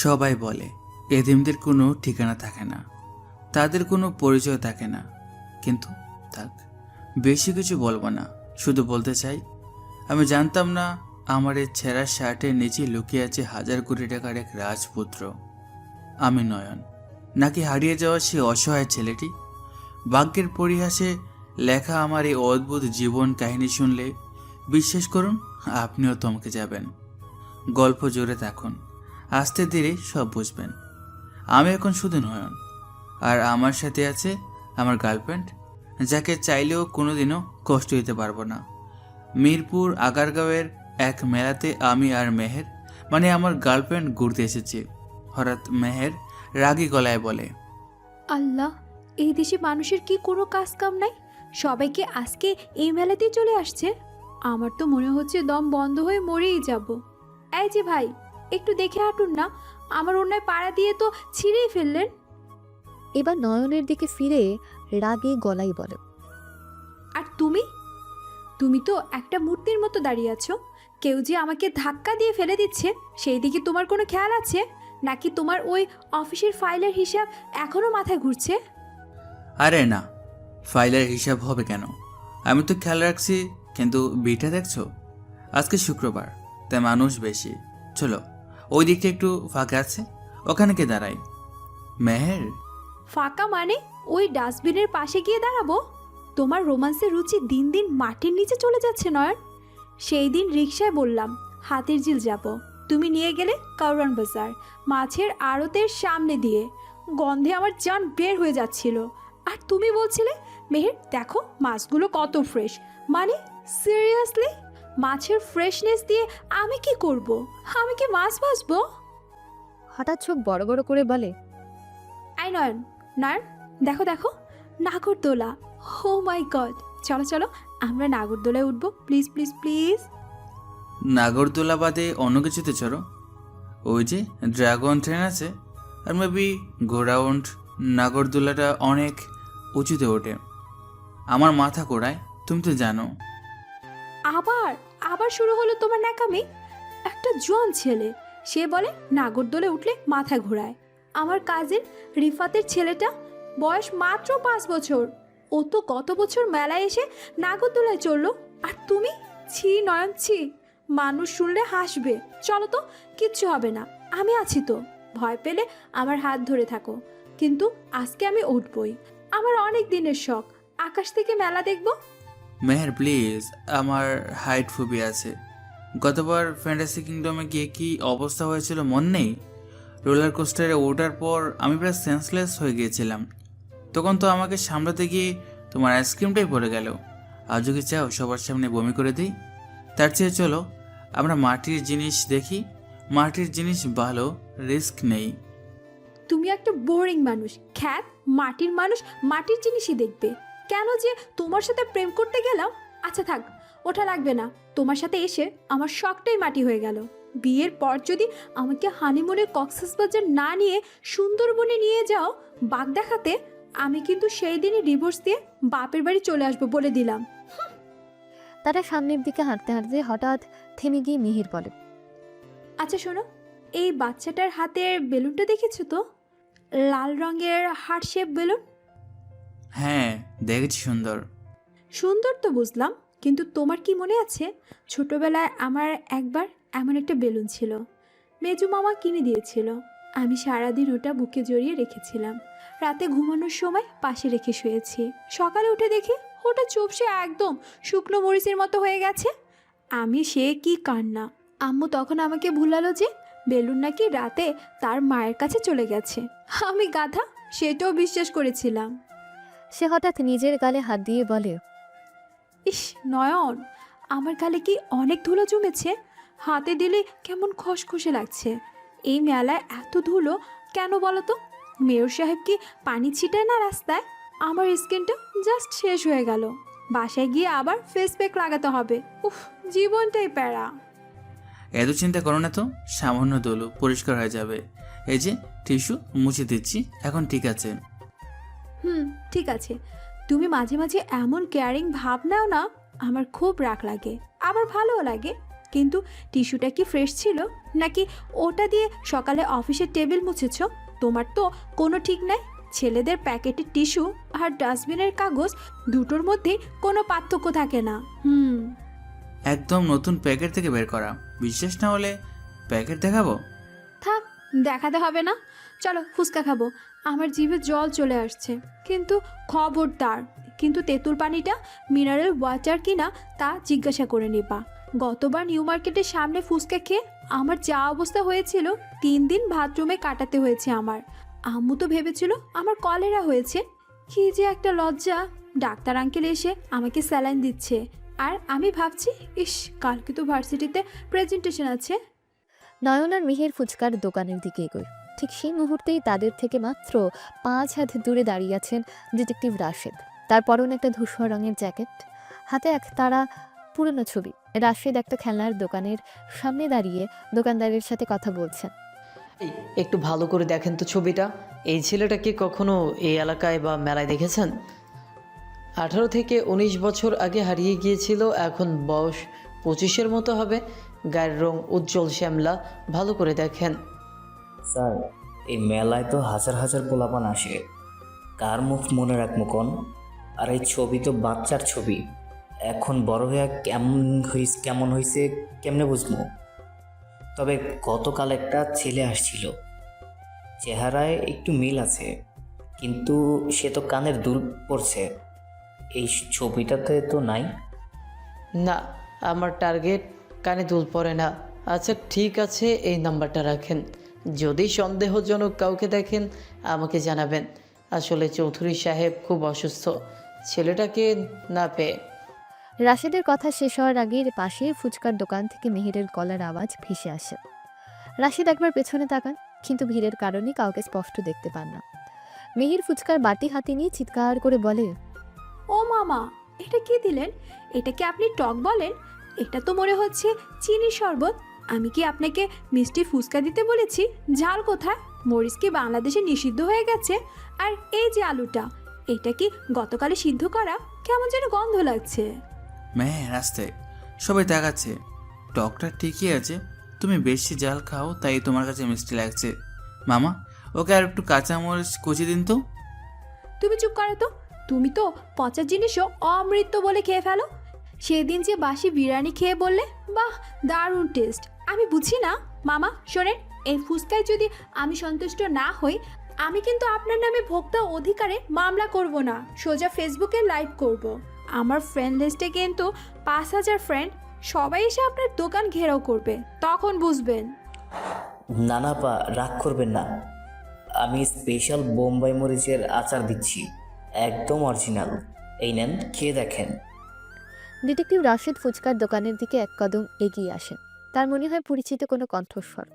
সবাই বলে এতিমদের কোনো ঠিকানা থাকে না, তাদের কোনো পরিচয় থাকে না। কিন্তু থাক, বেশি কিছু বলবো না, শুধু বলতে চাই আমি জানতাম না আমার এই ছেঁড়া শার্টের নিচে লুকিয়ে আছে হাজার কোটি টাকার এক রাজপুত্র। আমি নয়ন, নাকি হারিয়ে যাওয়া সে অসহায় ছেলেটি? ভাগ্যের পরিহাসে লেখা আমার এই অদ্ভুত জীবন কাহিনী শুনলে বিশ্বাস করুন আপনিও থমকে যাবেন। গল্প জুড়ে থাকুন, আস্তে ধীরে সব বুঝবেন। আমি এখন শুধু নয়ন, আর আমার সাথে আছে আমার গার্লফ্রেন্ড, যাকে চাইলেও কোনোদিনও কষ্ট দিতে পারবো না। মিরপুর আগারগাঁওয়ের এক মেলাতে আমি আর মেহের, মানে আমার গার্লফ্রেন্ড, ঘুরতে এসেছি। হঠাৎ মেহের রাগী গলায় বলে, আল্লাহ, এই দেশে মানুষের কি কোনো কাজ কাম নাই? সবাইকে আজকে এই মেলাতেই চলে আসছে। আমার তো মনে হচ্ছে দম বন্ধ হয়ে মরেই যাব। এই যে ভাই, একটু দেখে হাঁটুন না, আমার অন্যায় পাড়া দিয়ে তো ছিঁড়েই ফেললেন। এবার নয়নের দিকে ফিরে রাগে গলায় বলে, আর তুমি তুমি তো একটা মূর্তির মতো দাঁড়িয়ে আছো। কেউ যে আমাকে ধাক্কা দিয়ে ফেলে দিচ্ছে সেই দিকে তোমার কোনো খেয়াল আছে? নাকি তোমার ওই অফিসের ফাইলের হিসাব এখনো মাথায় ঘুরছে? আরে না, ফাইলের হিসাব হবে কেন? আমি তো খেয়াল রাখছি, কিন্তু বিটা দেখছো? আজকে শুক্রবার, তাই মানুষ বেশি। চলো, ওই দিকটা একটু ফাঁকা আছে, ওখানে কে দাঁড়াই। মেহের, ফাঁকা মানে ওই ডাস্টবিনের পাশে গিয়ে দাঁড়াবো? তোমার রোমান্সের রুচি দিন দিন মাটির নিচে চলে যাচ্ছে নয়ন। সেই দিন রিকশায় বললাম হাতির ঝিল যাব, তুমি নিয়ে গেলে কারওয়ান বাজার, মাছের আড়তের সামনে দিয়ে। গন্ধে আমার জান বের হয়ে যাচ্ছিল। আর তুমি বলছিলে মেহের দেখো মাছগুলো কত ফ্রেশ। মানে সিরিয়াসলি, মাছের ফ্রেশনেস দিয়ে আমি কি করব? আমি কি মাছ ভাজবো? হঠাৎ চোখ বড় বড় করে বলে, আই নয়ন, নয়ন, দেখো দেখো, নাগরদোলা। ও মাই গড, চলো চলো আমরা নাগরদোলায় উঠবো, প্লিজ প্লিজ প্লিজ। নাগরদোলা বাদে অন্য কিছুতে চড়ো। ওই যে ড্রাগন ট্রেন আছে, আর মেবি গো রাউন্ড। নাগরদোলাটা অনেক উঁচুতে ওঠে, আমার মাথা কোড়ায়, তুমি তো জানো। আবার আবার শুরু হলো তোমার ন্যাকামি। একটা জোয়ান ছেলে, সে বলে নাগরদোলে উঠলে মাথা ঘোরায়। আমার কাজিন রিফাতের ছেলেটা, বয়স মাত্র 5 বছর, ও তো গত বছর মেলায় এসে নাগরদোলায় চড়লো। আর তুমি? ছি নয়ন ছি, মানুষ শুনলে হাসবে। চলো তো, কিচ্ছু হবে না, আমি আছি তো। ভয় পেলে আমার হাত ধরে থাকো। কিন্তু আজকে আমি উঠবই, আমার অনেক দিনের শখ আকাশ থেকে মেলা দেখবো। মেহের প্লিজ, আমার হাইট ফোবিয়া আছে। গতবার ফ্যান্টাসি কিংডমে গিয়ে কি অবস্থা হয়েছিল মন নেই? রোলার কোস্টারে ওঠার পর আমি প্রায় সেন্সলেস হয়ে গিয়েছিলাম। তখন তো আমাকে সামলাতে গিয়ে তোমার আইসক্রিমটাই পড়ে গেল। আজও কি চাও সবার সামনে বমি করে দিই? তার চেয়ে চলো আমরা মাটির জিনিস দেখি। মাটির জিনিস ভালো, রিস্ক নেই। তুমি একটা বোরিং মানুষ, খ্যাত মাটির মানুষ মাটির জিনিসই দেখবে। কেন যে তোমার সাথে প্রেম করতে গেলাম। আচ্ছা থাক, ওটা লাগবে না। তোমার সাথে এসে আমার শখটাই মাটি হয়ে গেল। বিয়ের পর যদি আমাকে হানিমুনে কক্সবাজার না নিয়ে সুন্দরবনে নিয়ে যাও বাঘ দেখাতে, আমি কিন্তু সেই দিনই ডিভোর্স দিয়ে বাপের বাড়ি চলে আসবো বলে দিলাম। তারা সামনের দিকে হাঁটতে হাঁটতে হঠাৎ থেমে গিয়ে মিহির বলে, আচ্ছা শোনো, এই বাচ্চাটার হাতের বেলুনটা দেখেছো তো? লাল রঙের হার্ট শেপ বেলুন। হ্যাঁ দেখেছি, সুন্দর। সুন্দর তো বুঝলাম, কিন্তু তোমার কি মনে আছে ছোটবেলায় আমার একবার এমন একটা বেলুন ছিল, মেজু মামা কিনে দিয়েছিল। আমি সারাদিন ওটা বুকে জড়িয়ে রেখেছিলাম। রাতে ঘুমানোর সময় পাশে রেখে শুয়েছি। সকালে উঠে দেখি ওটা চুপসে একদম শুকনো মরিচের মতো হয়ে গেছে। আমি সে কি কান্না। আম্মু তখন আমাকে ভুলালো যে বেলুন নাকি রাতে তার মায়ের কাছে চলে গেছে। আমি গাধা, সেটাও বিশ্বাস করেছিলাম। সে হঠাৎ নিজের গালে হাত দিয়ে বলে, ইস নয়ন, আমার গালে কি অনেক ধুলো জমেছে? হাতে দিলে কেমন খসখসে লাগছে। এই মেলায় এত ধুলো কেন বলো তো? মেয়র সাহেব কি পানি ছিটায় না রাস্তায়? আমার স্কিনটা জাস্ট শেষ হয়ে গেল। বাসায় গিয়ে আবার ফেস প্যাক লাগাতে হবে। উফ, জীবনটাই প্যারা। এত চিন্তা করো না তো, সামান্য দোলো পরিষ্কার হয়ে যাবে। এই যে টিস্যু মুছে দিচ্ছি, এখন ঠিক আছে। ঠিক আছে। তুমি মাঝে মাঝে এমন কেয়ারিং ভাব নাও না, আমার খুব রাগ লাগে। আবার ভালোও লাগে। কিন্তু টিস্যুটা কি ফ্রেশ ছিল, নাকি ওটা দিয়ে সকালে অফিসের টেবিল মুছেছ? তোমার তো কোনো ঠিক নাই। ছেলেদের প্যাকেটের টিস্যু আর ডাস্টবিনের কাগজ দুটোর মধ্যে কোনো পার্থক্য থাকে না। একদম নতুন প্যাকেট থেকে বের করা। বিশ্বাস না হলে প্যাকেট দেখাবো? থাক, দেখাতে হবে না। চলো ফুচকা খাবো, আমার জিভে জল চলে আসছে। কিন্তু খবরদার, কিন্তু তেঁতুল পানিটা মিনারেল ওয়াটার কিনা তা জিজ্ঞাসা করে নিবা। গতবার নিউ মার্কেটের সামনে ফুচকা খেয়ে আমার যা অবস্থা হয়েছিল, 3 দিন বাথরুমে কাটাতে হয়েছে আমার। আম্মু তো ভেবেছিল আমার কলেরা হয়েছে। কি যে একটা লজ্জা। ডাক্তার আঙ্কেল এসে আমাকে স্যালাইন দিচ্ছে, আর আমি ভাবছি, ইস, কালকে তো ভার্সিটিতে প্রেজেন্টেশন আছে। নয়ন আর মিহির ফুচকার দোকানের দিকে এগোয়। ঠিক সেই মুহূর্তেই তাদের থেকে মাত্র 5 হাত দূরে দাঁড়িয়ে আছেন ডিটেকটিভ রাশেদ। তার পরনে একটা ধূসর রঙের জ্যাকেট, হাতে এক তারা পুরনো ছবি। রাশেদ একটা খেলনার দোকানের সামনে দাঁড়িয়ে দোকানদারের সাথে কথা বলছেন। এই একটু ভালো করে দেখেন তো ছবিটা। এই ছেলেটাকে কখনো এই এলাকায় বা মেলায় দেখেছেন? 18 থেকে 19 বছর আগে হারিয়ে গিয়েছিল, এখন বয়স 25-এর মতো হবে। গায়ের রং উজ্জ্বল শ্যামলা। ভালো করে দেখেন। স্যার, এই মেলায় তো হাজার হাজার পোলাপান আসে, কার মুখ মনে রাখবো কোন? আর এই ছবি তো বাচ্চার ছবি, এখন বড় হয়ে কেমন হয়েছে কেমনে বুঝবো? তবে গতকাল একটা ছেলে আসছিল, চেহারায় একটু মিল আছে, কিন্তু সে তো কানের দুল পড়ছে। এই ছবিটাতে তো নাই। না, আমার টার্গেট কানে দুল পড়ে না। আচ্ছা ঠিক আছে, এই নাম্বারটা রাখেন। যদি সন্দেহজনক কাউকে দেখেন আমাকে জানাবেন। আসলে চৌধুরী সাহেব খুব অসুস্থ, ছেলেটাকে না পেয়ে। রাশেদের কথা শেষ হওয়ার আগেই পাশে ফুচকার দোকান থেকে মিহিরের গলার আওয়াজ ভেসে আসে। রাশেদ একবার পেছনে তাকান, কিন্তু ভিড়ের কারণে কাউকে স্পষ্ট দেখতে পান না। মিহির ফুচকার বাটি হাতে নিয়ে চিৎকার করে বলে, ও মামা, এটা কি দিলেন? এটা কি আপনি টক বলেন? এটা তো মনে হচ্ছে চিনি শরবত। আমি কি আপনাকে মিষ্টি ফুচকা দিতে বলেছি? ঝাল কোথায়? মরিচ কি বাংলাদেশে নিষিদ্ধ হয়ে গেছে? আর এই যে আলুটা, এটা কি গতকালে সিদ্ধ করা? কেমন যেন গন্ধ লাগছে। রাস্তায় সবাই তাকাচ্ছে। টকটা ঠিকই আছে, তুমি বেশি জাল খাও তাই তোমার কাছে মিষ্টি লাগছে। মামা, ওকে আর একটু কাঁচামরিচ কুচি দিন তো। তুমি চুপ করো তো। তুমি তো পচা জিনিসও অমৃত বলে খেয়ে ফেলো। সেদিন যে বাসি বিরিয়ানি খেয়ে বললে, বাহ, দারুণ টেস্ট। আমি বুঝি না। মামা শোনেন, এই ফুচকায় যদি আমি সন্তুষ্ট না হই, আমি কিন্তু আপনার নামে ভোক্তা অধিকারে মামলা করব না, সোজা ফেসবুকে লাইভ করব। আমার ফ্রেন্ড লিস্টে কিন্তু 5,000 ফ্রেন্ড। সবাই এসে আপনার দোকান ঘেরাও করবে, তখন বুঝবেন। না না পা, রাগ করবেন না। আমি স্পেশাল বোম্বাই মরিচের আচার দিচ্ছি, একদম অরিজিনাল। এই নেন, খেয়ে দেখেন। ডিটেকটিভ রাশেদ ফুচকার দোকানের দিকে এক কদম এগিয়ে আসেন। তার মনে হয় পরিচিত কোনো কণ্ঠস্বর।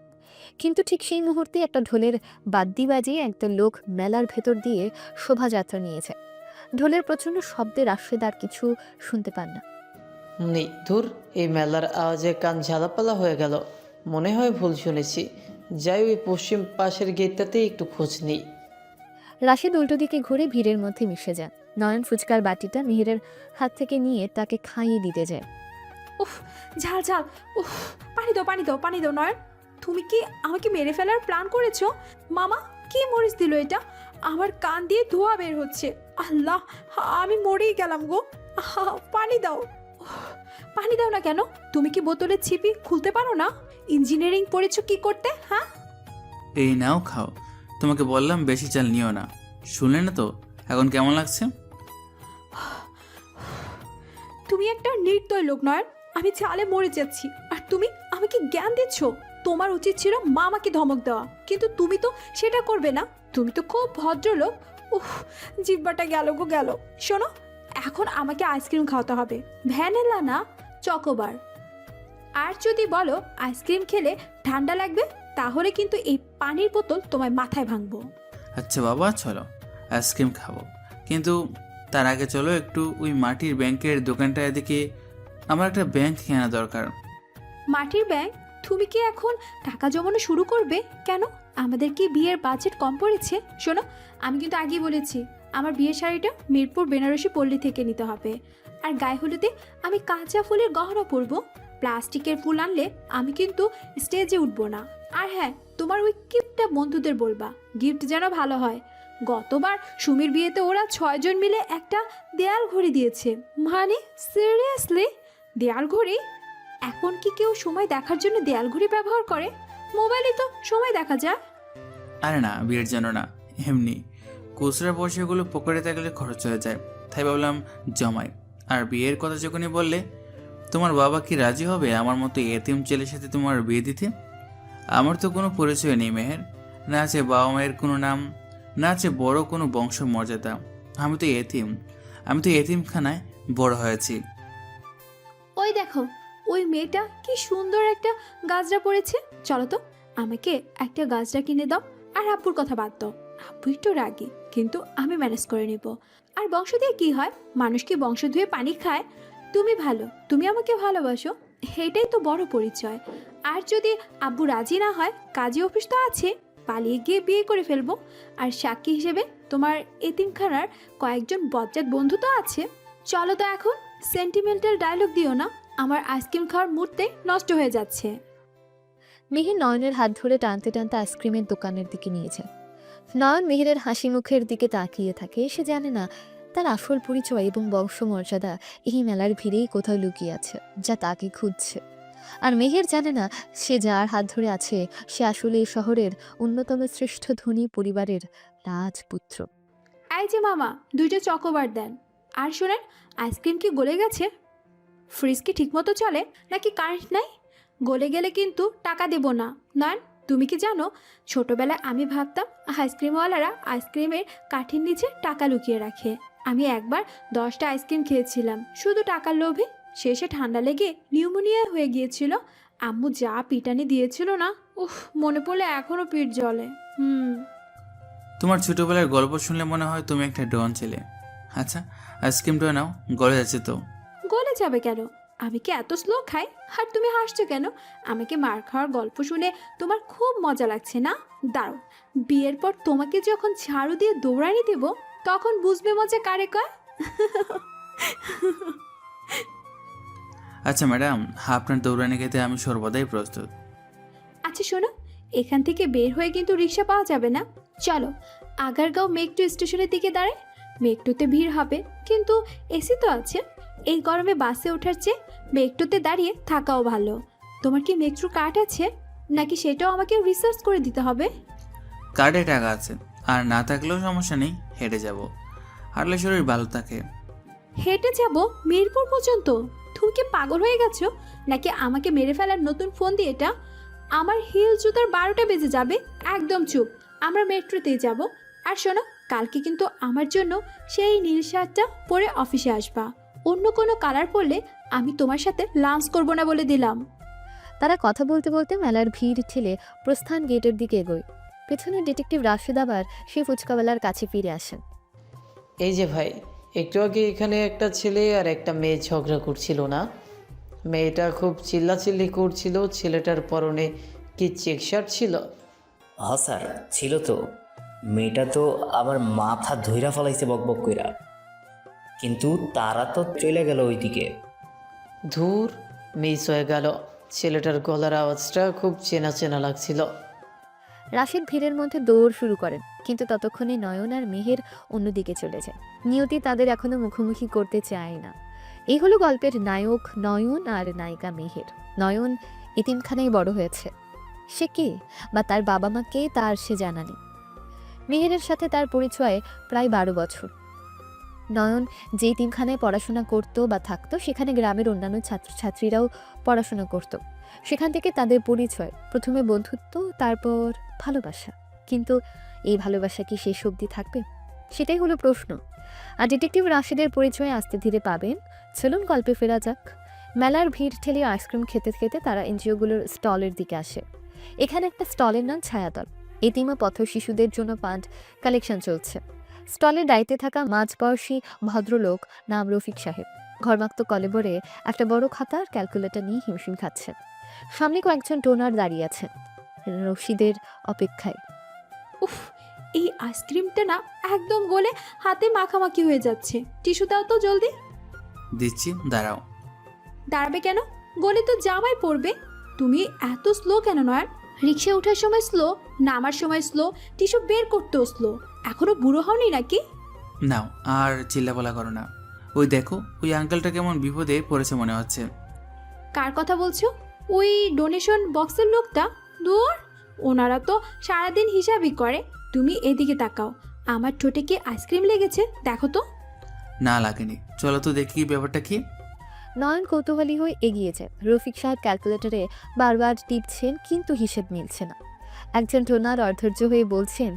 কিন্তু ঠিক সেই মুহূর্তে একটা ঢোলের বাদ্যি বাজিয়ে একটা লোক মেলার ভেতর দিয়ে শোভাযাত্রা নিয়েছে। ঢোলের প্রচণ্ড শব্দে রাশেদ আর কিছু শুনতে পান না। নেই ধুর, এই মেলার আওয়াজে কান ঝালাপালা হয়ে গেল। মনে হয় ভুল শুনেছি। যাই, ওই পশ্চিম পাশের গেটটাতে একটু খোঁজ নেই। রাশেদ উল্টো দিকে ঘুরে ভিড়ের মধ্যে মিশে যান। নয়ন ফুচকার বাটিটা মিহিরের হাত থেকে নিয়ে তাকে খাইয়ে দিতে যায়। উফ, ঝাল ঝাল। উফ, পানি দাও, পানি দাও, পানি দাও। নয়ন, তুমি কি আমাকে মেরে ফেলার প্ল্যান করেছো? মামা, কি মরিচ দিল এটা? আমার কান দিয়ে ধোঁয়া বের হচ্ছে। আল্লাহ, আমি মরেই গেলাম গো। পানি দাও। উফ, পানি দাও না কেন? তুমি কি বোতলের ছিপি খুলতে পারো না? ইঞ্জিনিয়ারিং পড়েছো কি করতে, হ্যাঁ? এই নাও খাও। তোমাকে বললাম বেশি চাল নিও না, শুনলে না তো? এখন কেমন লাগছে? তুমি একটা নির্দয় লোক। নয়ন, আমি চালে মরে যাচ্ছি, আর তুমি আমাকে জ্ঞান দিচ্ছ। তোমার উচিত ছিল মামাকে ধমক দেওয়া, কিন্তু তুমি তো সেটা করবে না। তুমি তো খুব ভদ্রলোক। উফ, জিব্বাটা গেল গো গেল। শোনো, এখন আমাকে আইসক্রিম খাওয়াতে হবে, ভ্যানিলা না, চকোবার। আর যদি বলো আইসক্রিম খেলে ঠান্ডা লাগবে, তাহলে কিন্তু এই পানির বোতল তোমার মাথায় ভাঙবো। আচ্ছা বাবা, চলো আইসক্রিম খাবো, কিন্তু তার আগে চলো একটু ওই মাটির ব্যাংকের দোকানটা এদিকে। আমার একটা ব্যাংক কেনা দরকার। মাটির ব্যাংক? তুমি কি এখন টাকা জমানো শুরু করবে? কেন, আমাদের কি বিয়ের বাজেট কম পড়েছে? শোনো, আমি কিন্তু আগেই বলেছি, আমার বিয়ের শাড়িটা মিরপুর বেনারসি পল্লী থেকে নিতে হবে। আর গায়ে হলুদে আমি কাঁচা ফুলের গহনা পরবো। প্লাস্টিকের ফুল আনলে আমি কিন্তু স্টেজে উঠবো না। আর হ্যাঁ, তোমার ওই গিফটটা বন্ধুদের বলবা, গিফট যেন ভালো হয়। গতবার সুমির বিয়েতে ওরা 6 জন মিলে একটা দেয়াল ঘড়ি দিয়েছে। মানে সিরিয়াসলি, দেয়াল ঘড়ি? এখন কি কেউ সময় দেখার জন্য দেয়াল ঘড়ি ব্যবহার করে? মোবাইলে তো সময় দেখা যায়। আরে না, বিয়ের জন্য না, এমনি খুচরা পয়সাগুলো পকেটে থাকলে খরচ হয়ে যায়, তাই ভাবলাম জমাই। আর বিয়ের কথা যখনই বললে, তোমার বাবা কি রাজি হবে আমার মতো এতিম ছেলের সাথে তোমার বিয়ে দিতে? আমার তো কোনো পরিচয় নেই মেহের, না আছে বাবা মায়ের কোনো নাম, না আছে বড় কোনো বংশ মর্যাদা। আমি তো এতিম, আমি তো এতিমখানায় বড় হয়েছি। ওই দেখো, ওই মেয়েটা কি সুন্দর একটা গাজরা পরেছে। চলো তো, আমাকে একটা গাজরা কিনে দাও। আর আব্বুর কথা বাদ দাও, আব্বু একটু রাগী, কিন্তু আমি ম্যানেজ করে নিব। আর বংশ দিয়ে কি হয়? মানুষ কি বংশ ধুয়ে পানি খায়? তুমি ভালো, তুমি আমাকে ভালোবাসো, এটাই তো বড় পরিচয়। আর যদি আব্বু রাজি না হয়, কাজী অফিস তো আছে, পালিয়ে গিয়ে বিয়ে করে ফেলবো। আর সাক্ষী হিসেবে তোমার এতিমখানার কয়েকজন বজ্জাত বন্ধু তো আছে। চলো তো এখন, সেন্টিমেন্টাল ডায়লগ দিও না, আমার আইসক্রিম খাওয়ার মুহূর্তে নষ্ট হয়ে যাচ্ছে। মিহির নয়নের হাত ধরে টানতে টানতে আইসক্রিমের দোকানের দিকে নিয়ে যায়। নয়ন মিহিরের হাসি মুখের দিকে তাকিয়ে থাকে। সে জানে না তার আসল পরিচয় এবং বংশমর্যাদা এই মেলার ভিড়েই কোথাও লুকিয়ে আছে, যা তাকে খুঁজছে। আর মেহের জানে না সে যার হাত ধরে আছে সে আসলে এই শহরের অন্যতম শ্রেষ্ঠ ধনী পরিবারের রাজপুত্র। এই যে মামা, 2টা চকোবার দেন। আর শোনেন, আইসক্রিম কি গলে গেছে? ফ্রিজ কি ঠিকমতো চলে নাকি কারেন্ট নাই? গলে গেলে কিন্তু টাকা দেব না। নয়ন, তুমি কি জানো, ছোটবেলায় আমি ভাবতাম আইসক্রিমওয়ালারা আইসক্রিমের কাঠির নিচে টাকা লুকিয়ে রাখে। আমি একবার 10টা আইসক্রিম খেয়েছিলাম শুধু টাকার লোভে। শেষে ঠান্ডা লেগে নিউমোনিয়া হয়ে গিয়েছিল। আম্মু যা পিটানি দিয়েছিল না, উফ, মনে পড়লে এখনও পিঠ জ্বলে। তোমার ছোটবেলার গল্প শুনলে মনে হয় তুমি একটা ডন ছেলে। আচ্ছা, আইসক্রিমটা নাও, গলে যাচ্ছে তো। গলে যাবে কেন? আমি কি এত স্লো খাই? আর তুমি হাসছো কেন? আমাকে মার খাওয়ার গল্প শুনে তোমার খুব মজা লাগছে না? দাঁড়ো, বিয়ের পর তোমাকে যখন ঝাড়ু দিয়ে দৌড়ানি দেব, তখন বুঝবে মজা কারে কয়। আচ্ছা ম্যাডাম, আপনার দৌড়ানি খেতে আমি সর্বদাই প্রস্তুত। আচ্ছা শোনো, এখান থেকে বের হয়ে কিন্তু রিক্সা পাওয়া যাবে না। চলো, আগারগাঁও মেঘটু স্টেশনের দিকে দাঁড়ায়। মেঘটুতে ভিড় হবে, কিন্তু এসি তো আছে। এই গরমে বাসে ওঠার চেয়ে মেঘটুতে দাঁড়িয়ে থাকাও ভালো। তোমার কি মেট্রো কার্ড আছে, নাকি সেটাও আমাকে রিসার্চ করে দিতে হবে? কার্ডে টাকা আছে, আর না থাকলেও সমস্যা নেই, হেঁটে যাব। হাঁটলে শরীর ভালো থাকে। হেঁটে যাব মিরপুর পর্যন্ত? তুমি কি পাগল হয়ে গেছো, নাকি আমাকে মেরে ফেলার নতুন ফোন দিয়ে এটা? আমার হিল জুতার 12টা বেজে যাবে। একদম চুপ, আমরা মেট্রোতেই যাব। আর শোনো, কালকে কিন্তু আমার জন্য সেই নীল শার্টটা পরে অফিসে আসবা। অন্য কোনো কালার পরলে আমি তোমার সাথে লাঞ্চ করব না বলে দিলাম। তারা কথা বলতে বলতে মেলার ভিড় ঠেলে প্রস্থান গেটের দিকে এগোয়। পেছনে ডিটেকটিভ রাশেদ আবার সেই ফুচকাওয়ালার কাছে ফিরে আসেন। এই যে ভাই, একটু আগে এখানে একটা ছেলে আর একটা মেয়ে ঝগড়া করছিল না? মেয়েটা খুব চিল্লাচিল্লি করছিল, ছেলেটার পরনে কি চেক শার্ট ছিল? হ স্যার, ছিল তো। মেয়েটা তো আবার মাথা ধইরা ফেলাইছে বকবক কইরা, কিন্তু তারা তো চলে গেল ওইদিকে। ধুর, মিস হয়ে গেল। ছেলেটার গলার আওয়াজটা খুব চেনা চেনা লাগছিল। রাশেদ ভিড়ের মধ্যে দৌড় শুরু করেন, কিন্তু ততক্ষণে নয়ন আর মেহের অন্যদিকে চলে যায়। নিয়তি তাদের এখনো মুখোমুখি করতে চায় না। এই হলো গল্পের নায়ক নয়ন আর নায়িকা মেহের। নয়ন এতিমখানায় বড় হয়েছে। সে কে বা তার বাবা মা কে তার সে জানা নেই। মেহেরের সাথে তার পরিচয় প্রায় 12 বছর। নয়ন যে এতিমখানায় পড়াশোনা করত বা থাকতো, সেখানে গ্রামের অন্যান্য ছাত্রছাত্রীরাও পড়াশোনা করত। সেখান থেকে তাদের পরিচয়, প্রথমে বন্ধুত্ব, তারপর ভালোবাসা। কিন্তু এই ভালোবাসা কি শেষ অবধি থাকবে? সেটাই হলো প্রশ্ন। আর ডিটেকটিভ রাশেদের পরিচয় আস্তে ধীরে পাবেন। চলুন গল্পে ফেরা যাক। মেলার ভিড় ঠেলে আইসক্রিম খেতে খেতে তারা এনজিওগুলোর স্টলের দিকে আসে। এখানে একটা স্টলের নাম ছায়াতল। এতিম ও পথ শিশুদের জন্য ফান্ড কালেকশন চলছে। স্টলের দায়িত্বে থাকা মাঝবয়সী ভদ্রলোক নাম রফিক সাহেব ঘরমাক্ত কলেবরে একটা বড় খাতা আর ক্যালকুলেটর নিয়ে হিমশিম খাচ্ছেন। সামনে কয়েকজন ডোনার দাঁড়িয়ে আছেন রশিদের অপেক্ষায়। উফ, এই আইসক্রিমটা না একদম গলে হাতে মাখামাখি হয়ে যাচ্ছে। টিস্যু দাও তো জলদি। দিচ্ছি, দাঁড়াও। দাঁড়াবে কেন? গলে তো জামাই পড়বে। তুমি এত স্লো কেন নয়ন? রিক্সা ওঠার সময় স্লো, নামার সময় স্লো, টিস্যু বের করতেও স্লো। এখনো বুড়ো হওনি নাকি? নাও, আর চিল্লাপালা করো না। ওই দেখো, ওই আঙ্কেলটা কেমন বিপদে পড়েছে মনে হচ্ছে। কার কথা বলছো? ওই ডোনেশন বক্সের লোকটা? দূর, ওনারা তো সারাদিন হিসাবই করে। তুমি এদিকে তাকাও, আমার ঠোঁটে কি আইসক্রিম লেগেছে দেখো তো। না লাগেনি, চলো তো দেখি ব্যাপারটা কি। নয়ন কৌতূহলী হয়ে এগিয়েছে। রফিক সাহেব ক্যালকুলেটরে বারবার টিপছেন, কিন্তু হিসেব মিলছে না। একজন টোনার অধৈর্য হয়ে বলছেন,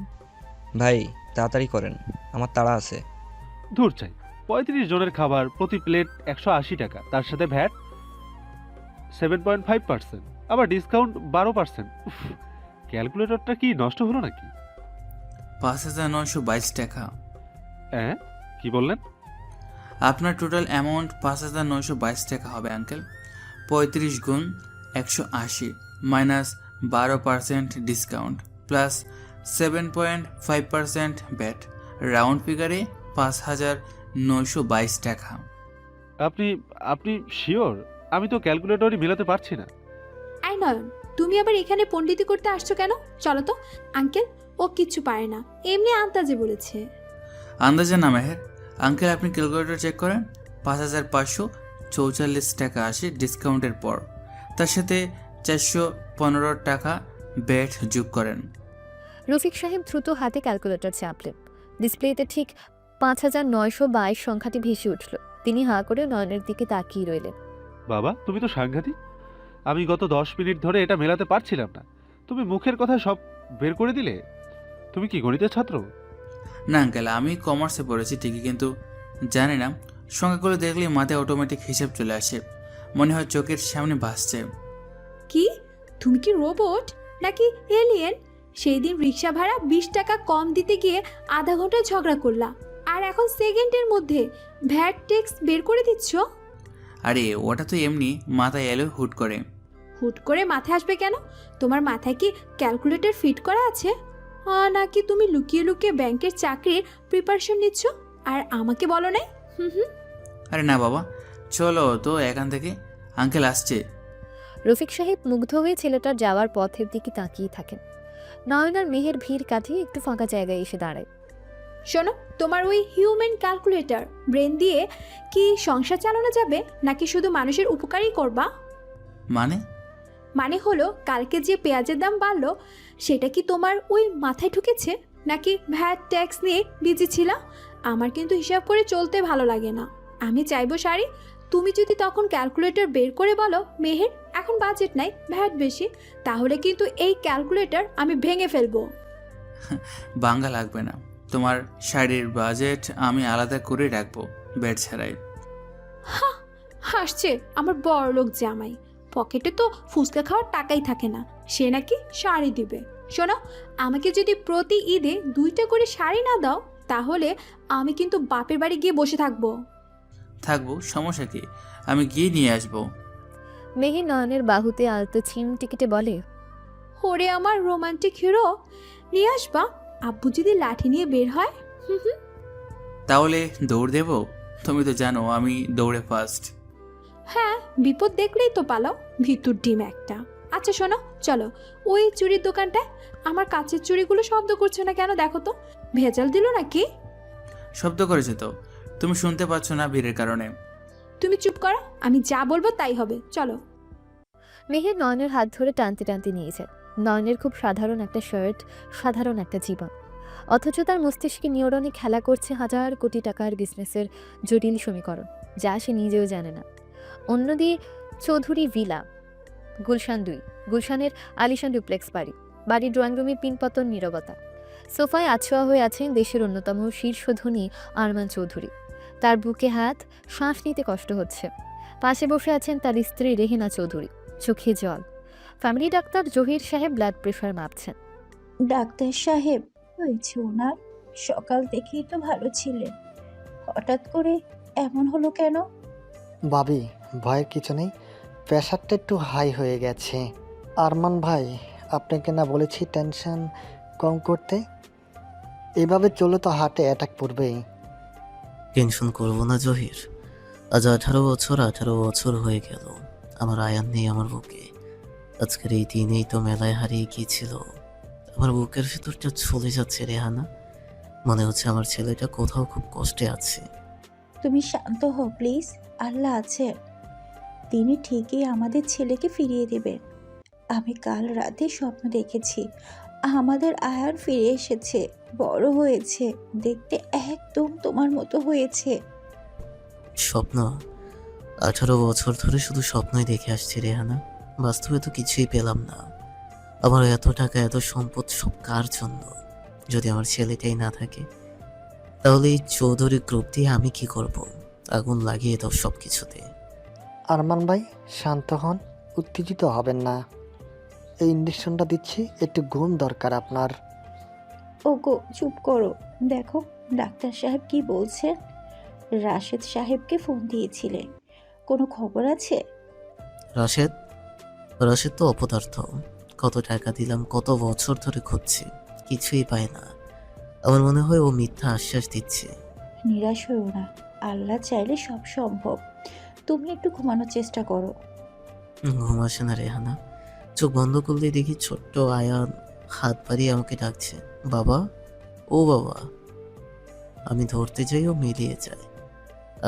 ভাই তাড়াতাড়ি করেন, আমার তাড়া আছে। দূর চাই, 35 জনের খাবার, প্রতি প্লেট 180 টাকা, তার সাথে ভ্যাট 7.5%, আবার ডিসকাউন্ট 12%। ক্যালকুলেটরটা কি নষ্ট হলো নাকি? 5,922 টাকা। হ্যাঁ, কি বললেন? আপনার টোটাল অ্যামাউন্ট 5,922 টাকা হবে আঙ্কেল। 35 গুণ 180 minus 12% discount plus 7.5% VAT, round ফিগারে 5,922 টাকা। আপনি আপনি শিওর? আমি তো ক্যালকুলেটরই মেলাতে পারছি না। আই নয়ন, তুমি আবার এখানে পণ্ডিতি করতে আসছো কেন? চলো তো। আঙ্কেল, ও কিচ্ছু পারে না, এমনি আন্তাজে বলেছে। আন্দাজে না মেহের আঙ্কেল, আপনি ক্যালকুলেটর চেক করেন। 5,544 টাকা আসে ডিসকাউন্টের পর, তার সাথে 415 টাকা ব্যাট যোগ করেন। রফিক সাহেব দ্রুত হাতে ক্যালকুলেটর চাপলেন। ডিসপ্লেতে ঠিক 5,922 সংখ্যাটি ভেসে উঠল। তিনি হাঁ করে নয়নের দিকে তাকিয়ে রইলেন। বাবা, তুমি তো সাংঘাতিক। আমি গত 10 মিনিট ধরে এটা মেলাতে পারছিলাম না, তুমি মুখের কথা সব বের করে দিলে। তুমি কি গণিতের ছাত্র? না আঙ্কেল, আমি কমার্সে পড়েছি ঠিকই, কিন্তু জানি না, সংখ্যাগুলো দেখলে মাথায় অটোমেটিক হিসাব চলে আসে, মনে হয় চোখের সামনে ভাসছে। কি? তুমি কি রোবট নাকি এলিয়েন? সেই দিন রিক্সা ভাড়া 20 টাকা কম দিতে গিয়ে আধা ঘন্টা ঝগড়া করলা, আর এখন সেকেন্ডের মধ্যে ভ্যাট ট্যাক্স বের করে দিচ্ছ? আরে ওটা তো এমনি মাথায় এলো হুট করে। হুট করে মাথায় আসবে কেন? তোমার মাথায় কি ক্যালকুলেটর ফিট করা আছে? নাকি তুমি লুকিয়ে লুকিয়ে ব্যাংকের চাকরির প্রিপারেশন নিচ্ছ আর আমাকে বলো নাই? হুম। আরে না বাবা, চলো তো এখান থেকে, আঙ্কেল আসছে। রফিক সাহেব মুগ্ধ হয়ে ছেলেটার যাওয়ার পথের দিকে তাকিয়ে থাকেন। নয়ন আর মেহের ভিড় কাটিয়ে একটু ফাঁকা জায়গায় এসে দাঁড়ায়। শোনো, তোমার ওই হিউম্যান ক্যালকুলেটর ব্রেন দিয়ে কি সংসার চালানো যাবে, নাকি শুধু মানুষের উপকারই করবা? মানে হলো, কালকে যে পেঁয়াজের দাম বাড়লো, সেটা কি তোমার ওই মাথায় ঢুকেছে, নাকি ভ্যাট ট্যাক্স নিয়ে বিজি ছিলা? আমার কিন্তু হিসাব করে চলতে ভালো লাগে না। আমি চাইবো শাড়ি, তুমি যদি তখন ক্যালকুলেটর বের করে বলো মেহের এখন বাজেট নাই, ভ্যাট বেশি, তাহলে কিন্তু এই ক্যালকুলেটর আমি ভেঙে ফেলবো। বাঙ্গা লাগবে না, তোমার শাড়ির বাজেট আমি আলাদা করে রাখবো ব্যাট ছাড়াই। হাসছে আমার বড়লোক জামাই, পকেটে তো ফুচকা খাওয়ার টাকাই থাকে না, সে নাকি শাড়ি দিবে। শোনো, আমাকে যদি প্রতি ঈদে 2টা করে শাড়ি না দাও, তাহলে আমি কিন্তু বাপের বাড়ি গিয়ে বসে থাকবো। সমস্যা কি, আমি গিয়ে নিয়ে আসবো। মেহের নয়নের বাহুতে আলতো চিমটি কেটে বলে, ওরে আমার রোমান্টিক হিরো, নিয়ে আসবা? আব্বু যদি লাঠি নিয়ে বের হয়? হুম। তাহলে দৌড় দেব? তুমি তো জানো আমি দৌড়ে ফার্স্ট। হ্যাঁ, বিপদ দেখলেই তো পালাও, ভিতর ডিম একটা। আচ্ছা শোনো, চলো ওই চুড়ির দোকানটায়। আমার কাচের চুড়িগুলো শব্দ করছে না কেন দেখো তো, ভেজাল দিল নাকি? শব্দ করেছে তো, তুমি শুনতে পাচ্ছ না ভিড়ের কারণে। তুমি চুপ করো, আমি যা বলবো তাই হবে, চলো। মেহের নয়নের হাত ধরে টানতে টানতে নিয়েছে। নয়নের খুব সাধারণ একটা শার্ট, সাধারণ একটা জীবন, অথচ তার মস্তিষ্কে নিউরনে খেলা করছে হাজার কোটি টাকার বিজনেসের জটিল সমীকরণ, যা সে নিজেও জানে না। অন্যদিকে চৌধুরী ভিলা, গুলশান 2, গুলশানের আলিশান ডুপ্লেক্স বাড়ি। বাড়ির ড্রয়িং রুমে পিনপতন নীরবতা। সোফায় আছোয়া হয়ে আছেন দেশের অন্যতম শীর্ষধনী আরমান চৌধুরী। তার বুকে হাত, শ্বাস নিতে কষ্ট হচ্ছে। পাশে বসে আছেন তার স্ত্রী রেহেনা চৌধুরী, চোখে জল। ফ্যামিলি ডাক্তার জহির সাহেব ব্লাড প্রেশার মাপছেন। ডাক্তার সাহেব, হয়েছে ওনার? সকাল থেকেই তো ভালো ছিলেন, হঠাৎ করে এমন হলো কেন? ভাবি, ভয়ের কিছু নেই, প্রেশারটা একটু হাই হয়ে গেছে। আরমান ভাই, আপনাকে না বলেছি টেনশন কম করতে? এভাবে চলে তো হার্টে অ্যাটাক পড়বেই। টেনশন করবো না জহির, আজ 18 বছর হয়ে গেল আমার আয়ান নেই আমার বুকে। আজকের এই দিনেই তো মেলায় হারিয়ে গিয়েছিল। আমার বুকের ভেতরটা চলে যাচ্ছে রেহানা। মনে হচ্ছে আমার ছেলেটা কোথাও খুব কষ্টে আছে। তুমি শান্ত হও প্লিজ। আল্লাহ আছেন, তিনি ঠিকই আমাদের ছেলেকে ফিরিয়ে দেবেন। আমি কাল রাতে স্বপ্ন দেখেছি আমাদের আয়ান ফিরে এসেছে, বড় হয়েছে, দেখতে একদম তোমার মতো হয়েছে। স্বপ্ন? 18 বছর ধরে শুধু স্বপ্নই দেখে আসছি রেহানা, বাস্তবে তো কিছুই পেলাম না। আমার এত টাকা এত সম্পদ সব কার জন্য? যদি আমার ছেলেটাই না থাকে তাহলে এই চৌধুরী গ্রুপ দিয়ে আমি কি করব? আগুন লাগিয়ে দাও সব কিছুতে। আরমান ভাই শান্ত হন, উত্তেজিত হবেন না। এই ইঞ্জেকশনটা দিচ্ছি, একটু ঘুম দরকার আপনার। ওগো চুপ করো, দেখো ডাক্তার সাহেব কি বলছেন। রাশেদ সাহেবকে ফোন দিয়েছিলেন, কোনো খবর আছে? রাশেদ? রাশেদ তো অপদার্থ। কত টাকা দিলাম, কত বছর ধরে খুঁজছি, কিছুই পায় না। আমার মনে হয় ও মিথ্যা আশ্বাস দিচ্ছে। নিরাশ হয়েও না, আল্লাহ চাইলে সব সম্ভব। তুমি একটু ঘুমানোর চেষ্টা করো। ঘুম আসে না রেহানা। চোখ বন্ধ করলে দেখি ছোট্ট আয়ান হাত বাড়িয়ে আমাকে ডাকছে, বাবা, ও বাবা। আমি ধরতে যাই, ও মিলিয়ে যায়।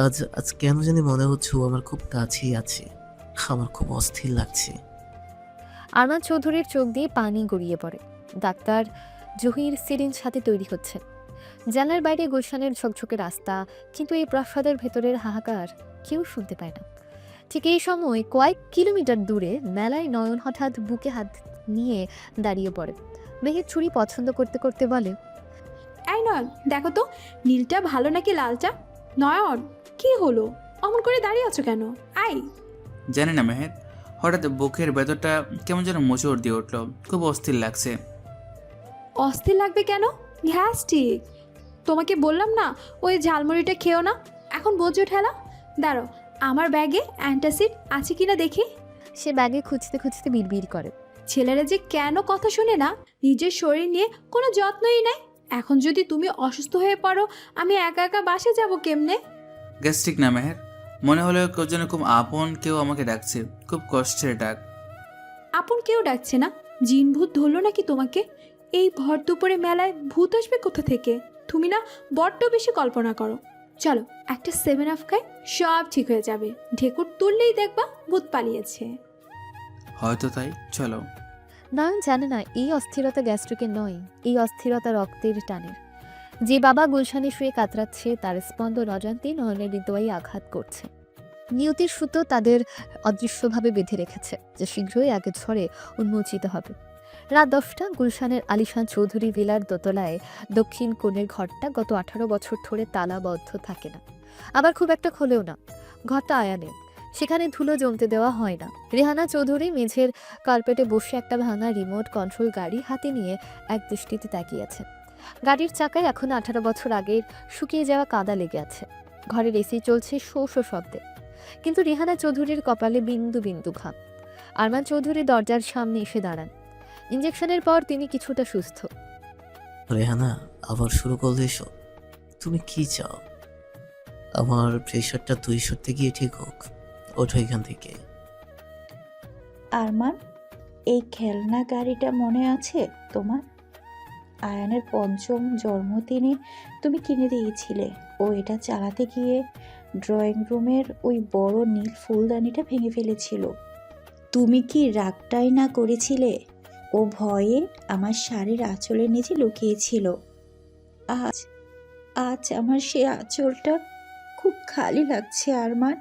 আজ আজ কেন জানি মনে হচ্ছে ও আমার খুব কাছেই আছে। আমার খুব অস্থির লাগছে। আরমান চৌধুরীর চোখ দিয়ে পানি গড়িয়ে পড়ে। ডাক্তার জহির সিরিঞ্জ হাতে তৈরি হচ্ছেন। জানালার বাইরে গুলশানের ঝকঝকে রাস্তা, কিন্তু এই প্রাসাদের ভেতরের হাহাকার কেউ শুনতে পায় না। ঠিক এই সময় কয়েক কিলোমিটার দূরে মেলায় নয়ন হঠাৎ বুকে হাত নিয়ে দাঁড়িয়ে পড়ে। মেহের চুড়ি পছন্দ করতে করতে বলে, এই নয়ন, দেখো তো নীলটা ভালো নাকি লালটা? নয়ন, কি হলো? অমন করে দাঁড়িয়ে আছো কেন? আই। জানি না মেহের, হঠাৎ বুকের ভেতরটা কেমন যেন মোচড় দিয়ে উঠলো, খুব অস্থির লাগছে। অস্থির লাগবে কেন? গ্যাস্ট্রিক। তোমাকে বললাম না ওই ঝালমুড়িটা খেও না, এখন বোঝো ঠেলা। দাঁড়ো, আমার ব্যাগে অ্যান্টাসিড আছে কিনা দেখি। সে ব্যাগে খুঁজতে খুঁজতে বিড়বিড় করে, ছেলেরা যে কেন কথা শুনে না, নিজের শরীর নিয়ে কোনো যত্নই নেই। এখন যদি তুমি অসুস্থ হয়ে পড়ো, আমি একা একা বাসে যাব কেমনে? গ্যাস্ট্রিক না মেহের, মনে হলো কেউ যেন খুব আপন কেউ আমাকে ডাকছে, খুব কষ্টের ডাক। আপন কেউ ডাকছে না? জিন ভূত ধরলো নাকি তোমাকে? এই ভর দুপুরে মেলায় ভূত আসবে কোথা থেকে? তুমি না বড্ড বেশি কল্পনা করো। চলো একটা 7 আপ খাই, সব ঠিক হয়ে যাবে। ঢেকুর তুললেই দেখবা ভূত পালিয়েছে। হয়তো তাই, চলো। নয়ন জানে না এই অস্থিরতা গ্যাস্ট্রিকের নয়, এই অস্থিরতা রক্তের টানের। যে বাবা গুলশানে শুয়ে কাতরাচ্ছে, তার স্পন্দন অজান্তেই নয়নের হৃদয়ে আঘাত করছে। নিয়তির সুতো তাদের অদৃশ্যভাবে বেঁধে রেখেছে, যে শীঘ্রই আগে ঝড়ে উন্মোচিত হবে। রাত 10টা, গুলশানের আলিশান চৌধুরী ভিলার দোতলায় দক্ষিণ কোণের ঘরটা গত 18 বছর ধরে তালাবদ্ধ থাকে না, আবার খুব একটা খোলেও না। ঘরটা আয়ানের, সেখানে ধুলো জমতে দেওয়া হয় না। রেহানা চৌধুরী মেঝের কার্পেটে বসে একটা ভাঙা রিমোট কন্ট্রোল গাড়ি হাতে নিয়ে এক দৃষ্টিতে তাকিয়ে আছে। গাড়ির চাকায় এখন 18 বছর আগের শুকিয়ে যাওয়া কাদা লেগে আছে। ঘরের এসি চলছে শো শো শব্দে, কিন্তু রেহানা চৌধুরীর কপালে বিন্দু বিন্দু ঘাম। আরমান চৌধুরী দরজার সামনে এসে দাঁড়ান। ইঞ্জেকশনের পর তিনি কিছুটা সুস্থ। রেহানা, আবার শুরু করলে এসব? তুমি কি চাও? আমার প্রেশারটা 200 গিয়ে ঠিক হোক। ওঠো এখান থেকে। আরমান, এই খেলনা গাড়িটা মনে আছে তোমার? আয়ানের 5ম জন্মদিনে তুমি কিনে দিয়েছিলে। ও এটা চালাতে গিয়ে ড্রয়িং রুমের ওই বড় নীল ফুলদানিটা ভেঙে ফেলেছিল। তুমি কি রাগটাই না করেছিলে? ও ভয়ে আমার শাড়ির আঁচলের নিচে লুকিয়েছিল। আজ আজ আমার সেই আঁচলটা খুব খালি লাগছে আরমান।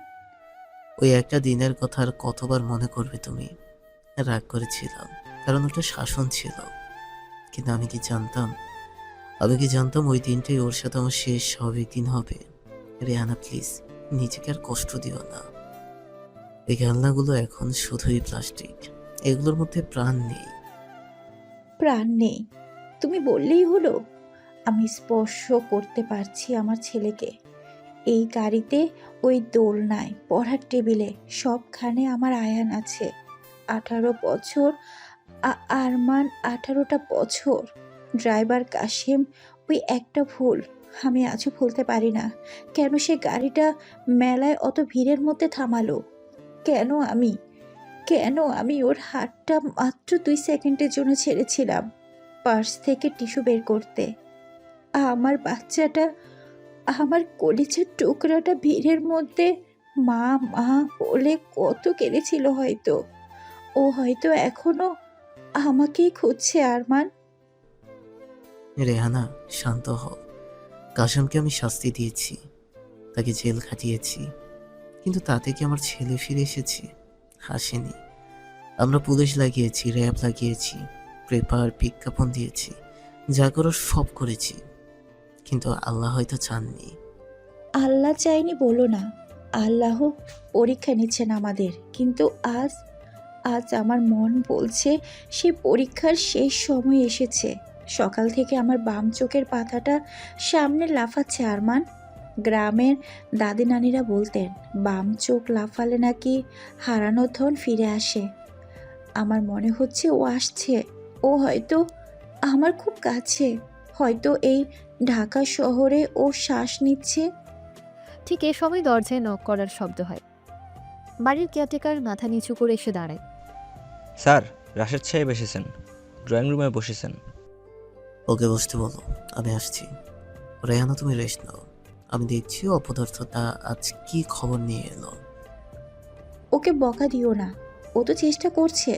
ওই একটা দিনের কথা আর কতবার মনে করবে তুমি? রাগ করেছিলাম কারণ ওটা শাসন ছিল, কিন্তু আমি কি জানতাম ওই দিনটাই ওর সাথে আমার শেষ স্বাভাবিক দিন হবে। রেহানা প্লিজ, নিজেকে আর কষ্ট দিও না। এই খেলনাগুলো এখন শুধুই প্লাস্টিক, এগুলোর মধ্যে প্রাণ নেই। প্রাণ নেই তুমি বললেই হলো। আমি স্পর্শ করতে পারছি আমার ছেলেকে। এই গাড়িতে, ওই দোলনায়, পড়ার টেবিলে, সবখানে আমার আয়ান আছে। 18 বছর, আরমান 18টা বছর। ড্রাইভার কাশেম, ওই একটা ভুল, আমি আজও ভুলতে পারি না কেন সে গাড়িটা মেলায় অত ভিড়ের মধ্যে থামালো। কেন আমি ওর হাতটা মাত্র 2 সেকেন্ডের জন্য ছেড়েছিলাম পার্স থেকে টিস্যু বের করতে। আমার বাচ্চাটা, আমার কলিজার টুকরাটা ভিড়ের মধ্যে মা মা বলে কত কেঁদেছিল। হয়তো ও হয়তো এখনো আমাকেই খুঁজছে। আরমান, রেহানা, শান্ত হও। কাশিমকে আমি শাস্তি দিয়েছি, তাকে জেল খাটিয়েছি, কিন্তু তাতে কি আমার ছেলে ফিরে এসেছে? হাসেনি। আমরা পুলিশ লাগিয়েছি, র্যাব লাগিয়েছি, পেপার বিজ্ঞাপন দিয়েছি, যা করার সব করেছি, কিন্তু আল্লাহ হয়তো চাননি। আল্লাহ চাইনি বলো না, আল্লাহ পরীক্ষা নিচ্ছেন আমাদের। কিন্তু আজ আজ আমার মন বলছে সেই পরীক্ষার শেষ সময় এসেছে। সকাল থেকে আমার বাম চোখের পাতাটা সামনে লাফাচ্ছে। আরমান, গ্রামের দাদি নানিরা বলতেন বাম চোখ লাফালে নাকি হারানো ধন ফিরে আসে। আমার মনে হচ্ছে ও আসছে। ও হয়তো আমার খুব কাছে, হয়তো এই ঢাকা শহরে ও শ্বাস নিচ্ছে। ঠিক এ সময় দরজায় নক করার শব্দ হয়। বাড়ির কেয়ারটেকার মাথা নিচু করে এসে দাঁড়ায়। স্যার, রাশেদ সাহেব এসেছেন, ড্রয়িং রুমে বসেছেন। ওকে বসতে বলো, আমি আসছি। রেহানা, তুমি রেস্ট নাও, আমি দেখছি অপদার্থটা আজ কি খবর নিয়ে এলো। ওকে বকা দিও না, ও তো চেষ্টা করছে।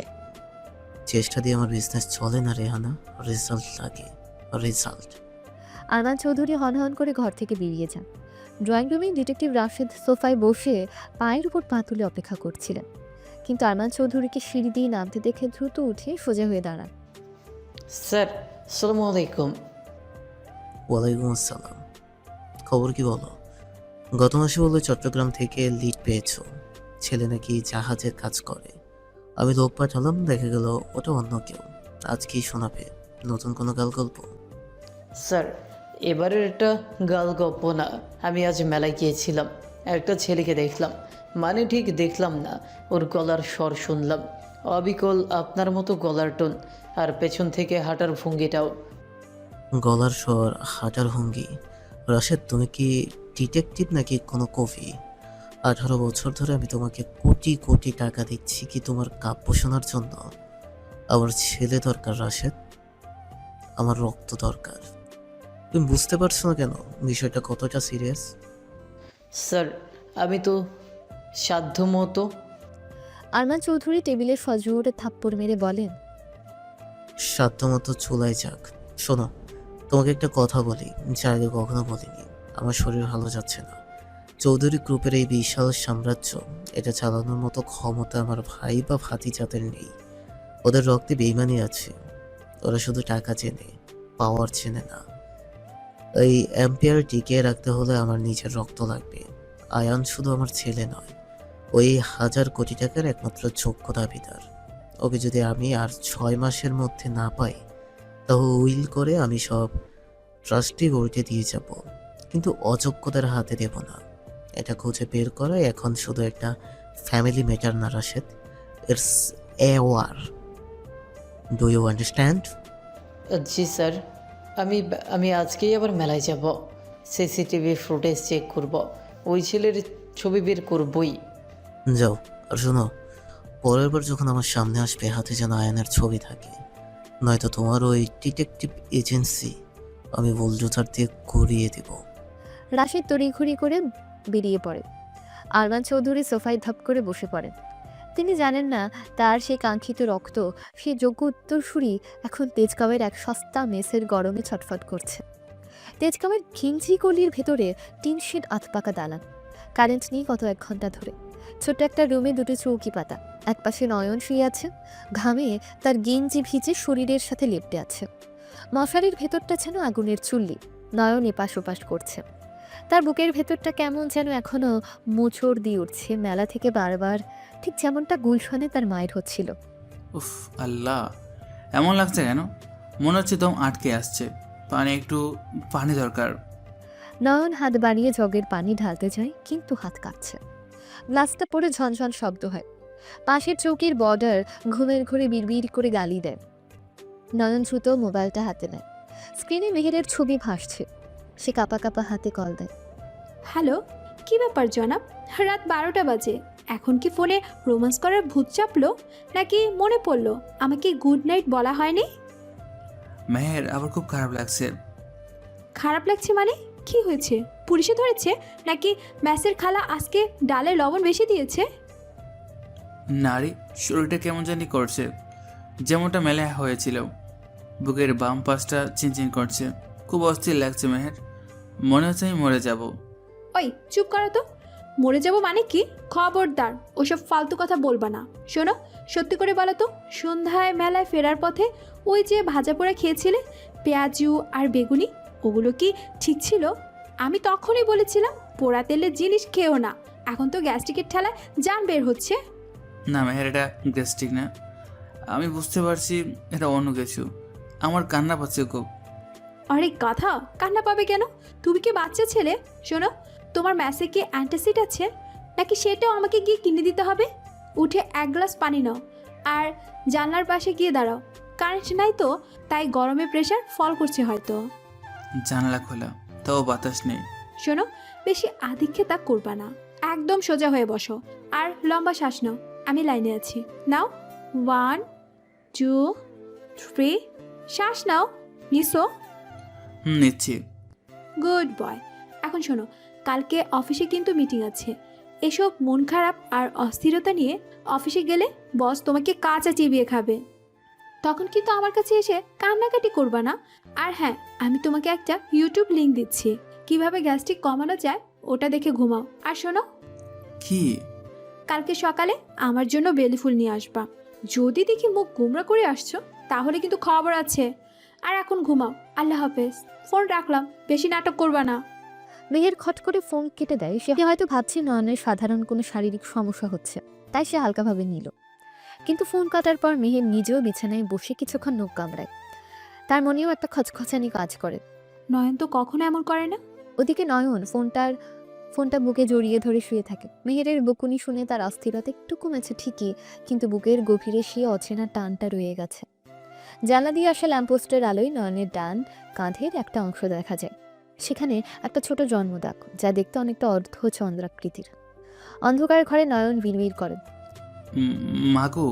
চেষ্টা দিয়ে আমার বিজনেস চলে না রেহানা, রেজাল্ট লাগে, রেজাল্ট। আরমান চৌধুরী হনহন করে ঘর থেকে বেরিয়ে যান। ড্রয়িং রুমে ডিটেকটিভ রাশেদ সোফায় বসে পায়ের উপর পা তুলে অপেক্ষা করছিলেন, কিন্তু আরমান চৌধুরীকে সিঁড়ি দিয়ে নামতে দেখে দ্রুত উঠে সোজা হয়ে দাঁড়ান। স্যার, আসসালামু আলাইকুম। ওয়ালাইকুম আসসালাম। খবর কি বলো? গত মাসে বললে চট্টগ্রাম থেকে লিড পেয়েছো, ছেলে নাকি জাহাজের কাজ করে। আমি লোক পাঠালাম, দেখা গেল ওটা অন্য কেউ। আজ কি শোনাবে? নতুন কোনো গাল গল্প? স্যার, এবারের এটা গাল গপ্প না। আমি আজ মেলায় গিয়েছিলাম, একটা ছেলেকে দেখলাম, মানে ঠিক দেখলাম না, ওর গলার স্বর শুনলাম, অবিকল আপনার মতো গলার টোন, আর পেছন থেকে হাঁটার ভঙ্গিটাও। গলার স্বর, হাঁটার ভঙ্গি। রাশেদ, তুমি কি ডিটেকটিভ নাকি কোনো কবি? 18 বছর ধরে আমি তোমাকে কোটি কোটি টাকা দিচ্ছি কি তোমার কাব্য শোনার জন্য? আমার ছেলে দরকার রাশেদ, আমার রক্ত দরকার। তুমি বুঝতে পারছো না কেন বিষয়টা কতটা সিরিয়াস? স্যার, আমি তো সাধ্যমতো। আরমান চৌধুরী টেবিলের ফজরে থাপ্পড় মেরে বলেন, সাধ্যমতো চুলাই যাক। শোনো, তোমাকে একটা কথা বলি, যা আগে কখনো বলিনি। আমার শরীর ভালো যাচ্ছে না। চৌধুরী গ্রুপের এই বিশাল সাম্রাজ্য, এটা চালানোর মতো ক্ষমতা আমার ভাই বা ভাতিজাদের নেই। ওদের রক্তে বেইমানি আছে। ওরা শুধু টাকা চেনে, পাওয়ার চেনে না। এই এম্পায়ার টিকিয়ে রাখতে হলে আমার নিজের রক্ত লাগবে। আয়ান শুধু আমার ছেলে নয়, ওই 1000 কোটি টাকার একমাত্র যোগ্য দাবিদার। ওকে যদি আমি আর 6 মাসের মধ্যে না পাই, তাহলে উইল করে আমি সব ট্রাস্টি উল্টে দিয়ে যাব, কিন্তু অযোগ্যদের হাতে দেব না। এটা খুঁজে বের করা এখন শুধু একটা ফ্যামিলি ম্যাটার না Rashed, it's a war. Do you understand? জি স্যার, আমি আজকেই আবার মেলায় যাব, সিসিটিভি ফুটেজ চেক করব, ওই ছেলের ছবি বের করবই। যাও। আর শোনো, পরের বার যখন আমার সামনে আসবে হাতে যেন আয়নের ছবি থাকে, নয়তো তোমার ওই ডিটেকটিভ এজেন্সি আমি বুলডোজার দিয়ে ঘুরিয়ে দেব। রাশেদ তড়িঘড়ি করে বেরিয়ে পড়ে। আরমান চৌধুরী সোফায় ধপ করে বসে পড়েন। তিনি জানেন না তার সেই কাঙ্ক্ষিত রক্ত, সেই যোগ্য উত্তরসূরি এখন তেজগাঁওয়ের এক সস্তা মেসের গরমে ছটফট করছে। তেজগাঁওয়ের ঘিঞ্জি গলির ভেতরে টিনশেড আধপাকা দালান, কারেন্ট নেই গত 1 ঘন্টা ধরে। ছোট্ট একটা রুমে 2টি চৌকি পাতা, একপাশে নয়ন শুয়ে আছে, ঘামে তার গেঞ্জি ভিজে শরীরের সাথে লেপ্টে আছে। মশারির ভেতরটা যেন আগুনের চুল্লি, নয়ন এপাশ ওপাশ করছে। তার বুকের ভেতরটা কেমন যেন এখনো মোচড় দিয়ে উঠছে মেলা থেকে বারবার, ঠিক যেমনটা গুলশনে তার মায়ের হচ্ছিল। উফ আল্লাহ, এমন লাগছে কেন? মনে হচ্ছে দম আটকে আসছে। একটু পানি দরকার। নয়ন হাত বাড়িয়ে জগের পানি ঢালতে যায়, কিন্তু হাত কাঁপছে। গ্লাসটা পড়ে ঝনঝন শব্দ হয়। পাশের চৌকির বর্ডার ঘুমের ঘরে বিড়বিড় করে গালি দেয়। নয়ন দ্রুত মোবাইলটা হাতে নেয়। স্ক্রিনে মেহেরের ছবি ভাসছে। সে কাঁপা কাঁপা হাতে কল দেয়। হ্যালো, কি ব্যাপার জনাব? রাত 12টা বাজে, এখন কি ফোনে রোম্যান্স করার ভূত চাপলো, নাকি মনে পড়লো আমাকে গুড নাইট বলা হয়নি? মেহের আবার খুব খারাপ লাগছে। খারাপ লাগছে মানে? কি হয়েছে? পুলিশে ধরেছে, নাকি ম্যাসের খালা আজকে ডালে লবণ বেশি দিয়েছে? নারী শরীরটা কেমন জানি করছে, যেমনটা মেলায় হয়েছিল। বুকের বাম পাশটা চিনচিন করছে, খুব অস্থির লাগছে মেহের। মনে হচ্ছে আমি মরে যাব। ওই চুপ করো তো। মরে যাব মানে কি? খবরদার ওসব ফালতু কথা বলবা না। শোনো, সত্যি করে বলো তো, সন্ধ্যায় মেলায় ফেরার পথে ওই যে ভাজা পোড়া খেয়েছিলে, পেঁয়াজু আর বেগুনি, ওগুলো কি ঠিক ছিল? আমি তখনই বলেছিলাম পোড়া তেলের জিনিস খেও না। এখন তো গ্যাস্ট্রিকের ঠেলায় জান বের হচ্ছে। না মেহের, এটা গ্যাস্ট্রিক না। আমি বুঝতে পারছি এটা অন্য কিছু। আমার কান্না পাচ্ছে খুব। আরে কথা, কান্না পাবে কেন? তুমি কি বাচ্চা ছেলে? শোনো, তোমার ম্যাসে কি অ্যান্টাসিড আছে, নাকি সেটাও আমাকে গিয়ে কিনে দিতে হবে? উঠে এক গ্লাস পানি নাও, আর জানলার পাশে গিয়ে দাঁড়াও। কারেন্ট নাই তো, তাই গরমে প্রেশার ফল করছে হয়তো। জানালা খোলা, তাও বাতাস নেই। শোনো, বেশি আধিক্যতা করবা না। একদম সোজা হয়ে বসো, আর লম্বা শ্বাস নাও। আমি লাইনে আছি। নাও, 1 2 3, শ্বাস নাও। নিসো? নিচ্ছি। Good boy. এখন শোনো, কালকে অফিসে কিন্তু মিটিং আছে। এসব মন খারাপ আর অস্থিরতা নিয়ে অফিসে গেলে বস তোমাকে কাঁচা চিবিয়ে খাবে। তখন কিন্তু আমার কাছে এসে কান্নাকাটি করবা না। আর হ্যাঁ, আমি তোমাকে একটা ইউটিউব লিংক দিচ্ছি, কিভাবে গ্যাস্ট্রিক কমানো যায়, ওটা দেখে ঘুমাও। আর শোনো, কি? কালকে সকালে আমার জন্য বেলি ফুল নিয়ে আসবা। যদি দেখি মুখ গুমরা করে আসছো, তাহলে কিন্তু খবর আছে। আর এখন ঘুমাও। আল্লাহ হাফেজ। ফোন রাখলাম, বেশি নাটক করবা না। মেহের খট করে ফোন কেটে দেয়। সে হয়তো ভাবছে নয়নের সাধারণ কোনো শারীরিক সমস্যা হচ্ছে, তাই সে হালকাভাবে নিল। কিন্তু ফোন কাটার পর মেহের নিজেও বিছানায় বসে কিছুক্ষণ নখ কামড়ায়। তার মনেও একটা খচখচানি কাজ করে। নয়ন তো কখনো এমন করে না। ওদিকে নয়ন ফোনটা বুকে জড়িয়ে ধরে শুয়ে থাকে। মেহেরের বকুনি শুনে তার অস্থিরতা একটু কমেছে ঠিকই, কিন্তু বুকের গভীরে সে অচেনা টানটা রয়ে গেছে। জানলা দিয়ে আসা ল্যাম্পপোস্টের আলোয় নয়নের ডান কাঁধের একটা অংশ দেখা যায়। সেখানে একটা ছোট জন্মদাগ, যা দেখতে অনেকটা অর্ধচন্দ্রাকৃতির। অন্ধকার ঘরে নয়ন বিড়বিড় করেন। মাগো,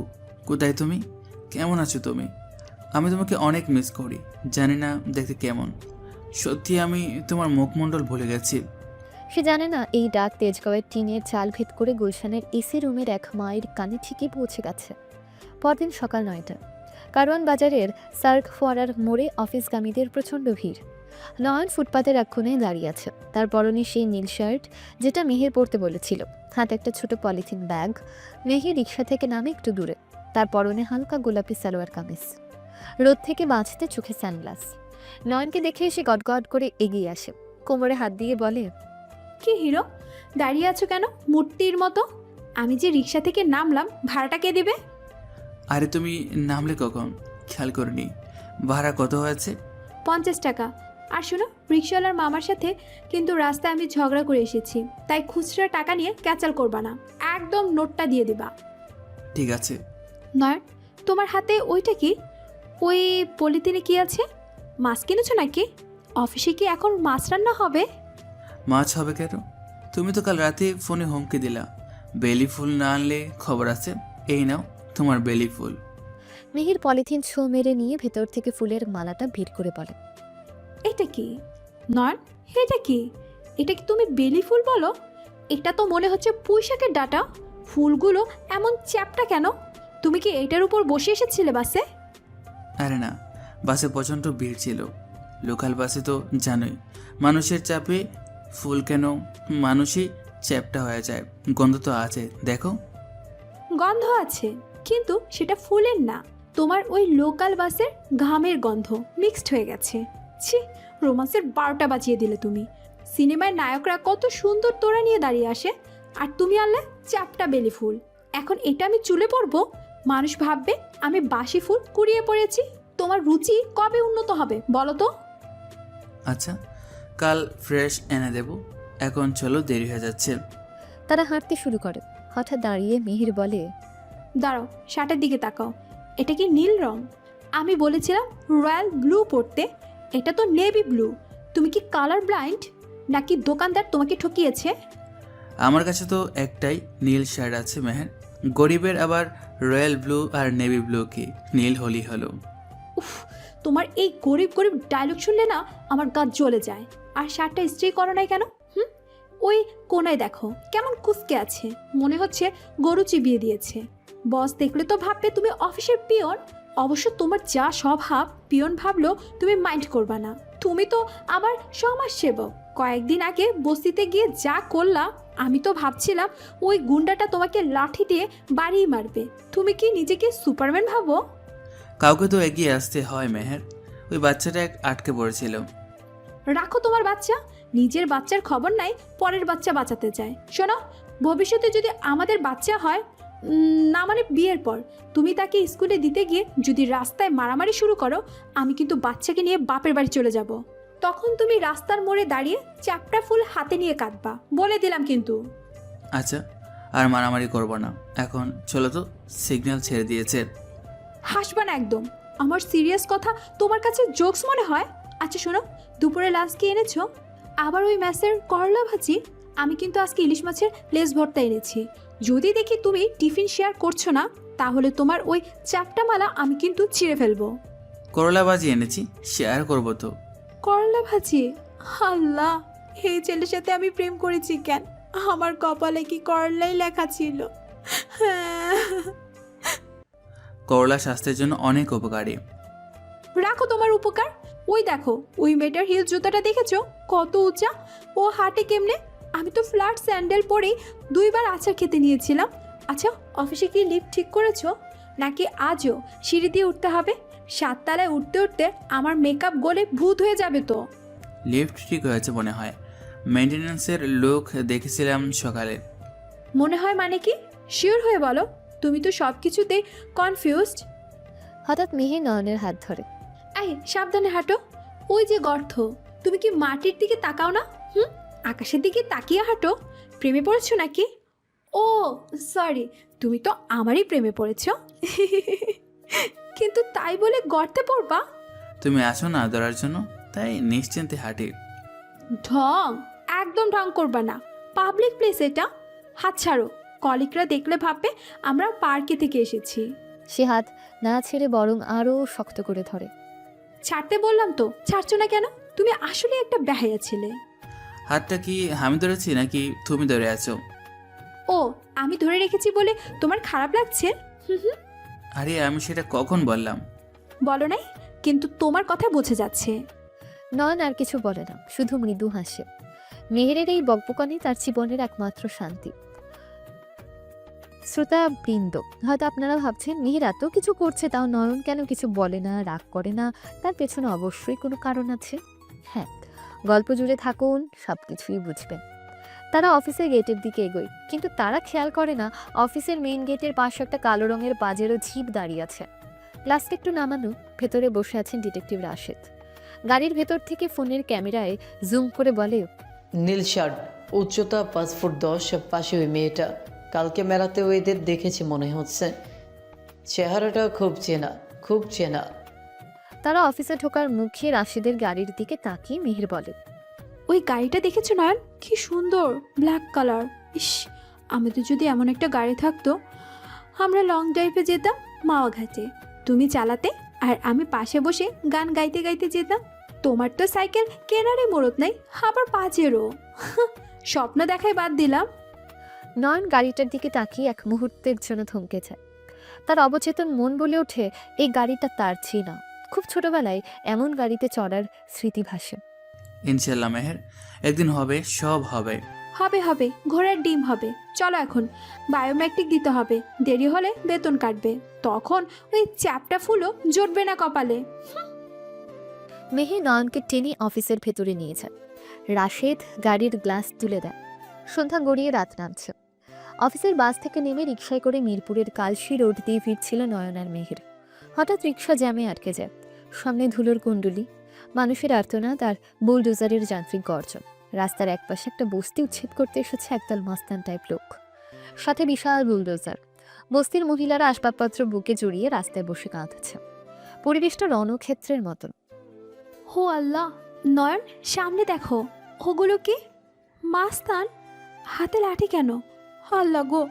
কোথায় তুমি? কেমন আছো তুমি? আমি তোমাকে অনেক মিস করি। জানি না দেখতে কেমন। সত্যি আমি তোমার মুখমণ্ডল ভুলে গেছি। সে জানে না এই ডাক তেজগাঁওয়ের টিনের চাল ভেদ করে গুলশানের এসি রুমের এক মায়ের কানে ঠিকই পৌঁছে গেছে। পরদিন সকাল 9টা, কারওয়ান বাজারের সার্ক ফোয়ারার মোড়ে অফিসগামীদের প্রচণ্ড ভিড়। নয়ন ফুটপাতের এক কোণে দাঁড়িয়ে আছে। তার পরনে সেই নীল শার্ট যেটা মেহের পরতে বলেছিল, হাতে একটা ছোট পলিথিন ব্যাগ। মেহের রিক্সা থেকে নামে একটু দূরে। তার পরনে হালকা গোলাপি সালোয়ার কামিজ, রোদ থেকে বাঁচতে চোখে সানগ্লাস। নয়নকে দেখে সে গটগট করে এগিয়ে আসে, কোমরে হাত দিয়ে বলে, কি হিরো, দাঁড়িয়ে আছো কেন মূর্তির মতো? আমি যে রিক্সা থেকে নামলাম, ভাড়াটা কে দেবে? আরে তুমি নামলে কখন? খেয়াল করিনি। ভাড়া কত হয়েছে? 50 টাকা। আর শোনো, রিক্সাওয়ালার মামার সাথে কিন্তু রাস্তায় আমি ঝগড়া করে এসেছি, তাই খুচরা টাকা নিয়ে ক্যাচাল করবা না, একদম নোটটা দিয়ে দিবা। ঠিক আছে। নয়ন, তোমার হাতে ওইটা কি? ওই পলিথিনে কি আছে? মাছ কিনেছো নাকি? অফিসে কি এখন মাছ রান্না হবে? মাছ হবে কেন? তুমি তো কাল রাতে ফোনে হুমকি দিলা, বেলি ফুল না আনলে খবর আছে। এই নাও তোমার বেলি ফুল। মেহের পলিথিন ছো মেরে নিয়ে ভেতর থেকে ফুলের মালাটা ভিড় করে বলে, এটা কি? নয়ন, এটা কি? এটা কি তুমি বেলি ফুল বলো? এটা তো মনে হচ্ছে পুঁইশাকের ডাঁটা। ফুলগুলো এমন চ্যাপটা কেন? তুমি কি এটার উপর বসে এসেছিলে বাসে? আরে না, বাসে প্রচণ্ড ভিড় ছিল। লোকাল বাসে তো জানোই, মানুষের চাপে ফুল কেন মানুষই চ্যাপটা হয়ে যায়। গন্ধ তো আছে, দেখো। গন্ধ আছে, কিন্তু সেটা ফুলের না, তোমার ওই লোকাল বাসের ঘামের গন্ধ মিক্সড হয়ে গেছে। ছি, রোমান্সের 12টা বাজিয়ে দিলে তুমি। সিনেমার নায়করা কত সুন্দর তোড়া নিয়ে দাঁড়িয়ে আসে, আর তুমি আনলে চাপটা বেলি ফুল। এখন এটা আমি চুলে পরবো? মানুষ ভাববে আমি বাসি ফুল কুড়িয়ে পড়েছি। তোমার রুচি কবে উন্নত হবে বলো তো? আচ্ছা, কাল ফ্রেশ এনে দেব। এখন চলো, দেরি হয়ে যাচ্ছে। তারা হাঁটতে শুরু করে। হঠাৎ দাঁড়িয়ে মিহির বলে, দাঁড়াও, শার্টের দিকে তাকাও। এটা কি নীল রং? আমি বলেছিলাম রয়্যাল ব্লু পরতে, এটা তো নেভি ব্লু। তুমি কি কালার ব্লাইন্ড, নাকি দোকানদার তোমাকে ঠকিয়েছে? আমার কাছে তো একটাই নীল শার্ট আছে মেহের। গরিবের আবার রয়্যাল ব্লু আর নেভি ব্লু কি নীল হলি হলো। উফ, তোমার এই গরিব গরিব ডায়লগ শুনলে না আমার গা জ্বলে যায়। আর শার্টটা ইস্ত্রি করো নাই কেন? ওই কোনায় দেখো কেমন কুচকে আছে, মনে হচ্ছে গরু চিবিয়ে দিয়েছে। বস দেখলে তো ভাববে তুমি অফিসের পিয়ন। অবশ্য তোমার যা স্বভাব, পিয়ন ভাবলো তুমি মাইন্ড করবা না। তুমি তো আমার সমাজসেবক। কয়েকদিন আগে বস্তিতে গিয়ে যা করলাম, আমি তো ভাবছিলাম ওই গুন্ডাটা তোমাকে লাঠি দিয়ে বাড়িয়ে মারবে। তুমি কি নিজেকে সুপারম্যান ভাবো? কাউকে তো এগিয়ে আসতে হয় মেহের। ওই বাচ্চাটা আটকে পড়েছিল। রাখো তোমার বাচ্চা, নিজের বাচ্চার খবর নাই, পরের বাচ্চা বাঁচাতে চায়। শোনো, ভবিষ্যতে যদি আমাদের বাচ্চা হয়, না মানে বিয়ের পর, তুমি তাকে স্কুলে দিতে গিয়ে যদি রাস্তায় মারামারি শুরু করো, আমি কিন্তু বাচ্চাকে নিয়ে বাপের বাড়ি চলে যাব। তখন তুমি রাস্তার মোড়ে দাঁড়িয়ে চ্যাপটা ফুল হাতে নিয়ে কাঁদবা, বলে দিলাম কিন্তু। আচ্ছা, আর মারামারি করব না। এখন চলো তো, সিগন্যাল ছেড়ে দিয়েছে। হাসবা না একদম। আমার সিরিয়াস কথা তোমার কাছে জোকস মনে হয়? আচ্ছা শোনো, দুপুরে লাঞ্চ কি এনেছো? আবার ওই ম্যাসের করলা ভাজি? আমি কিন্তু আজকে ইলিশ মাছের লেজ ভর্তা এনেছি। যদি দেখি তুমি টিফিন শেয়ার করছো না, তাহলে তোমার ওই চাপটা মালা আমি কিন্তু ছিঁড়ে ফেলবো। করলা ভাজি এনেছি, শেয়ার করবো তো। করলা ভাজি? আল্লাহ, এই ছেলের সাথে আমি প্রেম করেছি কেন? আমার কপালে কি করলাই লেখা ছিল? করলা স্বাস্থ্যের জন্য অনেক উপকারী। রাখো তোমার উপকার। ওই দেখো, ওই মেয়েটার হিল জুতাটা দেখেছো কত উঁচা? ও হাঁটে কেমনে? আমি তো ফ্ল্যাট স্যান্ডেল পরেই 2 বার আচার খেতে নিয়েছিলাম। আচ্ছা, অফিসে কি লিফট ঠিক করেছো, নাকি আজও সিঁড়ি দিয়ে উঠতে হবে? 7 তলায় উঠতে উঠতে আমার মেকআপ গলে ভূত হয়ে যাবে তো। লিফট ঠিক হয়েছে মনে হয়। মেনটেন্যান্সের লোক দেখেছিলাম সকালে। মনে হয় মানে কি? শিওর হয়ে বলো, তুমি তো সব কিছুতেই কনফিউজড। হঠাৎ মিহির নয়নের হাত ধরে। এই সাবধানে হাঁটো, ওই যে গর্ত। তুমি কি মাটির দিকে তাকাও না? আকাশের দিকে তাকিয়ে হাঁটো। প্রেমে পড়েছো নাকি? ও সরি, তুমি তো আমারই প্রেমে পড়েছো। কিন্তু তাই বলে গর্তে পড়বা? তুমি আছো না ধরার জন্য, তাই নিশ্চিন্তে হাঁটি। ঢং, একদম ঢং করবা না। পাবলিক প্লেস এটা, হাত ছাড়ো। কলিগরা দেখলে ভাববে আমরা পার্কে থেকে এসেছি। সে হাত না ছেড়ে বরং আরও শক্ত করে ধরে। ছাড়তে বললাম তো, ছাড়ছো না কেন? তুমি আসলে একটা বেহায়া ছেলে। হাতটা কি আমি ধরেছি নাকি তুমি ধরে আছো? ও, আমি ধরে রেখেছি বলে তোমার খারাপ লাগছে? আরে আমি সেটা কখন বললাম? বলো নাই, কিন্তু তোমার কথা বোঝা যাচ্ছে। নয়ন আর কিছু বলে না, শুধু মৃদু হাসে। মেহেরের এই বকবকানি তার জীবনের একমাত্র শান্তি। শ্রোতা বৃন্দ, হয়তো আপনারা ভাবছেন মিহির এত কিছু করছে, তাও নয়ন কেন কিছু বলে না, রাগ করে না? তার পেছনে অবশ্যই কোনো কারণ আছে। হ্যাঁ, গল্প জুড়ে থাকুন, সব কিছুই বুঝবেন। তারা অফিসের গেটের দিকে এগোয়, কিন্তু তারা খেয়াল করে না অফিসের মেইন গেটের পাশে একটা কালো রঙের পাজেরো জিপ দাঁড়িয়ে আছে। গ্লাসটা একটু নামানো, ভেতরে বসে আছেন ডিটেকটিভ রাশেদ। গাড়ির ভেতর থেকে ফোনের ক্যামেরায় জুম করে বলে, নীল শার্ট, উচ্চতা 5 ফুট 10, পাশে ওই মেয়েটা। কালকে মেলাতে ওইদের দেখেছি মনে হচ্ছে। চেহারাটা খুব চেনা, খুব চেনা। তারা অফিসে ঢোকার মুখে রাশেদের গাড়ির দিকে তাকিয়ে মিহির বলে, ওই গাড়িটা দেখেছো নয়ন? কি সুন্দর ব্ল্যাক কালার। ইস, আমাদের যদি এমন একটা গাড়ি থাকতো, আমরা লং ড্রাইভে যেতাম মাওয়া ঘাটে। তুমি চালাতে আর আমি পাশে বসে গান গাইতে গাইতে যেতাম। তোমার তো সাইকেল কেনারে মোড়ত নাই, আবার পাজেরও। স্বপ্ন দেখাই বাদ দিলাম। নয়ন গাড়িটার দিকে তাকিয়ে এক মুহূর্তের জন্য থমকে যায়। তার অবচেতন মন বলে ওঠে, এই গাড়িটা তার ছিল না। খুব ছোটবেলায় এমন গাড়িতে চড়ার স্মৃতি ভাসে। ইনশাল্লাহ মেহের, একদিন হবে, সব হবে। হবে হবে, ঘোড়ার ডিম হবে। চলো এখন, বায়োমেট্রিক দিতে হবে, দেরি হলে বেতন কাটবে। তখন ওই চ্যাপটা ফুলও জুটবে না কপালে। মেহে নয়নকে টেনে অফিসের ভেতরে নিয়ে যায়। রাশেদ গাড়ির গ্লাস তুলে দেয়। সন্ধ্যা গড়িয়ে রাত নামছে। অফিসের বাস থেকে নেমে রিকশায় করে মিরপুরের কালশি রোড দিয়ে ফিরছিল নয়ন আর মেহের। হঠাৎ রিকশা জ্যামে আটকে যায়। সামনে ধুলোর কুণ্ডুলি, মানুষের আর্তনাদ আর বুলডোজারের যান্ত্রিক গর্জন। রাস্তার একপাশে একটা বস্তি উচ্ছেদ করতে এসেছে একদল মাস্তান টাইপ লোক, সাথে বিশাল বুলডোজার। বস্তির মহিলারা আসবাবপত্র বুকে জড়িয়ে রাস্তায় বসে কাঁদছে। পরিবেশটা রণক্ষেত্রের মতন। হো আল্লাহ, নয়ন সামনে দেখো, ওগুলো কি? মাস্তান, হাতে লাঠি কেন? আল্লাহ গো,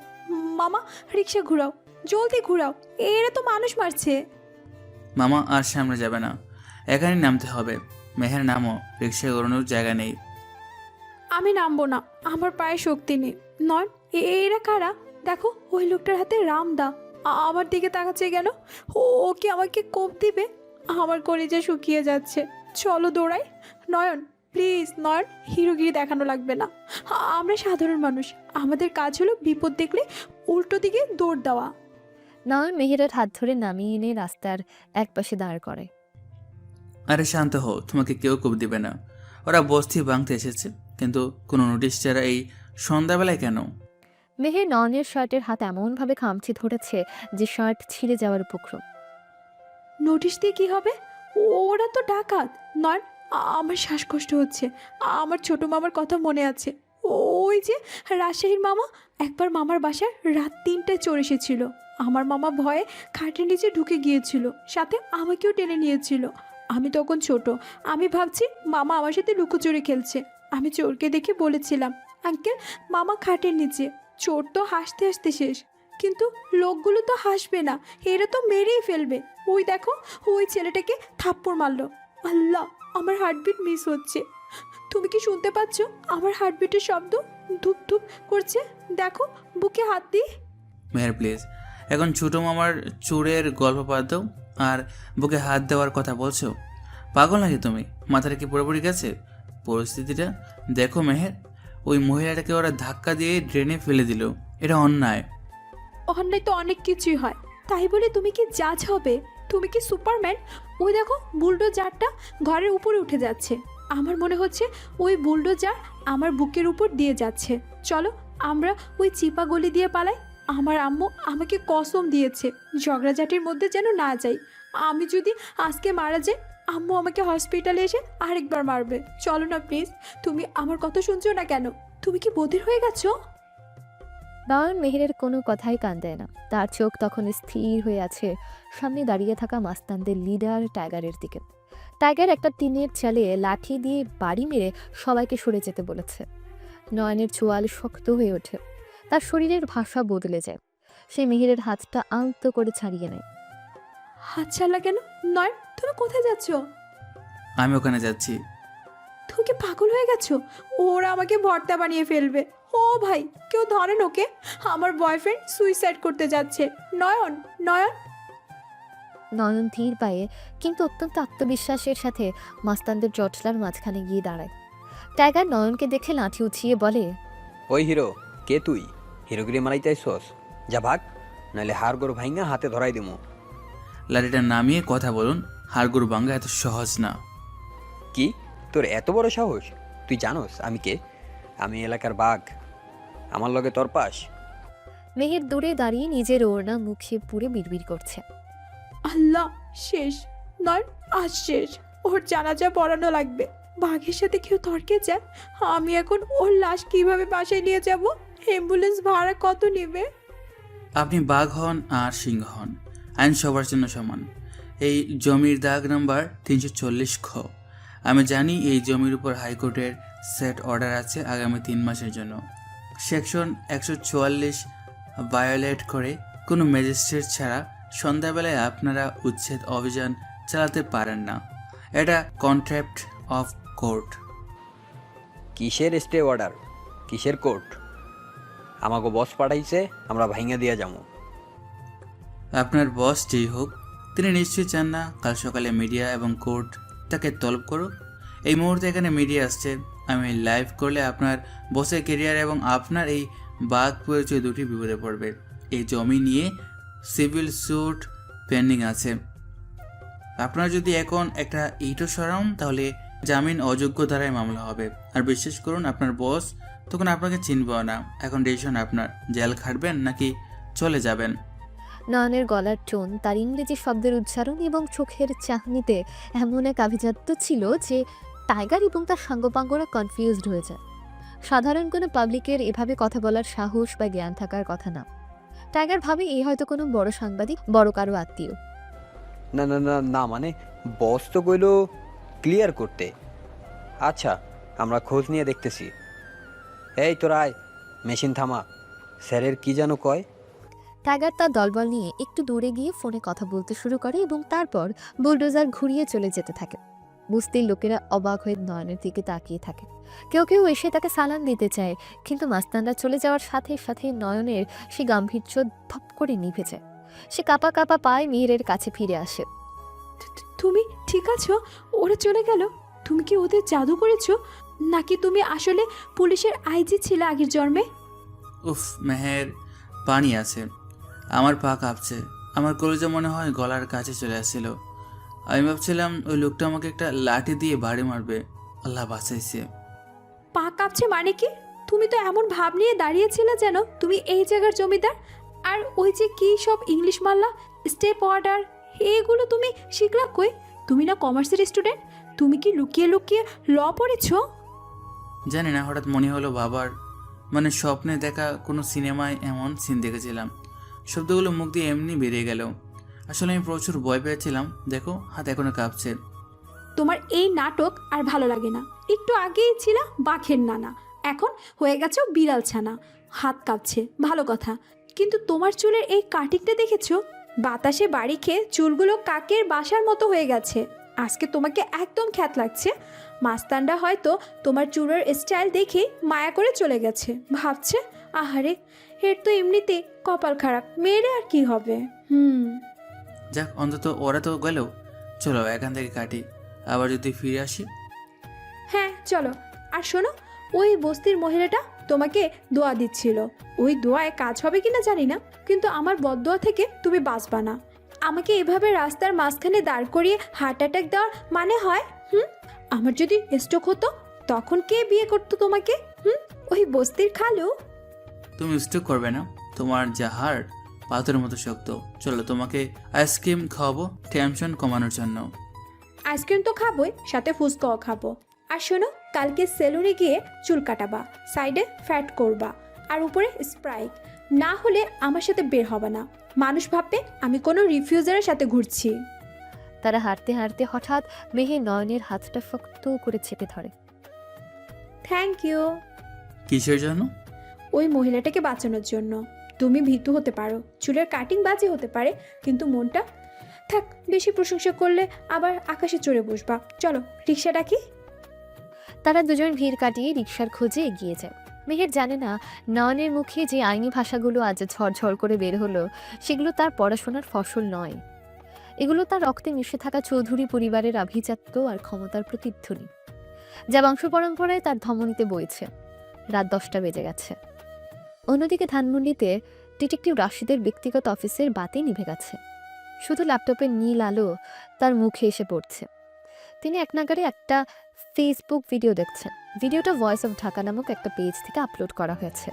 মামা রিক্সা ঘুরাও, জলদি ঘুরাও, এরা তো মানুষ মারছে। মামা আর সামনে যাবে না, এখানেই নামতে হবে। মেহের নামও, রিক্সা ঘোরানোর জায়গা নেই। আমি নামবো না, আমার পায়ে শক্তি নেই। নয়ন, এরা কারা? দেখো ওই লোকটার হাতে রামদা, আমার দিকে তাকাচ্ছে কেন? ও কি আমাকে কোপ দিবে? আমার কলিজা শুকিয়ে যাচ্ছে। চলো দৌড়াই। নয়ন প্লিজ, নয়ন, হিরোগিরি দেখানো লাগবে না। আমরা সাধারণ মানুষ, আমাদের কাজ হলো বিপদ দেখলে উল্টো দিকে দৌড় দেওয়া। নয়ন মেহেরের হাত ধরে নামিয়ে এনে রাস্তার একপাশে দাঁড় করে। আরে শান্ত হও, তোমাকে কেউ কোপ দিবে না। ওরা বস্তি ভাঙতে এসেছে, কিন্তু কোনো নোটিশ ছাড়া এই সন্ধ্যাবেলায় কেন? মেহের নয়নের শার্টের হাত এমনভাবে খামচে ধরেছে যে শার্ট ছিঁড়ে যাওয়ার উপক্রম। নোটিশ দিয়ে কি হবে? ওরা তো ডাকাত। নয়ন, আমার শ্বাসকষ্ট হচ্ছে। আমার ছোট মামার কথা মনে আছে, ওই যে রাজশাহীর মামা। একবার মামার বাসায় রাত 3টায় চোর এসেছিল। আমার মামা ভয়ে খাটের নিচে ঢুকে গিয়েছিল, সাথে আমাকেও টেনে নিয়েছিল। আমি তখন ছোট, আমি ভাবছি মামা আমার সাথে লুকোচুরি খেলছে। আমি চোরকে দেখে বলেছিলাম, আঙ্কেল মামা খাটের নিচে। চোর তো হাসতে হাসতে শেষ, কিন্তু লোকগুলো তো হাসবে না, এরা তো মেরেই ফেলবে। ওই দেখো, ওই ছেলেটাকে থাপ্পড় মারলো। আল্লাহ, আমার হার্টবিট মিস হচ্ছে। তুমি কি শুনতে পাচ্ছ আমার হার্টবিটের শব্দ? ধুপ ধুপ করছে। দেখো বুকে হাত দিয়ে। মেহের প্লিজ, এখন ছোটো মামার চোরের গল্প বাদ দাও আর বুকে হাত দেওয়ার কথা বলছো। পাগল নাকি তুমি? মাথাটা কি পুরোপুরি গেছে? পরিস্থিতিটা দেখো মেহের, ওই মহিলাটাকে ওরা ধাক্কা দিয়ে ড্রেনে ফেলে দিল। এটা অন্যায়। অন্যায় তো অনেক কিছুই হয়, তাই বলে তুমি কি জাজ হবে? তুমি কি সুপারম্যান? ওই দেখো বুলডোজারটা ঘরের উপরে উঠে যাচ্ছে। আমার মনে হচ্ছে ওই বুলডোজার আমার বুকের উপর দিয়ে যাচ্ছে। চলো আমরা ওই চিপা গলি দিয়ে পালাই। আমার আম্মু আমাকে কসম দিয়েছে ঝগড়াঝাটির মধ্যে যেন না যাই। আমি যদি আজকে মারা যাই, আম্মু আমাকে হসপিটালে এসে আরেকবার মারবে। চলো না প্লিজ, তুমি আমার কথা শুনছো না কেন? তুমি কি বধির হয়ে গেছো? নয়ন মেহেরের কোনো কথাই কান দেয় না। তার চোখ তখন স্থির হয়ে আছে সামনে দাঁড়িয়ে থাকা মাস্তানদের লিডার টাইগারের দিকে। টাইগার একটা টিনের চালে লাঠি দিয়ে বাড়ি মেরে সবাইকে সরে যেতে বলেছে। নয়নের চোয়াল শক্ত হয়ে ওঠে, তার শরীরের ভাষা বদলে যায়। সে মেহেরের হাতটা আলতো করে ছাড়িয়ে নেয়। হাত ছাড়লা কেন? নয়, তুমি কোথায় যাচ্ছ? আমি ওখানে যাচ্ছি। তুমি কি পাগল হয়ে গেছো? ওরা আমাকে ভর্তা বানিয়ে ফেলবে। ও ভাই, কেউ ধরেন ওকে, আমার বয়ফ্রেন্ড সুইসাইড করতে যাচ্ছে। নয়ন, নয়ন। নয়ন ধীর পায়ে কিন্তু অত্যন্ত আত্মবিশ্বাসের সাথে মাস্তানদের জটলার মাঝখানে গিয়ে দাঁড়ায়। টাইগার নয়নকে দেখে লাঠি উঠিয়ে বলে, ওই হিরো, কে তুই? হিরোগিরি মারাইতে আইসস? যা ভাগ, নাহলে হাড়গোড় ভাইঙ্গা হাতে ধরাই দিমু। লাঠিটা নামিয়ে কথা বলুন, হাড়গুড় ভাঙ্গা এত সহজ না। কি তোর এত বড় সাহস? তুই জানোস আমি কে? আমি এলাকার বাঘ। আমার লগে তোর পাস? মেহের দূরে দাঁড়িয়ে নিজের ওড়না মুখে পুরে বিড়বিড় করছে। আল্লাহ, শেষ। নয়ন, আজ শেষ। ওর জানাজা পড়ানো লাগবে। বাঘের সাথে কেউ তর্কে যায়? আমি এখন ওর লাশ কিভাবে বাসায় নিয়ে যাব? অ্যাম্বুলেন্স ভাড়া কত নেবে? আপনি বাঘ হন আর সিংহ হন, আইন সবার জন্য সমান। এই জমির দাগ নাম্বার 340 খ। আমি জানি এই জমির উপর হাইকোর্টের সেট অর্ডার আছে আগামী 3 মাসের জন্য। সেকশন 144 ভায়োলেট করে কোনো ম্যাজিস্ট্রেট ছাড়া সন্ধ্যাবেলায় আপনারা উচ্ছেদ অভিযান চালাতে পারেন না। এটা কন্ট্রাপ্ট অফ কোর্ট। কিসের স্টে অর্ডার? কিসের কোর্ট? আমাকে বস পাঠাইছে, আমরা ভাইঙ্গা দিয়া যাবো। আপনার বস যেই হোক, তিনি নিশ্চয়ই চান না কাল সকালে মিডিয়া এবং কোর্ট তাকে তলব করুক। এই মুহূর্তে এখানে মিডিয়া আসছে, আমি লাইভ করলে আপনার বসের কেরিয়ার এবং আপনার এই বাঘ পরিচয় দুটি বিপদে পড়বে। এই জমি নিয়ে সিভিল স্যুট পেন্ডিং আছে। আপনার যদি এখন একটা ইটও সরান, তাহলে জামিন অযোগ্য দ্বারাই মামলা হবে। আর বিশ্বাস করুন, আপনার বস তখন আপনাকে চিনবেও না। এখন ডিসিশন আপনার, জেল খাটবেন নাকি চলে যাবেন। নয়নের গলার টোন, তার ইংরেজি শব্দের উচ্চারণ এবং চোখের চাহনিতে এমন এক আভিজাত্য ছিল যে টাইগার এবং তার সাঙ্গপাঙ্গরা কনফিউজড হয়ে যায়। সাধারণ কোনো পাবলিকের এভাবে কথা বলার সাহস বা জ্ঞান থাকার কথা না। টাইগার ভাবে এই হয়তো কোনো বড় সাংবাদিক, বড় কারো আত্মীয়। না না না না, মানে বস তো কইলো ক্লিয়ার করতে। আচ্ছা, আমরা খোঁজ নিয়ে দেখতেছি। এই তোরা আয়, মেশিন থামা। স্যারের কি যেন কয়? টাইগার তার দলবল নিয়ে একটু দূরে গিয়ে ফোনে কথা বলতে শুরু করে এবং তারপর বুলডোজার ঘুরিয়ে চলে যেতে থাকে। বস্তির লোকেরা অবাক হয়ে নয়নের দিকে তাকিয়ে থাকে। কেউ কেউ এসে তাকে সালাম দিতে চায়, কিন্তু মাস্তানরা চলে যাওয়ার সাথে সাথে নয়নের সে গাম্ভীর্য ধপ করে নিভে যায়। সে কাঁপা কাঁপা পায়ে মিহিরের কাছে ফিরে আসে। তুমি ঠিক আছো? ওরা চলে গেল? তুমি কি ওদের জাদু করেছো, নাকি তুমি আসলে পুলিশের আইজি ছিলে আগের জন্মে? উফ মেহের, পানি আছে, আমার পা কাঁপছে, আমার কলেজে মনে হয় গলার কাছে চলে আসছিল। আমি ভাবছিলাম ওই লোকটা আমাকে একটা লাঠি দিয়ে বাড়ি মারবে, আল্লাহ বাঁচাইছে। পা কাঁপছে মানে কি? তুমি তো এমন ভাব নিয়ে দাঁড়িয়েছিলে যেন তুমি এই জায়গার জমিদার। আর ওই যে কি সব ইংলিশ মারলা, স্টেপ অর্ডার, এগুলো তুমি শিখলা কই? তুমি না কমার্সের স্টুডেন্ট? তুমি কি লুকিয়ে লুকিয়ে ল পড়েছো? জানি না, হঠাৎ মনে হলো বাবার মানে স্বপ্নে দেখা কোনো সিনেমায় এমন সিন দেখেছিলাম। শব্দগুলো মুখ দিয়ে এমনি বেরিয়ে গেল। আসলে আমি প্রচুর ভয় পেয়েছিলাম। দেখো, হাত এখনো কাঁপছে। তোমার এই নাটক আর ভালো লাগে না। একটু আগেই ছিল বাঘের নানা, এখন হয়ে গেছো বিড়াল ছানা। হাত কাঁপছে ভালো কথা, কিন্তু তোমার চুলের এই কাটিংটা দেখেছো? বাতাসে বাড়ি খেয়ে চুলগুলো কাকের বাসার মতো হয়ে গেছে। আজকে তোমাকে একদম খ্যাত লাগছে। মাস্তানরা হয়তো তোমার চুলের স্টাইল দেখে মায়া করে চলে গেছে, ভাবছে আহারে এর তো এমনিতে কপাল খারাপ, মেয়েরে আর কি হবে। যাক, অন্তত ওরা তো গেল। চলো এখান থেকে কাটি, আবার যদি ফিরে আসি। হ্যাঁ চলো। আর শোনো, ওই বস্তির মহিলাটা তোমাকে দোয়া দিচ্ছিল। ওই দোয়ায় কাজ হবে কিনা জানি না, কিন্তু আমার বদদোয়া থেকে তুমি বাঁচবা না। আমাকে এভাবে রাস্তার মাঝখানে দাঁড় করিয়ে হার্ট অ্যাটাক দেওয়ার মানে হয়? আমার যদি স্ট্রোক হতো তখন কে বিয়ে করতো তোমাকে? ওই বস্তির খালু? তুমি স্টক করবে না, তোমার যা হার্ট পাথরের মতো শক্ত। চলো তোমাকে আইসক্রিম খাওয়াবো টেনশন কমানোর জন্য। আইসক্রিম তো খাবোই, সাথে ফুচকাও খাবো। আর শোনো, কালকে সেলুনে গিয়ে চুল কাটাবা, সাইডে ফ্যাট করবা, আর উপরে স্প্রাইট। না হলে আমার সাথে বের হবে না, মানুষ ভাববে আমি কোনো রিফিউজারের সাথে ঘুরছি। তারা হাঁটতে হাঁটতে হঠাৎ মেহের নয়নের হাতটা শক্ত করে চেপে ধরে। Thank you. কিসের জন্য? ওই মহিলাটাকে বাঁচানোর জন্য। তুমি ভীতু হতে পারো, চুলের কাটিং বাজে হতে পারে, কিন্তু মনটা থাক। বেশি প্রশংসা করলে আবার আকাশে চড়ে বসবা। চলো রিক্সা ডাকি। তারা দুজন ভিড় কাটিয়ে রিকশার খোঁজে এগিয়ে যায়। মেহের জানে না নয়নের মুখে যে আইনি ভাষাগুলো আজ ঝরঝর করে বের হলো সেগুলো তার পড়াশোনার ফসল নয়। এগুলো তার রক্তে মিশে থাকা চৌধুরী পরিবারের আভিজাত্য আর ক্ষমতার প্রতিধ্বনি, যা বংশ পরম্পরায় তার ধমনীতে বইছে। রাত 10টা বেজে গেছে। অন্যদিকে ধানমন্ডিতে ডিটেকটিভ রাশিদের ব্যক্তিগত অফিসের বাতি নিভে গেছে। শুধু ল্যাপটপের নীল আলো তার মুখে এসে পড়ছে। তিনি এক নাগারে একটা ফেসবুক ভিডিও দেখছেন। ভিডিওটা ভয়েস অফ ঢাকা নামক একটা পেজ থেকে আপলোড করা হয়েছে।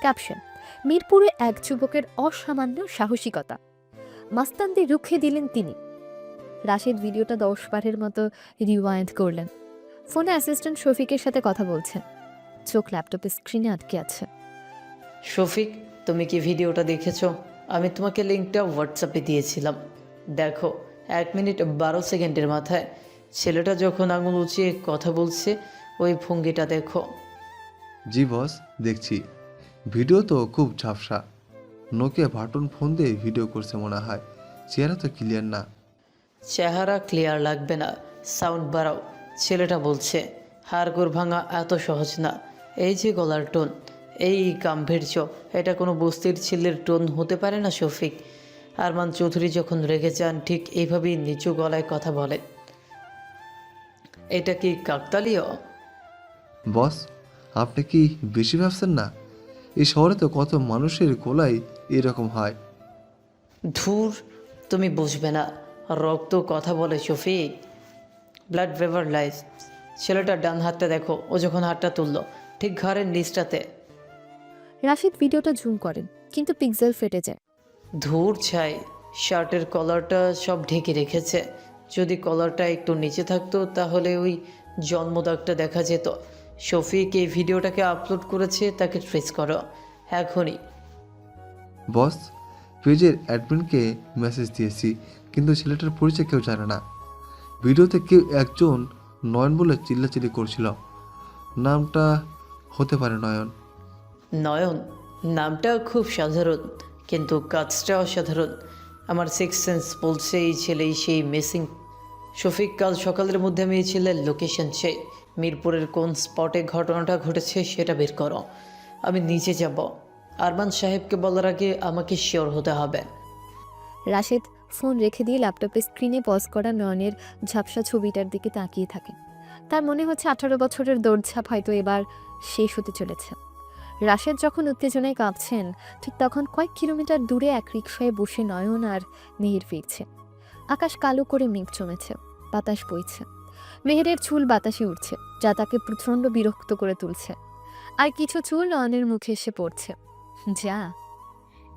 ক্যাপশন: মিরপুরে এক যুবকের অসামান্য সাহসিকতা, মাস্তানদের রুখে দিলেন তিনি। রাশিদ ভিডিওটা 10 বারের মতো রিওয়াইন্ড করলেন। ফোনে অ্যাসিস্ট্যান্ট শফিকের সাথে কথা বলছেন, চোখ ল্যাপটপের স্ক্রিনে আটকে আছে। শফিক, তুমি কি ভিডিওটা দেখেছো? আমি তোমাকে লিঙ্কটা হোয়াটসঅ্যাপে দিয়েছিলাম। দেখো, 1 মিনিট 12 সেকেন্ডের মাথায় ছেলেটা যখন আঙুল উঁচিয়ে কথা বলছে, ওই ভঙ্গিটা দেখো। জি বস, দেখছি। ভিডিও তো খুব ঝাপসা। নোকিয়া বাটন ফোন দিয়ে ভিডিও করছে মনে হয়। চেহারা তো ক্লিয়ার না। চেহারা ক্লিয়ার লাগবে না, সাউন্ড বাড়াও। ছেলেটা বলছে হাড়গোড় ভাঙা এত সহজ না। এই যে গলার টোন, এই গাম্ভীর্য, এটা কোনো বস্তির ছেলের টোন হতে পারে না শফিক। আরমান চৌধুরী যখন রেগে যান ঠিক এইভাবেই নিচু গলায় কথা বলেন। এটা কি কাকতালীয়? বস, আপনি কি বেশি ভাবছেন না? এই শহরে তো কত মানুষের গলায় এরকম হয়। ধুর, তুমি বুঝবে না। রক্ত কথা বলে শফিক, ব্লাড ভেভার লাইস। ছেলেটার ডান হাতটা দেখো, ও যখন হাতটা তুললো ঠিক ঘাড়ের নিচটাতে। রাশিদ ভিডিওটা জুম করেন, কিন্তু পিক্সেল ফেটে যায়। ধুর ছাই, শার্টের কলারটা সব ঢেকে রেখেছে। যদি কলারটা একটু নিচে থাকতো তাহলে ওই জন্মদাগটা দেখা যেত। শফিক এই ভিডিওটাকে আপলোড করেছে, তাকে ট্রেস করো এখনই। বস, পেজের অ্যাডমিনকে মেসেজ দিয়েছি, কিন্তু ছেলেটার পরিচয় কেউ জানে না। ভিডিওতে কেউ একজন নয়ন বলে চিল্লাচিল্লি করছিল। নামটা হতে পারে নয়ন। নয়ন নামটা খুব সাধারণ, কিন্তু কাজটা অসাধারণ। আমার সিক্স সেন্স বলছে এই ছেলেই সেই মিসিং শফিক। কাল সকালের মধ্যে আমি এই ছেলের লোকেশন চাই। মিরপুরের কোন স্পটে ঘটনাটা ঘটেছে সেটা বের করো। আমি নিচে যাব। আরমান সাহেবকে বলার আগে আমাকে শিওর হতে হবে। রাশেদ ফোন রেখে দিয়ে ল্যাপটপের স্ক্রিনে পজ করা নয়নের ঝাপসা ছবিটার দিকে তাকিয়ে থাকেন। তার মনে হচ্ছে 18 বছরের দৌড়ঝাঁপ হয়তো এবার শেষ হতে চলেছে। রাশেদ যখন উত্তেজনায় কাঁপছেন, ঠিক তখন কয়েক কিলোমিটার দূরে এক রিকশায় বসে নয়ন আর মেহের ফিরছে। আকাশ কালো করে মেঘ জমেছে, বাতাস বইছে। মেহেরের চুল বাতাসে উঠছে, যা তাকে প্রচণ্ড বিরক্ত করে তুলছে। আর কিছু চুল নয়নের মুখে এসে পড়ছে। যা।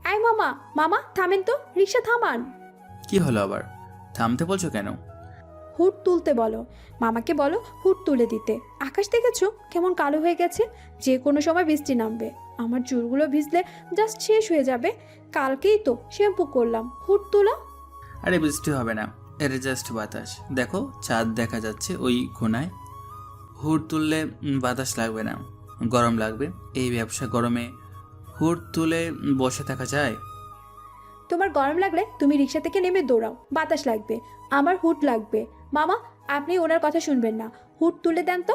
আয় মামা, মামা থামেন তো, রিক্সা থামান। কি হলো আবার? থামতে বলছো কেন? হুড তুলতে বলো। মামাকে বলো হুড তুলে দিতে। আকাশ দেখেছো কেমন কালো হয়ে গেছে? যে কোনো সময় বৃষ্টি নামবে। আমার চুলগুলো ভিজলে জাস্ট শেষ হয়ে যাবে। কালকেই তো শ্যাম্পু করলাম। হুড তোলা। আরে বৃষ্টি হবে না, এটা জাস্ট বাতাস। দেখো চাঁদ দেখা যাচ্ছে ওই কোনায়। হুড তুললে বাতাস লাগবে না, গরম লাগবে। এই ব্যবসা গরমে হুড তুলে বসে থাকা যায়? তোমার গরম লাগলে তুমি রিক্সা থেকে নেমে দৌড়াও, বাতাস লাগবে। আমার হুড লাগবে। মামা আপনি ওনার কথা শুনবেন না, হুড তুলে দেন তো।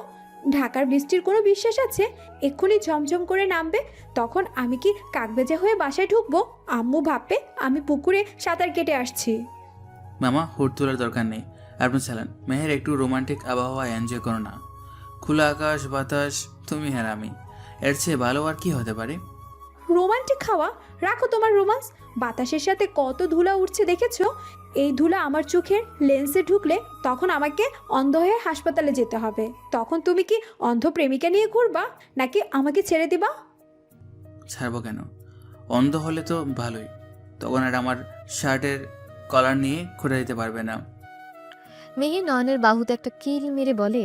ঢাকার বৃষ্টির কোনো বিশ্বাস আছে? এক্ষুনি ঝমঝম করে নামবে, তখন আমি কি কাকবেজা হয়ে বাসায় ঢুকবো? আম্মু ভাববে আমি পুকুরে সাঁতার কেটে আসছি। মামা হুড তোলার দরকার নেই, আপনি চালান। মেহের একটু রোমান্টিক আবহাওয়া এনজয় করো না। খোলা আকাশ, বাতাস, তুমি আর আমি, এর চেয়ে ভালো আর কি হতে পারে? রোমান্টিক খাওয়া রাখো তোমার রোমান্স। বাতাসের সাথে কত ধুলা উঠছে দেখেছো? এই ধুলা আমার চোখের লেন্সে ঢুকলে তখন আমাকে অন্ধ হয়ে হাসপাতালে যেতে হবে। তখন তুমি কি অন্ধ প্রেমিকা নিয়ে ঘুরবা, নাকি আমাকে ছেড়ে দিবা? ছাড়বো কেন? অন্ধ হলে তো ভালোই, তখন আর আমার শার্টের কলার নিয়ে খুঁড়ে দিতে পারবে না। মেহের নয়নের বাহুতে একটা কিল মেরে বলে,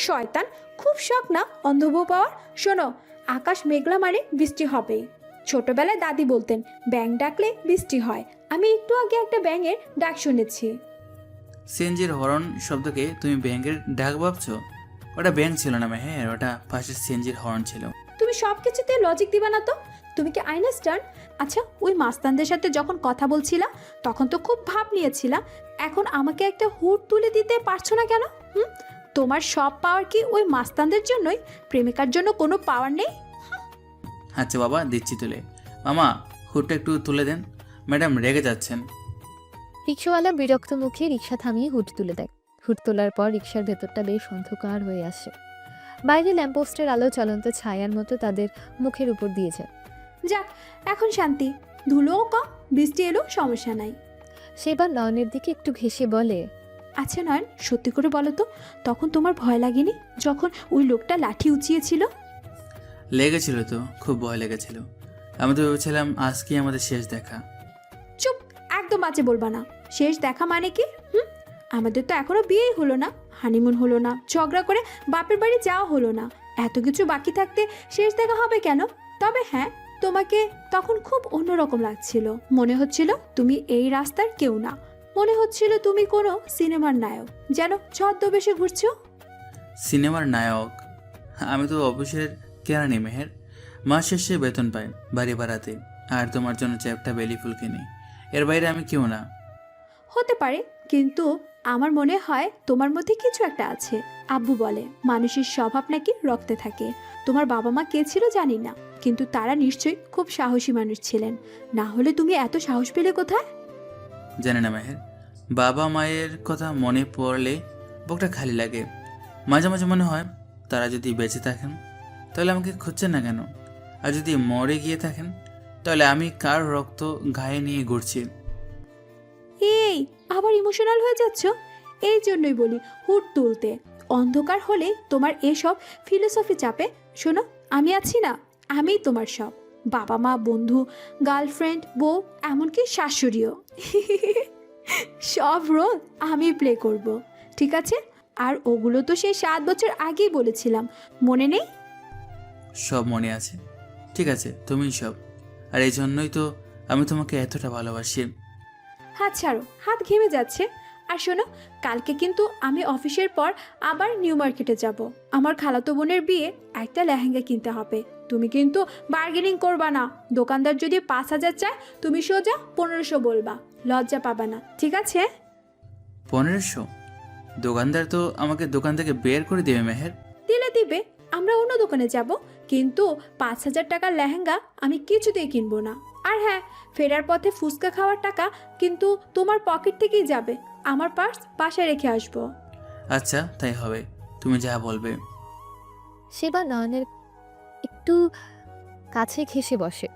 শয়তান, খুব শখ না অন্ধ বউ পাওয়ার? শোনো, আকাশ মেঘলা মানে বৃষ্টি হবে। ছোটবেলায় দাদি বলতেন ব্যাঙ ডাকলে বৃষ্টি হয়। আমি একটু আগে একটা ব্যাঙের ডাক শুনেছি। সিএনজির হর্ন শব্দকে তুমি ব্যাঙের ডাক ভাবছো? ওটা ব্যাঙ ছিল না মেহের, ওটা পাশের সিএনজির হর্ন ছিল। তুমি সব কিছুতে লজিক দিবা না তো? তুমি কি আইনস্টাইন? আচ্ছা, ওই মাস্তানদের সাথে যখন কথা বলছিলা তখন তো খুব ভাব নিয়েছিলা। এখন আমাকে একটা হুড তুলে দিতে পারছো না কেন? তোমার সব পাওয়ার কি ওই মাস্তানদের জন্যই? প্রেমিকার জন্য কোনো পাওয়ার নেই? আচ্ছা বাবা, দিচ্ছি তুলে। মামা হুডটা একটু তুলে দেন, ম্যাডাম রেগে যাচ্ছেন। রিক্সাওয়ালা বিরক্ত মুখে রিক্সা থামিয়ে হুড তুলে দেয়। হুড তোলার পর রিক্সার ভেতরটা বেশ অন্ধকার হয়ে আসে। বাইরে ল্যাম্পপোস্টের আলো চলন্ত ছায়ার মতো তাদের মুখের উপর দিয়ে যায়। যাক, এখন শান্তি। ধুলোও কম, বৃষ্টি এলো, সমস্যা নাই। সেবার নয়নের দিকে একটু ঘেঁষে বলে, আচ্ছা নয়ন, সত্যি করে বলো তো, তখন তোমার ভয় লাগেনি যখন ওই লোকটা লাঠি উঁচিয়েছিল? লেগেছিল তো, খুব ভয় লেগেছিল। আমি তো ভেবেছিলাম আজকে আমাদের শেষ দেখা। চুপ, একদম বাজে বলবা না। শেষ দেখা মানে কি? আমাদের তো এখনো বিয়েই হলো না, হানিমুন হলো না, ঝগড়া করে বাপের বাড়ি যাওয়া হলো না। এত কিছু বাকি থাকতে শেষ দেখা হবে কেন? তবে হ্যাঁ, তোমাকে তখন খুব অন্যরকম লাগছিল। মনে হচ্ছিল তুমি এই রাস্তার কেউ না। মনে হচ্ছিল তুমি কোনো সিনেমার নায়ক, যেন ছদ্মবেশে ঘুরছো। সিনেমার নায়ক? আমি তো অফিসের কেরানি মেহের, মাস শেষে বেতন পাই বাড়ি ভাড়াতে, আর তোমার জন্য চ্যাপটা বেলি ফুল কিনি। এর বাইরে আমি কেউ না। হতে পারে, কিন্তু আমার মনে হয় তোমার মধ্যে কিছু একটা আছে। আব্বু বলে মানুষের স্বভাব নাকি রক্তে থাকে। তোমার বাবা মা কে ছিল জানি না, কিন্তু তারা নিশ্চয়ই খুব সাহসী মানুষ ছিলেন। না হলে তুমি এত সাহস পেলে কোথায়? জানি না মেহের, বাবা মায়ের কথা মনে পড়লে বুকটা খালি লাগে। মাঝে মাঝে মনে হয় তারা যদি বেঁচে থাকেন তাহলে আমাকে খুঁজছেন না কেন? আর যদি মরে গিয়ে থাকেন তাহলে আমি কার রক্ত গায়ে নিয়ে ঘুরছি? এই আবার ইমোশনাল হয়ে যাচ্ছ? এই জন্যই বলি হুড তুলতে। অন্ধকার হলে তোমার এসব ফিলোসফি চাপে। শোনো, আমি আছি না, আমিই তোমার সব। বাবা মা, বন্ধু, গার্লফ্রেন্ড, বউ, এমনকি শাশুড়িও। সব রোল আমি প্লে করব, ঠিক আছে? আর ওগুলো তো সেই 7 বছর আগেই বলেছিলাম, মনে নেই? সব মনে আছে, ঠিক আছে, তুমি সব। আর এই জন্যই তো আমি তোমাকে এতটা ভালোবাসি। হাত ছাড়ো, হাত ঘেমে যাচ্ছে। আর শোনো, কালকে কিন্তু আমি অফিসের পর আবার নিউ মার্কেটে যাব। আমার খালাতো বোনের বিয়ে, একটা লেহেঙ্গা কিনতে হবে। তুমি কিন্তু বার্গেনিং করবা না। দোকানদার যদি 5,000 চায়, তুমি সোজা 1500 বলবা, লজ্জা পাবা না, ঠিক আছে? 1500? দোকানদার তো আমাকে দোকান থেকে বের করে দেবে মেহের। দিলে দিবে, আমরা অন্য দোকানে যাব, কিন্তু 5,000 টাকার লেহেঙ্গা আমি কিছুতেই কিনবো না। আর হ্যাঁ, ফেরার পথে ফুচকা খাওয়ার টাকা কিন্তু তোমার পকেট থেকেই যাবে। আমার পার্স বাসায় রেখে আসবো। আচ্ছা, তাই হবে, তুমি যা বলবে। সেবা নয়নের একটু কাছে ঘেঁষে বসে।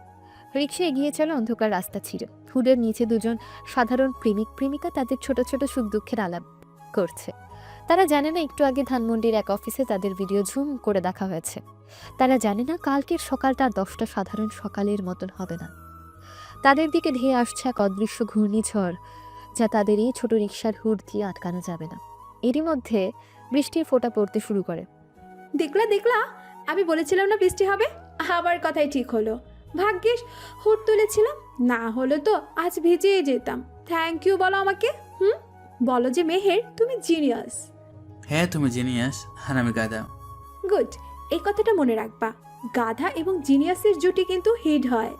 রিক্সা এগিয়ে চলে অন্ধকার রাস্তা ছিঁড়ে। হুডের নিচে দুজন সাধারণ প্রেমিক প্রেমিকা তাদের ছোট ছোট সুখ দুঃখের আলাপ করছে। তারা জানে না একটু আগে ধানমন্ডির এক অফিসে তাদের ভিডিও ঝুম করে দেখা হয়েছে। তারা জানে না কালকের সকালটা 10টা সাধারণ সকালের মতন হবে না। তাদের দিকে ধেয়ে আসছে এক অদৃশ্য ঘূর্ণিঝড়, যা তাদের এই ছোট রিক্সার হুড দিয়ে আটকানো যাবে না। এরই মধ্যে বৃষ্টির ফোঁটা পড়তে শুরু করে। দেখলা দেখলা, আমি বলেছিলাম না বৃষ্টি হবে, আমার কথাই ঠিক হলো। ভাগ্যিস হুড তুলেছিলাম, না হলে তো আজ ভিজেই যেতাম। থ্যাংক ইউ বলো আমাকে। বলো যে মেহের, তুমি জিনিয়াস। হ্যাঁ, তুমি জিনিয়াস আর আমি গাধা। গুড, এই কথাটা মনে রাখবা। গাধা এবং জিনিয়াসের জুটি কিন্তু হিট হয়।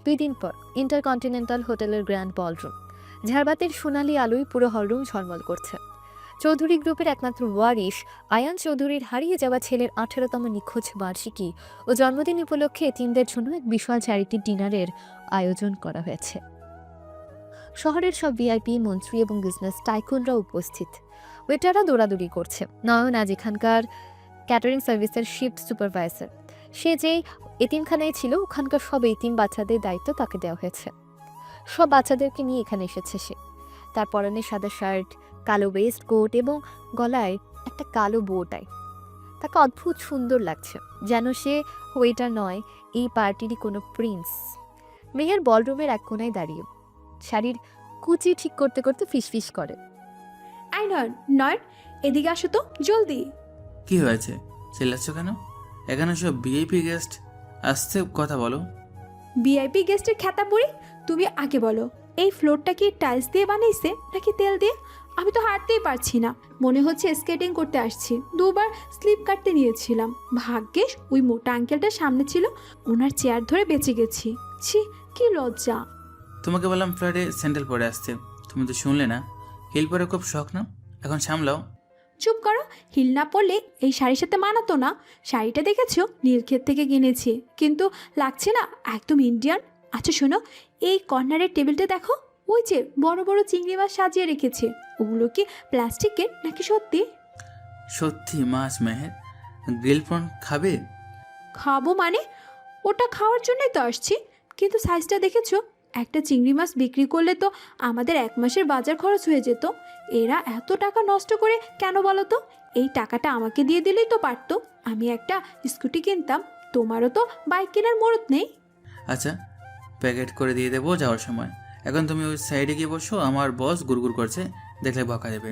2 দিন পর ইন্টারকন্টিনেন্টাল হোটেলের গ্র্যান্ড বলরুম। ঝাড়বাতির সোনালি আলোয় পুরো হলরুম ঝলমল করছে। চৌধুরী গ্রুপের একমাত্র ওয়ারিশ আয়ান চৌধুরীর হারিয়ে যাওয়া ছেলের 18তম নিখোঁজ বার্ষিকী ও জন্মদিন উপলক্ষে এতিমদের জন্য এক বিশাল চ্যারিটি ডিনারের আয়োজন করা হয়েছে। শহরের সব ভিআইপি, মন্ত্রী এবং বিজনেস টাইকুনরা উপস্থিত। ওয়েটাররা দৌড়াদৌড়ি করছে। নয়ন আজ এখানকার ক্যাটারিং সার্ভিসের শিফট সুপারভাইজার। সে যেই এতিমখানায় ছিল, ওখানকার সব এতিম বাচ্চাদের দায়িত্ব তাকে দেওয়া হয়েছে। সব বাচ্চাদেরকে নিয়ে এখানে এসেছে সে। তার পরনে সাদা শার্ট, কালো ওয়েস্ট কোট এবং গলায় একটা কালো বো টাই। তাকে অদ্ভুত সুন্দর লাগছে, যেন সে ওয়েটার নয়, এই পার্টিরই কোনো প্রিন্স। মেহের বলরুমের এক কোনায় দাঁড়িয়ে শাড়ির কুচি ঠিক করতে করতে ফিসফিস করে। আই নয়ন, নয়ন এদিকে আসো তো জলদি। কি হয়েছে, চিল্লাচ্ছ কেন? এখানে সব ভিআইপি গেস্ট আসছে, কথা বলো। ভিআইপি গেস্টের খ্যাতা পড়ি, তুমি আগে বলো, এই ফ্লোরটা কি টাইলস দিয়ে বানাইছে নাকি তেল দিয়ে? আমি তো হাঁটতেই পারছি না, মনে হচ্ছে স্কেটিং করতে আসছি। 2বার স্লিপ কাটতে নিয়েছিলাম, ভাগ্যিস ওই মোটা আঙ্কেলটা সামনে ছিল, ওনার চেয়ার ধরে বেঁচে গেছি। ছি, কি লজ্জা। তোমাকে বললাম ফ্লাইটে স্যান্ডেল পরে আসতে, তুমি তো শুনলে না। হিল পরে খুব শখ না, এখন সামলাও। চুপ করো, হিল না পরলে এই শাড়ির সাথে মানাতো না। শাড়িটা দেখেছো, নীলক্ষেত থেকে কিনেছি, কিন্তু লাগছে না, একদম ইন্ডিয়ান। আচ্ছা শোনো, এই কর্নারের টেবিলটা দেখো, ওই যে বড় বড় চিংড়ি মাছ সাজিয়ে রেখেছে, ওগুলো কি প্লাস্টিকের নাকি সত্যি? সত্যি মাছ মেহের। গ্রিল প্রন খাবে? খাবো মানে? ওটা খাওয়ার জন্যই তো আসছি, কিন্তু সাইজটা দেখেছো? একটা চিংড়ি মাছ বিক্রি করলে তো আমাদের 1 মাসের বাজার খরচ হয়ে যেত। এরা এত টাকা নষ্ট করে কেন বলো তো? এই টাকাটা আমাকে দিয়ে দিলেই তো পারতো, আমি একটা স্কুটি কিনতাম। তোমারও তো বাইক কেনার মুরত নেই। আচ্ছা, প্যাকেট করে দিয়ে দেবো যাওয়ার সময়। এখন তুমি ওই সাইডে গিয়ে বসো, আমার বস গুড়গুড় করছে, দেখলে বকা দেবে।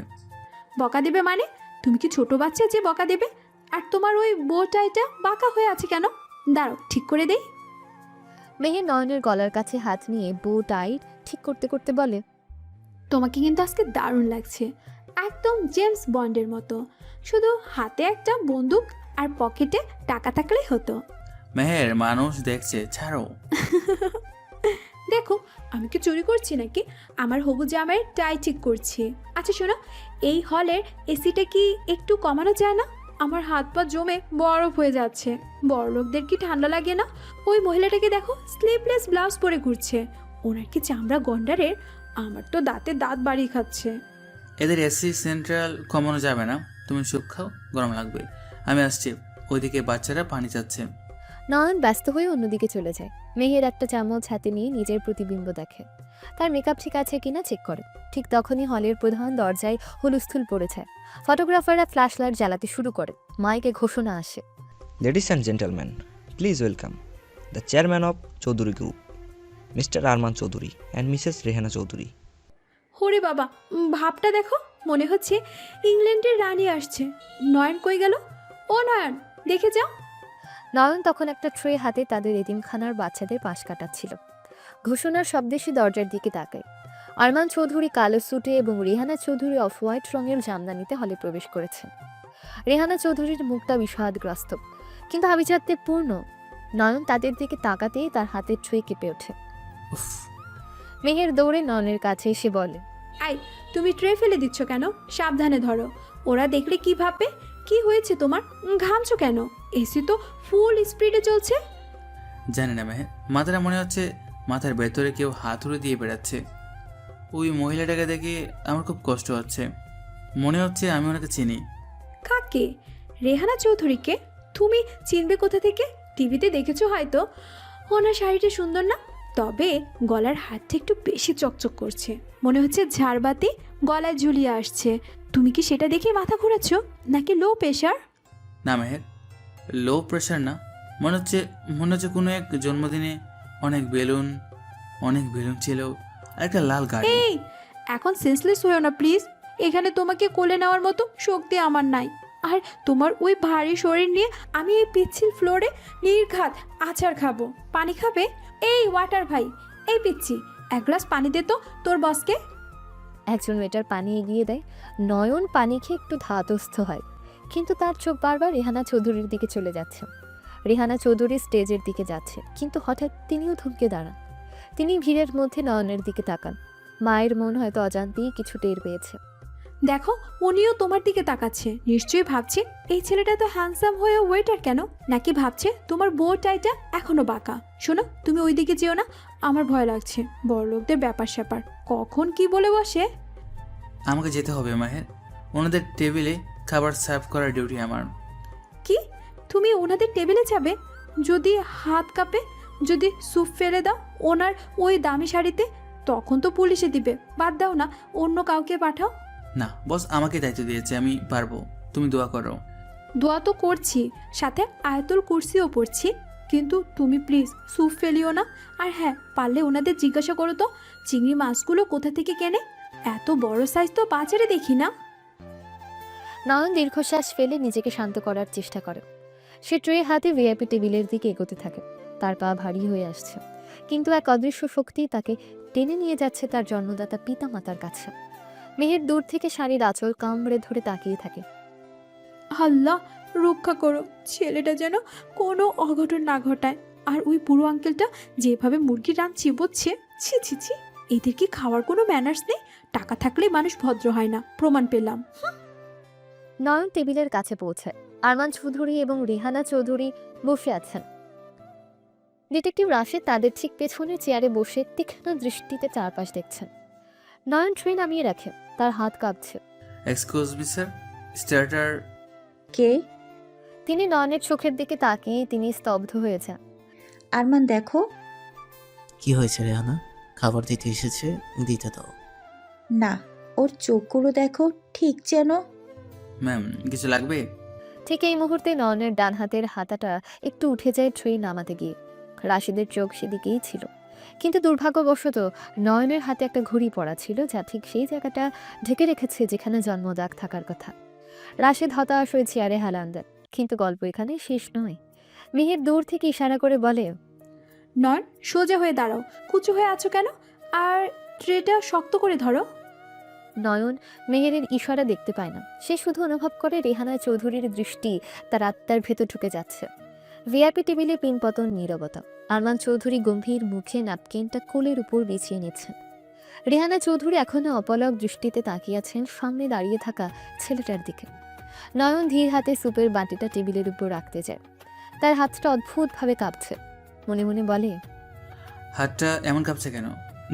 বকা দেবে মানে? তুমি কি ছোট বাচ্চা যে বকা দেবে? আর তোমার ওই বউটাইটা বাঁকা হয়ে আছে কেন? দাঁড়াও, ঠিক করে দেই। মেহের নয়নের গলার কাছে হাত নিয়ে বো টাইট ঠিক করতে করতে বলে, তোমাকে কিন্তু আজকে দারুণ লাগছে, একদম জেমস বন্ডের মতো। শুধু হাতে একটা বন্দুক আর পকেটে টাকা থাকলেই হতো। মেহের, মানুষ দেখছে, ছাড়ো। দেখো, আমি কি চুরি করছি নাকি? আমার হবু জামাইয়ের টাই ঠিক করছি। আচ্ছা শোনো, এই হলের এসিটা কি একটু কমানো যায় না? আমার হাত পা জমে বরফ হয়ে যাচ্ছে। বড় লোকদের কি ঠান্ডা লাগে না? ওই মহিলাটাকে দেখো, স্লিভলেস ব্লাউজ পরে ঘুরছে। ওনার কি চামড়া গন্ডারের? আমার তো দাঁতে দাঁত বাড়িয়ে খাচ্ছে। এদের এসি সেন্ট্রাল কমানো যাবে না, তুমি স্যুপ খাও, গরম লাগবে। আমি আসছি, ওইদিকে বাচ্চারা পানি চাচ্ছে। নয়ন ব্যস্ত হয়ে অন্যদিকে চলে যায়। মেহের একটা চামচ হাতে নিয়ে নিজের প্রতিবিম্ব দেখে, তার মেকআপ ঠিক আছে কিনা চেক করে। ঠিক তখনই হলের প্রধান দরজায় হুলস্থুল পড়ে যায়। ফটোগ্রাফাররা ফ্ল্যাশ লাইট জ্বালাতে শুরু করে। মাইকে ঘোষণা আসে, ladies and gentleman, please welcome the chairman of Chowdhury group, Mr Arman Chowdhury and Mrs Rehana Chowdhury. হরে বাবা, ভাবটা দেখো, মনে হচ্ছে ইংল্যান্ডের রানী আসছে। নয়ন কই গেল? ও নয়ন, দেখে যাও। নয়ন তখন একটা ট্রে হাতে তাদের এতিমখানার বাচ্চাদের পাশ কাটাচ্ছিল। ঘোষণার শব্দে সে দরজার দিকে তাকায়। আরমান চৌধুরী কালো স্যুটে এবং রেহানা চৌধুরী অফ হোয়াইট রঙের জামদানিতে হলে প্রবেশ করেছেন। রেহানা চৌধুরীর মুখটা বিষাদগ্রস্ত, কিন্তু আভিজাত্যে পূর্ণ। নয়ন তাদের দিকে তাকাতেই তার হাতের ছুঁয়ে কেঁপে ওঠে। উফ, মেহের দৌড়ে নয়নের কাছে এসে বলে, আই, তুমি ট্রে ফেলে দিচ্ছ কেন? সাবধানে ধরো, ওরা দেখলে কি ভাববে? কি হয়েছে তোমার? ঘামছো কেন? এসি তো ফুল স্পিডে চলছে। জানি না মেহের, মাথাটা মনে হচ্ছে মাথার ভেতরে কেউ হাতুড়ি দিয়ে বেড়াচ্ছে। ওই মহিলাটাকে দেখে আমার খুব কষ্ট হচ্ছে। মনে হচ্ছে আমি ওনাকে চিনি। কাকে? রেহানা চৌধুরীকে? তুমি চিনবে কোথা থেকে? টিভিতে দেখেছো হয়তো। ওনার শাড়িটা সুন্দর না? তবে গলার হাতটা একটু বেশি চকচক করছে, মনে হচ্ছে ঝাড়বাতি গলায় ঝুলিয়ে আসছে। তুমি কি সেটা দেখে মাথা ঘুরাচ্ছ, নাকি লো প্রেশার? না মেহের, লো প্রেশার না, মনে হচ্ছে কোনো এক জন্মদিনে অনেক বেলুন ছিল আর একটা লাল গাড়ি। এই, এখন সেন্সলেস হয়েও না প্লিজ। এখানে তোমাকে কোলে নেওয়ার মতো শক্তি আমার নাই। আর তোমার ওই ভারী শরীর নিয়ে আমি এই পিচ্ছিল ফ্লোরে নির্ঘাত আচার খাবো। পানি খাবে? এই ওয়াটার ভাই, এই পিচ্ছি, এক গ্লাস পানি দে তো তোর বসকে। একজন ওয়েটার পানি এগিয়ে দেয়। নয়ন পানি খেয়ে একটু ধাতস্থ হয়, কিন্তু তার চোখ বারবার রেহানা চৌধুরীর দিকে চলে যাচ্ছে। রেহানা চৌধুরী স্টেজের দিকে যাচ্ছে, কিন্তু হঠাৎ তিনিও থমকে দাঁড়ান। তিনি ভিড়ের মধ্যে নয়নের দিকে তাকান। মায়ের মন হয়তো অজান্তেই কিছু টের পেয়েছে। দেখো, উনিও তোমার দিকে তাকাচ্ছে। নিশ্চয়ই ভাবছে এই ছেলেটা তো হ্যান্ডসাম হয়ে ওয়েটার কেন, নাকি ভাবছে তোমার বউ টাইটা এখনো বাঁকা। শোনো, তুমি ওই দিকে যেও না, আমার ভয় লাগছে। বড়লোকদের ব্যাপার স্যাপার কখন কি বলে বসে। আমাকে যেতে হবে মাহের, ওনাদের টেবিলে খাবার সার্ভ করার ডিউটি আমার। কি? তুমি ওনাদের টেবিলে যাবে? যদি হাত কাঁপে, যদি স্যুপ ফেলে দাও ওনার ওই দামি শাড়িতে, তখন তো পুলিশে দিবে। বাদ দাও না, অন্য কাউকে পাঠাও। না বস, আমাকে দায়িত্ব দিয়েছে, আমি পারবো, তুমি দোয়া করো। দোয়া তো করছি, সাথে আয়াতুল কুরসিও পড়ছি, কিন্তু তুমি প্লিজ স্যুপ ফেলিও না। আর হ্যাঁ, পারলে ওনাদের জিজ্ঞাসা করো তো চিংড়ি মাছগুলো কোথা থেকে কেনে। এত বড় সাইজ তো বাজারে দেখি না। নয়ন দীর্ঘশ্বাস ফেলে নিজেকে শান্ত করার চেষ্টা করে। সে ট্রে হাতে ভিআইপি টেবিলের দিকে এগোতে থাকে। তার পা ভারী হয়ে আসছে, কিন্তু এক অদৃশ্য শক্তি তাকে টেনে নিয়ে যাচ্ছে তার জন্মদাতা পিতামাতার কাছে। মেহের দূর থেকে শাড়ির আঁচল কামড়ে ধরে তাকিয়ে থাকে। আল্লাহ রক্ষা করো, ছেলেটা যেন কোনো অঘটন না ঘটায়। আর ওই বুড়ো আঙ্কেলটা যেভাবে মুরগির রান চিবোচ্ছে, ছি ছি ছি, এদের কি খাওয়ার কোনো ম্যানার্স নেই? টাকা থাকলেই মানুষ ভদ্র হয় না, প্রমাণ পেলাম। নয়ন টেবিলের কাছে পৌঁছায়। আরমান চৌধুরী এবং রেহানা চৌধুরী বসে আছেন। ডিটেকটিভ রাশেদ তাদের ঠিক পেছনের চেয়ারে বসে তীক্ষ্ণ দৃষ্টিতে চারপাশ দেখছেন। নয়ন ট্রে নামিয়ে রাখে, তার হাত কাঁপছে। Excuse me sir, starter. কে? তিনি নয়নের চোখের দিকে তাকিয়ে তিনি স্তব্ধ হয়ে যান। আরমান দেখো। কি হয়েছে রেহানা? খাবার দিতে এসেছে, দিতে দাও। না, ওর চোখগুলো দেখো, ঠিক যেন। ম্যাম, কিছু লাগবে? ঠিক এই মুহূর্তে নয়নের ডান হাতের হাতাটা একটু উঠে যায় ট্রে নামাতে গিয়ে। রাশিদের চোখ সেদিকেই ছিল, কিন্তু দুর্ভাগ্যবশত নয়নের হাতে একটা ঘড়ি পড়া ছিল, যা ঠিক সেই জায়গাটা ঢেকে রেখেছে যেখানে জন্মদাগ থাকার কথা। রাশিদ হতাশ হয়ে চেয়ারে হেলান দেন, কিন্তু গল্প এখানে শেষ নয়। মেহের দূর থেকে ইশারা করে বলে, নয়ন, সোজা হয়ে দাঁড়াও, কুচু হয়ে আছো কেন? আর ট্রেটা শক্ত করে ধরো। নয়ন মেহেরের ইশারা দেখতে পায় না, সে শুধু অনুভব করে রেহানা চৌধুরীর দৃষ্টি তার আত্মার ভেতর ঢুকে যাচ্ছে। ভিআইপি টেবিলে পিনপতন নীরবতা। আরমান চৌধুরী গম্ভীর মুখে ন্যাপকিনটা কোলের উপর বিছিয়ে নিচ্ছেন। রেহানা চৌধুরী এখনো অপলক দৃষ্টিতে তাকিয়ে আছেন সামনে দাঁড়িয়ে থাকা ছেলেটার দিকে। নয়ন ধীর হাতে সুপের বাটিটা টেবিলের উপর রাখতে যায়। তার হাতটা অদ্ভুতভাবে কাঁপছে। মনে মনে বলে, হাতটা এমন কাঁপছে কেন?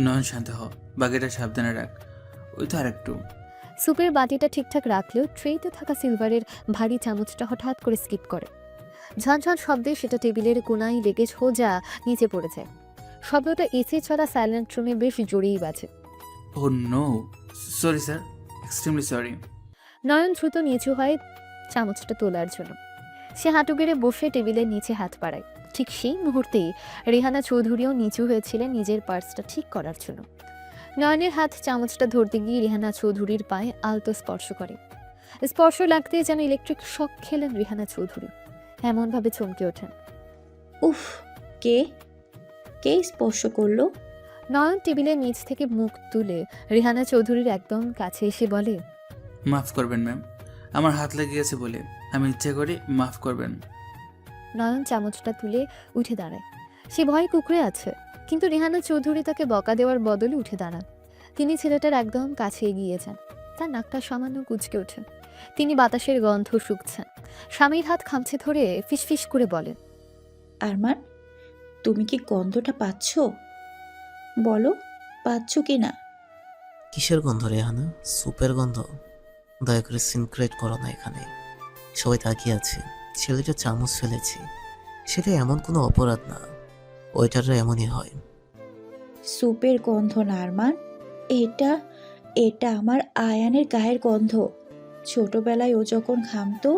নয়ন, শান্ত হ, বাকিটা সাবধানে রাখ। ওই তো আর একটু। সুপের বাটিটা ঠিকঠাক রাখলেও ট্রেতে থাকা সিলভারের ভারী চামচটা হঠাৎ করে স্কিপ করে। ঝনঝন শব্দে সেটা টেবিলের কোনায় লেগে সোজা নিচে পড়ে যায়। শব্দটা এসি ছড়া সাইলেন্ট রুমে বেশ জোরেই বাজে। Oh no, sorry sir, extremely sorry. Nayan দ্রুত নিচু হয় চামচটা তোলার জন্য। সে হাঁটু গেড়ে বসে টেবিলের নিচে হাত বাড়ায়। ঠিক সেই মুহূর্তেই রেহানা চৌধুরীও নিচু হয়েছিলেন নিজের পার্সটা ঠিক করার জন্য। নয়নের হাত চামচটা ধরতে গিয়ে রেহানা চৌধুরীর পায়ে আলতো স্পর্শ করে। স্পর্শ লাগতে যেন ইলেকট্রিক শক খেলেন রেহানা চৌধুরী। এমনভাবে চমকে ওঠেন। উফ, কে কে স্পর্শ করলো? নয়ন টেবিলের নিচ থেকে মুখ তুলে রেহানা চৌধুরীর একদম কাছে এসে বলে, মাফ করবেন ম্যাম, আমার হাত লেগে গেছে বলে, আমি ইচ্ছে করে মাফ করবেন। নয়ন চামচটা তুলে উঠে দাঁড়ায়। সে ভয়ে কুঁকড়ে আছে, কিন্তু রেহানা চৌধুরী তাকে বকা দেওয়ার বদলে উঠে দাঁড়ান। তিনি ছেলেটার একদম কাছে এগিয়ে যান। তার নাকটা সামান্য কুঁচকে ওঠে। তিনি বাতাসের গন্ধ শুকছেন। স্বামীর হাত খামচে ধরে ফিসফিস করে বলেন, আরমান, তুমি কি গন্ধটা পাচ্ছ? বলো, পাচ্ছ কি না? কিসের গন্ধ রেহানা? সুপের গন্ধ? দয়া করে সিনক্রেট করো না এখানে। সবাই তাকিয়ে আছে। ছেলেটা চামচ ফেলেছে, সেটা এমন কোনো অপরাধ না। ওয়েটাররা এমনই হয়। স্যুপের গন্ধ না আরমান, এটা এটা আমার আয়ানের গায়ের গন্ধ। ছোটবেলায় ও যখন ঘামতো,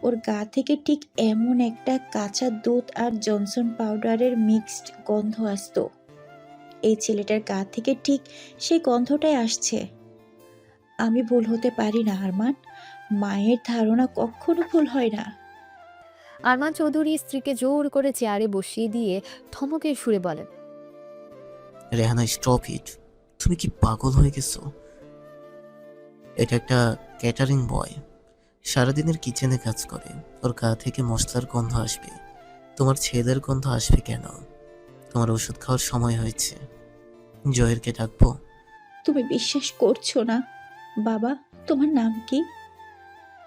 ওর গা থেকে ঠিক এমন একটা কাঁচা দুধ আর জনসন পাউডারের মিক্সড গন্ধ আসতো। এই ছেলেটার গা থেকে ঠিক সেই গন্ধটাই আসছে। আমি ভুল হতে পারি না আরমান, মায়ের ধারণা কখনো ভুল হয় না। আরমান চৌধুরী স্ত্রীকে জোর করে চেয়ারে বসিয়ে দিয়ে থমকে সুরে বলেন, রেহানা স্টপ ইট। তুমি কি পাগল হয়ে গেছো? এটা একটা ক্যাটারিং বয়, সারাদিনের কিচেনে কাজ করে। ওর গা থেকে মশলার গন্ধ আসবে, তোমার ছেলের গন্ধ আসবে কেন? তোমার ওষুধ খাওয়ার সময় হয়েছে। জয়েরকে ডাকবো? তুমি বিশ্বাস করছো না? বাবা, তোমার নাম কি?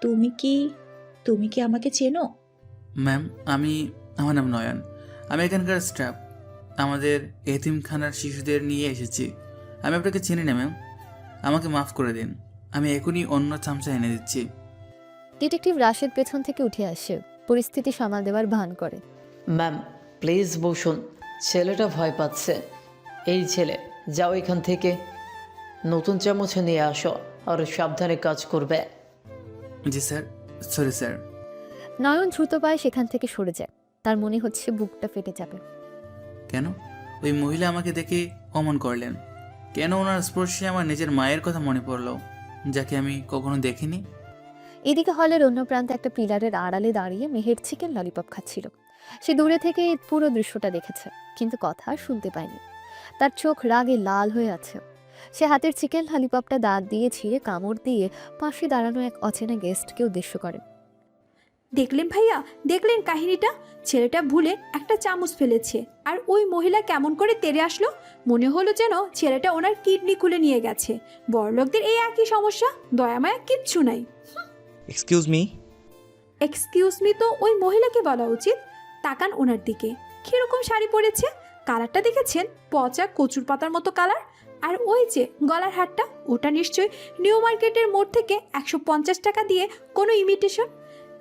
তুমি কি আমাকে চেনো? ম্যাম, আমার নাম নয়ন। আমি এখানকার স্টাফ। আমাদের এতিমখানার শিশুদের নিয়ে এসেছি। আমি আপনাকে চিনি না ম্যাম, আমাকে মাফ করে দিন। আমি এখনই অন্য চামচা এনে দিচ্ছি। ডিটেকটিভ রাশেদ পেছন থেকে উঠে আসে, পরিস্থিতি সামাল দেওয়ার ভান করে। ম্যাম প্লিজ বসুন, ছেলেটা ভয় পাচ্ছে। এই ছেলে, যাও এখান থেকে, নতুন চামচ নিয়ে আসো আর সাবধানে কাজ করবে। জি স্যার, সরি স্যার। নয়ন দ্রুত পায়ে সেখান থেকে সরে যায়। তার মনে হচ্ছে বুকটা ফেটে যাবে। কেন ওই মহিলা আমাকে দেখে অমন করলেন? কেন ওনার স্পর্শে আমার নিজের মায়ের কথা মনে পড়লো, যাকে আমি কখনো দেখিনি? এদিকে হলের অন্য প্রান্তে একটা পিলারের আড়ালে দাঁড়িয়ে মেহের চিকেন ললিপপ খাচ্ছিল। সে দূরে থেকে এই পুরো দৃশ্যটা দেখেছে, কিন্তু কথা শুনতে পায়নি। তার চোখ রাগে লাল হয়ে আছে। সে হাতের চিকেন ললিপপটা দাঁত দিয়ে ছিঁড়ে কামড় দিয়ে পাশে দাঁড়ানো এক অচেনা গেস্টকে উদ্দেশ্য করে। দেখলেন ভাইয়া, দেখলেন কাহিনীটা? ছেলেটা ভুলে একটা চামচ ফেলেছে, আর ওই মহিলা কেমন করে তেড়ে আসলো। মনে হলো যেন ছেলেটা ওনার কিডনি খুলে নিয়ে গেছে। বড়লোকদের এই একই সমস্যা, দয়ামায়া কিচ্ছু নাই। Excuse me. এক্সকিউজ মি তো ওই মহিলাকে বলা উচিত। তাকান ওনার দিকে, কিরকম শাড়ি পরেছে, কালারটা দেখেছেন? পচা কচুর পাতার মতো কালার। আর ওই যে গলার হারটা, ওটা নিশ্চয়ই নিউ মার্কেটের মোড় থেকে 150 টাকা দিয়ে কোনো ইমিটেশন।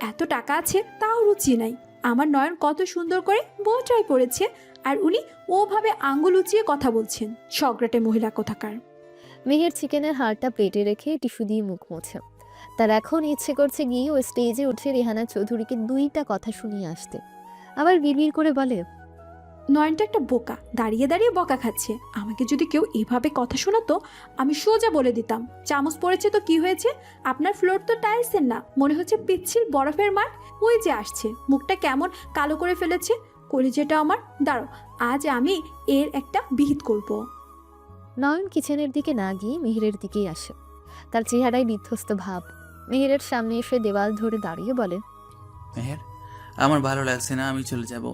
এত টাকা আছে তাও রুচি নাই। আমার নয়ন কত সুন্দর করে বউ ট্রাই করেছে, আর উনি ওভাবে আঙ্গুল উঁচিয়ে কথা বলছেন। ঝগড়াটে মহিলা কোথাকার। মেহের চিকেনের হাড়টা প্লেটে রেখে টিস্যু দিয়ে মুখ মোছে। তার এখন ইচ্ছে করছে গিয়ে ও স্টেজে উঠে রেহানা চৌধুরীকে 2টা কথা শুনিয়ে আসতে। আবার বিড়বিড় করে বলে, নয়নটা একটা বোকা, দাঁড়িয়ে দাঁড়িয়ে বকা খাচ্ছে। আমাকে যদি কেউ এভাবে কথা শোনাতো, আমি সোজা বলে দিতাম, চামচ পড়েছে তো কি হয়েছে, আপনার ফ্লোর তো টাইলসের না, মনে হচ্ছে পিচ্ছিল বরফের মাঠ। ওই যে আসছে, মুখটা কেমন কালো করে ফেলেছে। কলিজাটা আমার, দাঁড়ো, আজ আমি এর একটা বিহিত করব। নয়ন কিচেনের দিকে না গিয়ে মেহেরের দিকেই আসে। তার চেহারায় বিধ্বস্ত ভাব। মেহেরের সামনে এসে দেওয়াল ধরে দাঁড়িয়ে বলে, মেহের, আমার ভালো লাগছে না, আমি চলে যাব।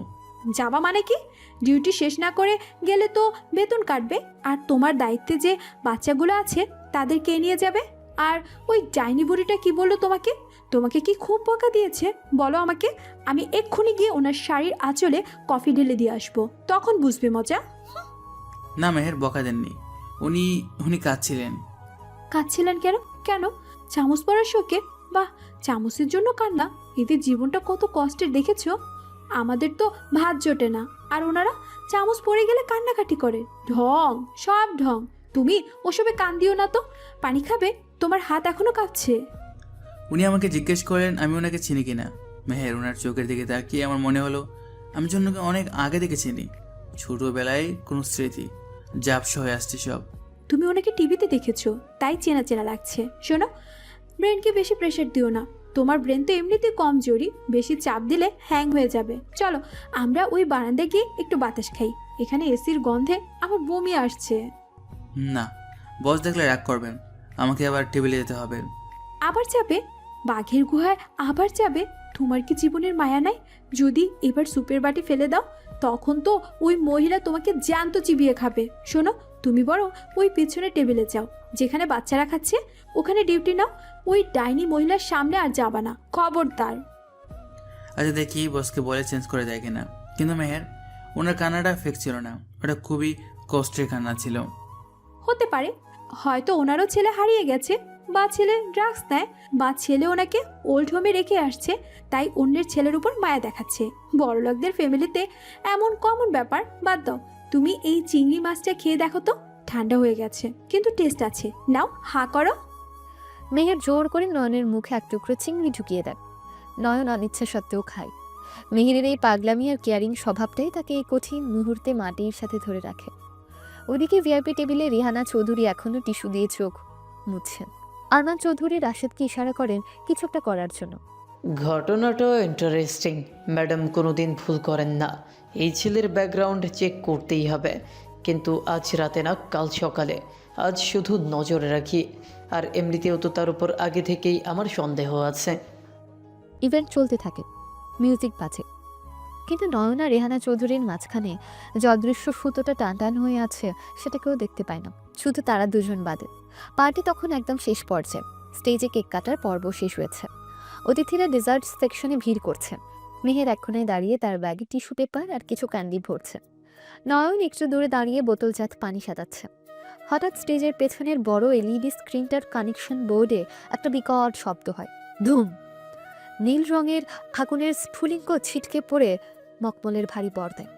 যাবা মানে কি? ডিউটি শেষ না করে গেলে তো বেতন কাটবে। আর তোমার দায়িত্বে যে বাচ্চাগুলো আছে তাদের কে নিয়ে যাবে? আর ওই ডাইনি বুড়িটা কি বললো তোমাকে? তোমাকে কি খুব বকা দিয়েছে? বলো আমাকে, আমি এক্ষুনি গিয়ে ওনার শাড়ির আঁচলে কফি ঢেলে দিয়ে আসবো, তখন বুঝবে মজা। না মেহের, বকা দেননি, উনি কাঁদছিলেন। কাঁদছিলেন কেন? কেন? চামচ পড়ার শোকে? বাহ, চামচের জন্য কান্না! এদের জীবনটা কত কষ্টের দেখেছো? আমাদের তো ভাত জোটে না, আর ওনারা চামচ পড়ে গেলে কান্নাকাটি করে। ঢং, সব ঢং। তুমি ওসবে কান দিও না তো। পানি খাবে? তোমার হাত এখনো কাঁপছে। উনি আমাকে জিজ্ঞেস করেন আমি ওনাকে চিনি কিনা। মেহের, ওনার চোখের দিকে তাকিয়ে আমার মনে হলো আমি জন্যকে অনেক আগে থেকে চিনি। ছোটবেলায় কোনো স্মৃতি জাপস হয়ে আসছে সব। তুমি ওনাকে টিভিতে দেখেছো, তাই চেনা চেনা লাগছে। শোনো, ব্রেনকে বেশি প্রেশার দিও না। তোমার ব্রেন তো এমনিতেই কমজোরি, বেশি চাপ দিলে হ্যাং হয়ে যাবে। চলো আমরা ওই বারান্দায় গিয়ে একটু বাতাস খাই। এখানে এসির গন্ধে আমার বমি আসছে। না, বস দেখলে রাগ করবেন। আমাকে আবার টেবিলে যেতে হবে। আবার যাবে? বাঘের গুহায় আবার যাবে? তোমার কি জীবনের মায়া নাই? যদি এবার সুপের বাটি ফেলে দাও তখন তো ওই মহিলা তোমাকে জ্যান্ত চিবিয়ে খাবে। শোনো, তুমি বরং ওই পেছনে টেবিলে যাও, যেখানে বাচ্চারা খাচ্ছে ওখানে ডিউটি নাও। ওই ডাইনি মহিলার সামনে আর যাবা না, খবরদার। আচ্ছা দেখি বসকে বলে চেঞ্জ করে দেয় কিনা। কিন্তু মেহের, ওনার কান্নাটা ফেক ছিল না, ওটা খুবই কষ্টের কান্না ছিল। হতে পারে, হয়তো ওনারও ছেলে হারিয়ে গেছে, বা ছেলে ড্রাগস নেয়, বা ছেলে ওনাকে ওল্ড হোমে রেখে আসছে, তাই অন্যের ছেলের উপর মায়া দেখাচ্ছে। বড়লোকদের ফ্যামিলিতে এমন কমন ব্যাপার। বাদ দাও, তুমি এই চিংড়ি মাছটা খেয়ে দেখো তো, ঠান্ডা হয়ে গেছে কিন্তু টেস্ট আছে। নাও, হা করো। মেহের জোর করে নয়নের মুখে এক টুকরো চিংড়ি ঢুকিয়ে দেয়। নয়ন অনিচ্ছা সত্ত্বেও খায়। মেহেরের এই পাগলামি আর কেয়ারিং স্বভাবটাই তাকে এই কঠিন মুহূর্তে মাটির সাথে ধরে রাখে। ওদিকে ভিআইপি টেবিলে রিহানা চৌধুরী এখনো টিস্যু দিয়ে চোখ মুছছেন। আরমান চৌধুরী রাশেদকে ইশারা করেন কিছু একটা করার জন্য। ঘটনাটা ইন্টারেস্টিং। ম্যাডাম কোনোদিন ভুল করেন না। এই ছেলের ব্যাকগ্রাউন্ড চেক করতেই হবে, কিন্তু আজ রাতে না, কাল সকালে। আজ শুধু নজরে রাখি। আর এমনিতেও তো তার উপর আগে থেকেই আমার সন্দেহ আছে। ইভেন্ট চলতে থাকে, মিউজিক বাজে, কিন্তু নয়না রেহানা চৌধুরীর মাঝখানে যে অদৃশ্য সুতোটা টানটান হয়ে আছে সেটা কেউ দেখতে পায় না, শুধু তারা দুজন বাদে। পার্টি তখন একদম শেষ পর্যায়ে। স্টেজে কেক কাটার পর্ব শেষ হয়েছে। অতিথিরা ডেজার্ট সেকশনে ভিড় করছে। মেহের এক কোণায় দাঁড়িয়ে তার ব্যাগে টিস্যু পেপার আর কিছু ক্যান্ডি ভরছে। নয়ন একটু দূরে দাঁড়িয়ে বোতলজাত পানি সাজাচ্ছে। হঠাৎ স্টেজের পেছনের বড় এলইডি স্ক্রিনটার কানেকশন বোর্ডে একটা বিকট শব্দ হয়, ধুম। নীল রঙের আগুনের স্ফুলিঙ্গ ছিটকে পড়ে মকমলের ভারী পর্দায়।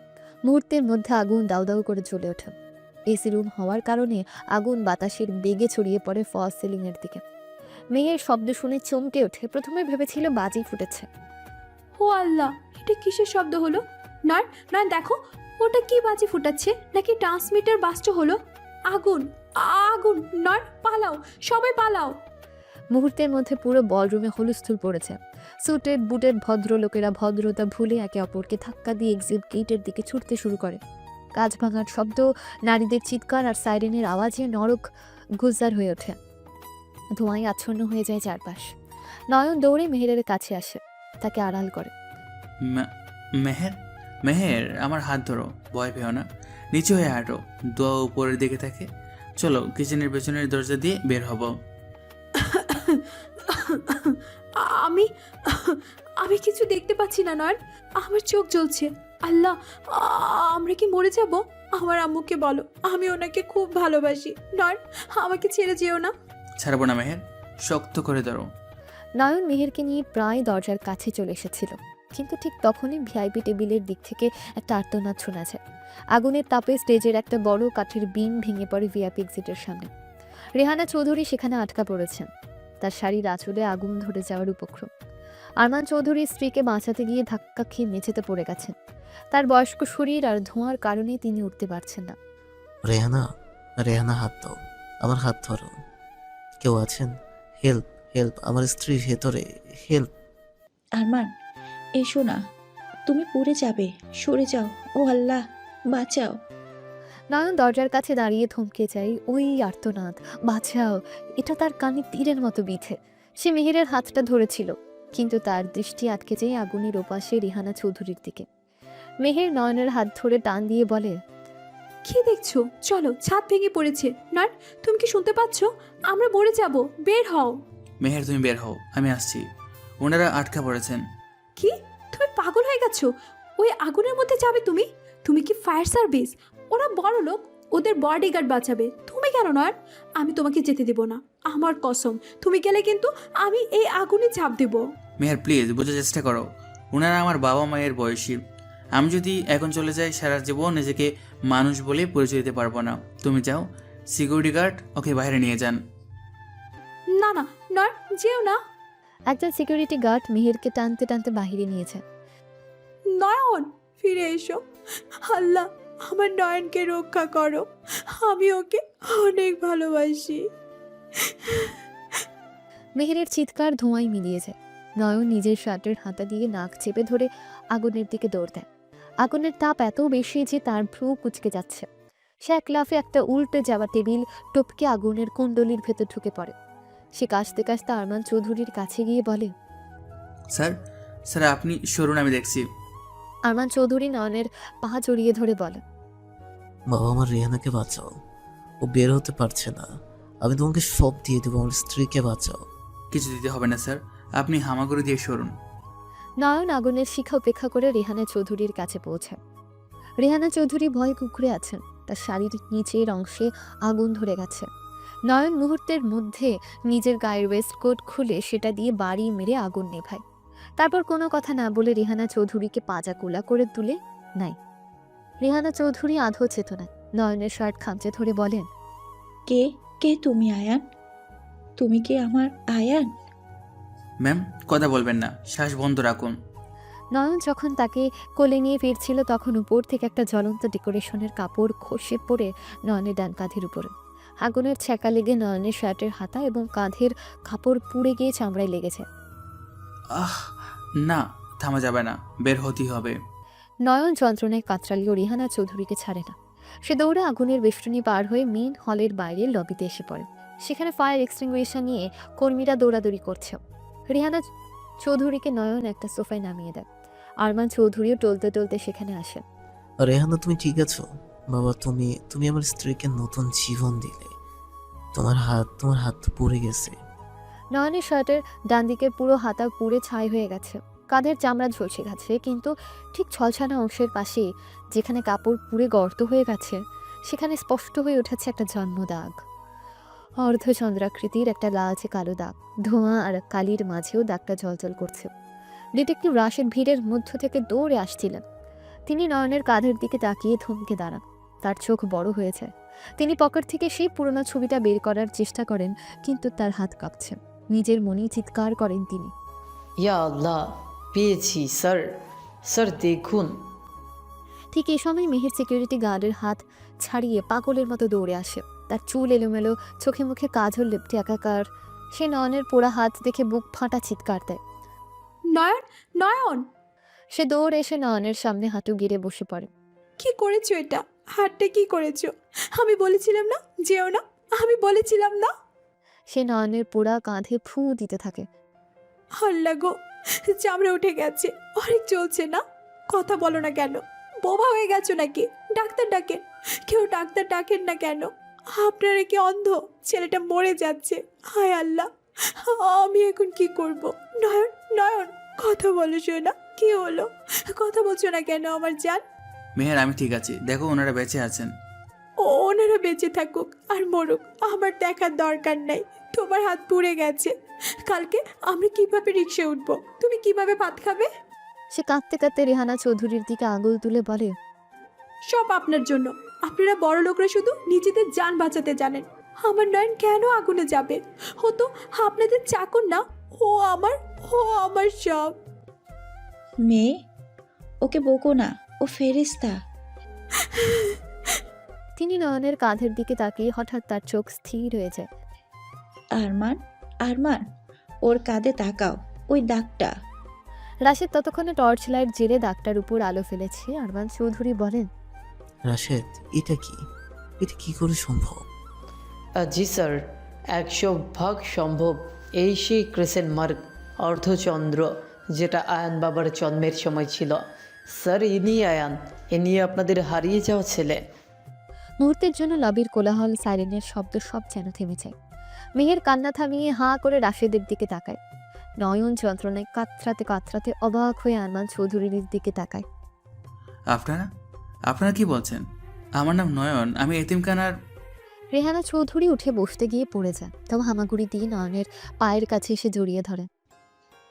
মুহূর্তের মধ্যে আগুন দাউ দাউ করে জ্বলে ওঠে। এসি রুম হওয়ার কারণে আগুন বাতাসের বেগে ছড়িয়ে পড়ে ফলস সিলিংয়ের দিকে। মেয়ের শব্দ শুনে চমকে ওঠে। প্রথমে ভেবেছিল বাজি ফুটেছে। ও আল্লাহ, এটা কিসের শব্দ হলো? নয় নয়, দেখো ওটা কি বাজি ফুটাচ্ছে, নাকি ট্রান্সমিটার বাস্ট হলো? আগুন, আগুন! নয়, পালাও, সবাই পালাও। মুহূর্তের মধ্যে পুরো বলরুমে হুলস্থুল পড়েছে। সুটেড বুটেড ভদ্রলোকেরা ভদ্রতা ভুলে একে অপরকে ধাক্কা দিয়ে এক্সিট গেটের দিকে ছুটতে শুরু করে। কাঁচ ভাঙার শব্দ, নারীদের চিৎকার আর সাইরেনের আওয়াজে নরক গুজ্জার হয়ে ওঠে। ধোঁয়ায় আচ্ছন্ন হয়ে যায় চারপাশ। নয়ন দৌড়ে মেহেরের কাছে আসে, তাকে আড়াল করে। মেহের, মেহের, আমার হাত ধরো, ভয় পেও না, নিচে হয়ে হাঁটো, দোয়া উপরের দিকে থাকে। চলো কিচেনের পেছনের দরজা দিয়ে বের হব। আমি আমি কিছু দেখতে পাচ্ছি না নয়ন, আমার চোখ জ্বলছে। আল্লাহ, আমরা কি মরে যাব? আমার আম্মুকে বলো, আমি ওনাকে খুব ভালোবাসি। নয়ন, আমাকে ছেড়ে যেও না। ছাড়বো না মেহের, শক্ত করে ধরো। নয়ন মেহেরকে নিয়ে প্রায় দরজার কাছে চলে এসেছিল, কিন্তু ঠিক তখনই ভিআইপি টেবিলের দিক থেকে একটা আর্তনাদ শোনা যায়। আগুনের তাপে স্টেজের একটা বড় কাঠের বিম ভেঙে পড়ে ভিআইপি এক্সিটের সামনে। রেহানা চৌধুরী সেখানে আটকা পড়েছেন, তার শাড়ির আঁচলে আগুন ধরে যাওয়ার উপক্রম। আরমান চৌধুরীর স্ত্রীকে বাঁচাতে গিয়ে ধাক্কা খেয়ে মেঝেতে পড়ে গেছেন। তার বয়স্ক শরীর আর ধোঁয়ার কারণে তিনি উঠতে পারছেন না। রেহানা, রেহানা হাত দাও, আমার হাত ধরো। কেউ আছেন? হেল্প, হেল্প, আমার স্ত্রী ভেতরে, হেল্প। আরমান, এসো না, তুমি পড়ে যাবে, সরে যাও। ও আল্লাহ, বাঁচাও। নয়ন দরজার কাছে দাঁড়িয়ে থমকে যায়। ওই আর্তনাদ, বাঁচাও, এটা তার কানে তীরের মতো বিঁধে। সে মেহেরের হাতটা ধরেছিল, কিন্তু তার দৃষ্টি আটকে যায় আগুনের ওপাশে রেহানা চৌধুরীর দিকে। মেহের নয়নের হাত ধরে টান দিয়ে বলে, কি দেখছো? চলো, ছাদ ভেঙে পড়েছে। নয়ন, তুমি কি শুনতে পাচ্ছ? আমরা মরে যাব, বের হও। মেহের তুমি বের হও, আমি আসছি। ওনারা আটকা পড়েছেন। কি? তুমি পাগল হয়ে গেছো? ওই আগুনের মধ্যে যাবে তুমি? তুমি কি ফায়ার সার্ভিস? ওরা বড় লোক, ওদের বডিগার্ড বাঁচাবে, তুমি কেন নয়? আমি তোমাকে যেতে দেব না, আমার কসম। তুমি গেলে কিন্তু আমি এই আগুনে ঝাঁপ দেব। মেহের প্লিজ বোঝার চেষ্টা করো, ওনারা আমার বাবা মায়ের বয়সী। আমি যদি এখন চলে যাই সারা জীবন নিজেকে মানুষ বলে পরিচয় দিতে পারবো না। তুমি যাও, সিকিউরিটি গার্ড ওকে বাইরে নিয়ে যান। না না, নয়, যেও না। একজন সিকিউরিটি গার্ড মেহেরকে টানতে টানতে বাহিরে নিয়েছে। নয়ন, ফিরে এসো। আল্লাহ, আমার নয়নকে রক্ষা করো, আমি ওকে অনেক ভালোবাসি। মেহেরের চিৎকার ধোঁয়ায় মিলিয়ে যায়। নয়ন নিজের শার্টের হাতা দিয়ে নাক চেপে ধরে আগুনের দিকে দৌড় দেয়। আগুনের তাপ এত বেশি যে তার ভ্রু কুচকে যাচ্ছে। সে এক লাফে একটা উল্টে যাওয়া টেবিল টপকে আগুনের কুণ্ডলির ভেতর ঢুকে পড়ে। সে কাশতে কাশতে আরমান চৌধুরীর কাছে গিয়ে বলে, স্যার স্যার আপনি সরুন, আমি দেখছি। আরমান চৌধুরী নয়নের পা জড়িয়ে ধরে বলে, বাবা, আমার রেহানাকে বাঁচাও, ও বের হতে পারছে না। আমি তোমাকে সব দিয়ে দেবো, আমার স্ত্রীকে বাঁচাও। কিছু দিতে হবে না স্যার, আপনি হামাগুড়ি দিয়ে সরুন। নয়ন আগুনের শিখা উপেক্ষা করে রেহানা চৌধুরীর কাছে পৌঁছায়। রেহানা চৌধুরী ভয়ে কুঁকড়ে আছেন, তার শাড়ির নিচের অংশে আগুন ধরে গেছে। নয়ন মুহূর্তের মধ্যে নিজের গায়ের ওয়েস্টকোট খুলে সেটা দিয়ে বাড়ি মেরে আগুন নেভায়। তারপর কোনো কথা না বলে রেহানা চৌধুরীকে পাজা কোলা করে তুলে নাই। রেহানা চৌধুরী আধো চেতনায় নয়নের শার্ট খামচে ধরে বলেন, কে কে তুমি আয়ান? তুমি কি আমার আয়ান? ম্যাম কথা বলবেন না, শ্বাস বন্ধ রাখুন। নয়ন যখন তাকে কোলে নিয়ে ফিরছিল তখন উপর থেকে একটা জ্বলন্ত ডেকোরেশনের কাপড় খসে পড়ে নয়নের ডান কাঁধের উপরে। আগুনের ছ্যাঁকা লেগে নয়নের শার্টের হাতা এবং কাঁধের কাপড় পুড়ে গিয়ে চামড়ায় লেগেছে। আহ না, থামা যাবে না, বের হতেই হবে। নয়ন যন্ত্রণায় কাতরালিও রেহানা চৌধুরীকে ছাড়ে না। সে দৌড়ে আগুনের বেষ্টনী পার হয়ে মেইন হলের বাইরে লবিতে এসে পড়ে। সেখানে ফায়ার এক্সটিংগুইশার নিয়ে কর্মীরা দৌড়াদৌড়ি করছে। রেহানা চৌধুরীকে নয়ন একটা সোফায় নামিয়ে দেয়। আরমান চৌধুরীও টলতে টলতে সেখানে আসেন। রেহানা, তুমি ঠিক আছো? বাবা, তুমি আমার স্ত্রীকে নতুন জীবন দিলে। তোমার হাত তো পুড়ে গেছে। নয়নের শার্টের ডান দিকের পুরো হাতা পুড়ে ছাই হয়ে গেছে, কাঁধের চামড়া ঝলসে গেছে, কিন্তু ঠিক ছলছানা অংশের পাশে যেখানে কাপড় পুড়ে গর্ত হয়ে গেছে সেখানে স্পষ্ট হয়ে উঠেছে একটা জন্মদাগ। অর্ধচন্দ্রাকৃতির একটা লালচে কালো দাগ, ধোঁয়া আর কালির মাঝেও দাগটা জ্বলজ্বল করছে। ডিটেকটিভ রাশেদ ভিড়ের মধ্য থেকে দৌড়ে আসছিলেন। তিনি নয়নের কাঁধের দিকে তাকিয়ে থমকে দাঁড়ান। তার চোখ বড় হয়ে যায়। তিনি পকেট থেকে সেই পুরোনো ছবিটা বের করার চেষ্টা করেন, কিন্তু তার হাত কাঁপছে। নিজের মনেই চিৎকার করেন তিনি, ইয়া আল্লাহ, পেয়েছি স্যার, স্যার দেখুন। ঠিক এই সময় মেহের সিকিউরিটি গার্ডের হাত ছাড়িয়ে পাগলের মতো দৌড়ে আসে। তার চুল এলোমেলো, চোখে মুখে কাজল লেপটে একাকার। সে নয়নের পোড়া হাত দেখে বুক ফাটা চিৎকার দেয়। নয়ন, নয়ন, সে দৌড়ে এসে নয়নের সামনে হাঁটু গিরে বসে পড়ে। কি করেছো এটা? হাতটা কি করেছো? আমি বলেছিলাম না যেও না, আমি বলেছিলাম না। সে নয়নের পোড়া কাঁধে ফু দিতে থাকে। আল্লাহ গো, চামড়া উঠে গেছে, অনেক চলছে না। কথা বলো না কেন? বোবা হয়ে গেছো নাকি? ডাক্তার ডাকেন। কেউ ডাক্তার ডাকেন না কেন? আপনারা কি অন্ধ? ছেলেটা মরে যাচ্ছে। হায় আল্লাহ, আমি এখন কি করব? নয়ন, নয়ন, কথা বলো শোনা, কি হলো? কথা বলছো না কেন আমার জান? মেহের আমি ঠিক আছি, দেখো ওনারা বেঁচে আছেন। ওনারা বেঁচে থাকুক আর মরুক, আমার দেখার দরকার নাই। তোমার হাত পুড়ে গেছে। কালকে আমরা কিভাবে রিক্সে উঠবো? তুমি কিভাবে ভাত খাবে? সে কাঁদতে কাঁদতে রেহানা চৌধুরীর দিকে আঙুল তুলে বলে, সব আপনার জন্য। আপনারা বড় লোকরা শুধু নিজেদের জান বাঁচাতে জানেন। আমার নয়ন কেন আগুনে যাবে? ও তো আপনাদের চাকর না, ও আমার সব। মেয়ে, ওকে বকো না, ও ফেরেশতা। তিনি নয়নের কাঁধের দিকে তাকিয়ে হঠাৎ তার চোখ স্থির হয়ে যায়। আরমান, আরমান, ওর কাঁধে তাকাও, ওই দাগটা। রাশেদ ততক্ষণে টর্চ লাইট জেলে দাগটার উপর আলো ফেলেছে। আরমান চৌধুরী বলেন, রাশেদ, এটা কি করে সম্ভব? জি স্যার, 100% সম্ভব। এই সেই ক্রেসেন্ট মার্ক, অর্ধচন্দ্র, যেটা আয়ান বাবার জন্মের সময় ছিল। স্যার, ইনি আয়ান, ইনি আপনাদের হারিয়ে যাওয়া ছেলে। মুহূর্তের জন্য লবির কোলাহল, সাইরেনের শব্দ সব যেন থেমে যায়। মেহের কান্না থামিয়ে হাঁ করে রাশেদের দিকে তাকায়। নয়ন যন্ত্রণায় কাতরাতে কাতরাতে অবাক হয়ে আরমান চৌধুরীর দিকে তাকায়। আপনারা কি বলছেন? আমার নাম নয়ন, আমি এতিমখানার। রেহানা চৌধুরী উঠে বসতে গিয়ে পড়ে যায়, তাও হামাগুড়ি দিয়ে নয়নের পায়ের কাছে এসে জড়িয়ে ধরে।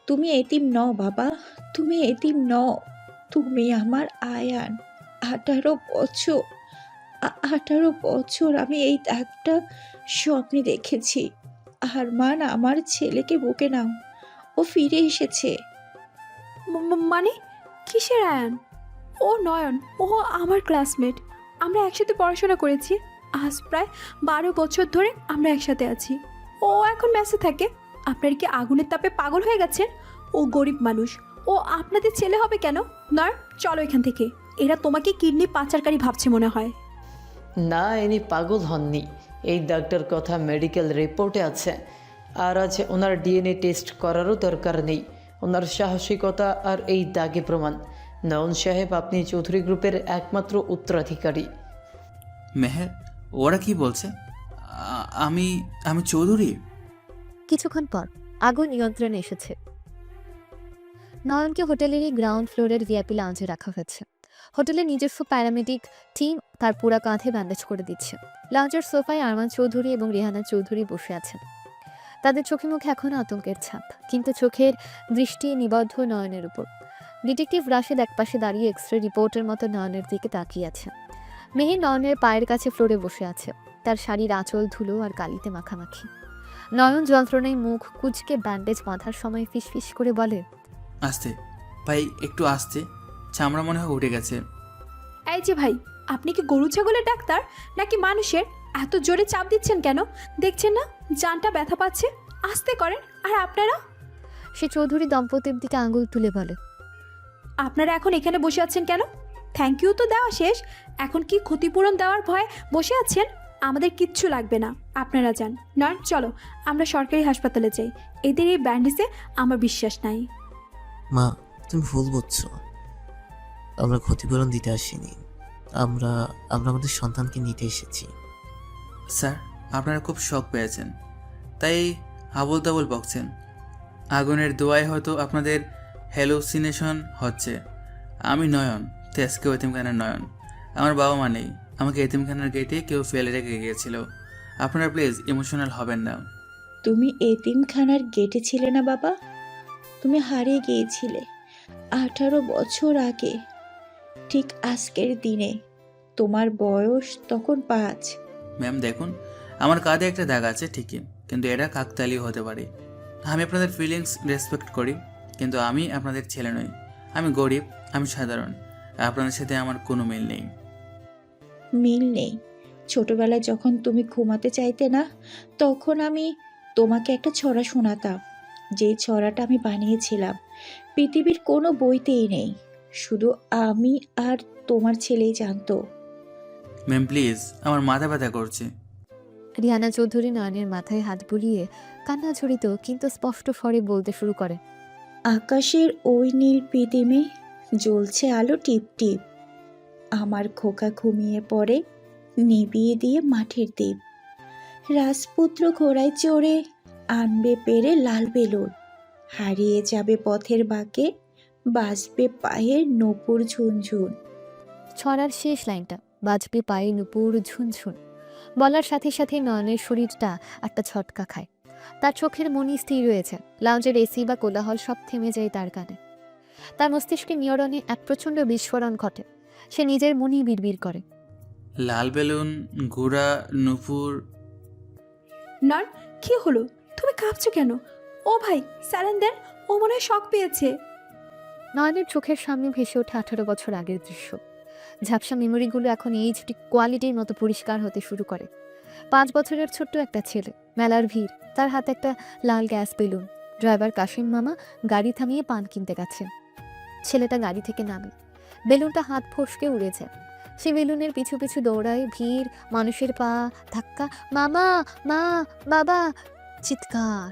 তুমি এতিম নও বাবা, তুমি এতিম নও, তুমি আমার আয়ান। 18 বছর, 18 বছর আমি এই দাগটা স্বপ্নে দেখেছি। আরমান, আমার ছেলেকে বুকে নাও, ও ফিরে এসেছে। মানে কিসের আয়ান? ও নয়ন, ও আমার ক্লাসমেট। আমরা একসাথে পড়াশোনা করেছি। আজ প্রায় 12 বছর ধরে আমরা একসাথে আছি। ও এখন মেসে থাকে। আপনার কি আগুনের তাপে পাগল হয়ে গেছেন? ও গরিব মানুষ, ও আপনাদের ছেলে হবে কেন? নয়ন, চলো এখান থেকে, এরা তোমাকে কিডনি পাচারকারী ভাবছে মনে হয়। না, ইনি পাগল হননি। এই ডাক্তার কথা মেডিকেল রিপোর্টে আছে। আর আজ ওনার ডিএনএ টেস্ট করারও দরকার নেই। ওনার সাহসিকতা আর এই দাগে প্রমাণ। নয়ন সাহেব, আপনি চৌধুরী গ্রুপের একমাত্র উত্তরাধিকারী। মেহের, ওরা কি বলছে? আমি আমি চৌধুরী? কিছুক্ষণ পর আগুন নিয়ন্ত্রণে এসেছে। নয়নকে হোটেলেরই গ্রাউন্ড ফ্লোরের ভিআইপি লাউঞ্জে রাখা হয়েছে। হোটেলের নিজস্ব প্যারামেডিক টিম তার পুরা কাঁধে ব্যান্ডেজ করে দিচ্ছে। লাউঞ্জের সোফায় আরমান চৌধুরী এবং রেহানা চৌধুরী বসে আছেন। তাদের চোখে মুখে এখনও আতঙ্কের ছাপ, কিন্তু চোখের দৃষ্টি নিবদ্ধ নয়নের উপর। ডিটেকটিভ রাশেদ একপাশে দাঁড়িয়ে এক্সরে রিপোর্টের মতো নয়নের দিকে তাকিয়ে আছে। মেহের নয়নের পায়ের কাছে ফ্লোরে বসে আছে, তার শাড়ির আঁচল ধুলো আর কালিতে মাখামাখি। নয়ন যন্ত্রণায় মুখ কুঁচকে ব্যান্ডেজ বাঁধার সময় ফিসফিস করে বলে, আস্তে ভাই, একটু আস্তে, চামড়া মনে হয় উঠে গেছে। এই যে ভাই, আপনি কি গরু ছাগলের ডাক্তার নাকি মানুষের? এত জোরে চাপ দিচ্ছেন কেন? দেখছেন না জানটা ব্যথা পাচ্ছে? আস্তে করেন। আর আপনারা সে চৌধুরী দম্পতির দিকে আঙুল তুলে বলে, আপনারা এখন এখানে বসে আছেন কেন? থ্যাংক ইউ তো দেওয়া শেষ, এখন কি ক্ষতিপূরণ দেওয়ার ভয়ে বসে আছেন? আমাদের কিচ্ছু লাগবে না, আপনারা যান। নয়, চলো আমরা সরকারি হাসপাতালে যাই। এদের এই ব্যান্ডেজে আমার বিশ্বাস নাই। মা, তুমি ভুল বুঝছো। আমরা ক্ষতিপূরণ দিতে আসিনি, আমরা আমাদের সন্তানকে নিতে এসেছি। স্যার, আপনারা খুব শক পেয়েছেন, তাই আবল তাবল বকছেন। আগুনের দোয়ায় হয়তো আপনাদের হ্যালুসিনেশন হচ্ছে। আমি নয়ন, তেজকেও এতিমখানার নয়ন। আমার বাবা মা নেই, আমাকে এতিমখানার গেটে কেউ ফেলে রেখে গিয়েছিল। আপনারা প্লিজ ইমোশনাল হবেন না। তুমি এতিমখানার গেটে ছিলে না বাবা, তুমি হারিয়ে গিয়েছিলে 18 বছর আগে, ঠিক আজকের দিনে। তোমার বয়স তখন 5। ম্যাম দেখুন, আমার কাঁধে একটা দাগ আছে ঠিকই, কিন্তু এটা কাকতালীয় হতে পারে। আমি আপনাদের ফিলিংস রেসপেক্ট করি, কিন্তু আমি আপনাদের ছেলে নই। আমি গরিব, আমি সাধারণ। আপনাদের সাথে আমার কোনো মিল নেই। মিল নেই? ছোটবেলায় যখন তুমি ঘুমাতে চাইতে না, তখন আমি তোমাকে একটা ছড়া শোনাতাম। যে ছড়াটা আমি বানিয়েছিলাম পৃথিবীর কোনো বইতেই নেই, শুধু আমি আর তোমার ছেলেই জানতো। ম্যাম প্লিজ, আমার মাথা ব্যথা করছে। রিহানা চৌধুরী নয়নের মাথায় হাত বুলিয়ে কান্না ঝরিত কিন্তু স্পষ্ট স্বরে বলতে শুরু করে, আকাশের ওই নীল পৃথিবী জ্বলছে আলো টিপ টিপ, আমার খোকা ঘুমিয়ে পড়ে নিভিয়ে দিয়ে মাটির দ্বীপ, রাজপুত্র ঘোড়ায় চড়ে আনবে পেরে লাল বেলুন, হারিয়ে যাবে পথের বাঁকে বাজবে পায়ের নূপুর ঝুনঝুন। ছড়ার শেষ লাইনটা বাজবে পায়ে নুপুর ঝুনঝুন বলার সাথে সাথে নয়নের শরীরটা একটা ছটকা খায়। তার চোখের মনি স্থির রয়েছে, লাউঞ্জের এসি বা কোলাহল সব থেমে যায় তার কানে। তার মস্তিষ্কে নিয়রণে এক প্রচণ্ড বিস্ফোরণ ঘটে। সে নিজের মনি বিড়বিড় করে, লাল বেলুন, গুড়া, নুপুর। নন, কি হলো? তুমি কাঁপছো কেন? ও ভাই, স্যারেন দেন, ও মনে হয় শক পেয়েছে। নয়নের চোখের সামনে ভেসে ওঠে 18 বছর আগের দৃশ্য। ঝাপসা মেমোরিগুলো এখন এইচডি কোয়ালিটির মতো পরিষ্কার হতে শুরু করে। 5 বছরের ছোট্ট একটা ছেলে, মেলার ভিড়, তার হাতে একটা লাল গ্যাস বেলুন। ড্রাইভার কাশিম মামা গাড়ি থামিয়ে পান কিনতে গেছে। ছেলেটা গাড়ি থেকে নামে, বেলুনটা হাত ফসকে উড়ে যায়। সে বেলুনের পিছু পিছু দৌড়ায়, ভিড়, মানুষের পা, ধাক্কা, মামা, মা, বাবা, চিৎকার,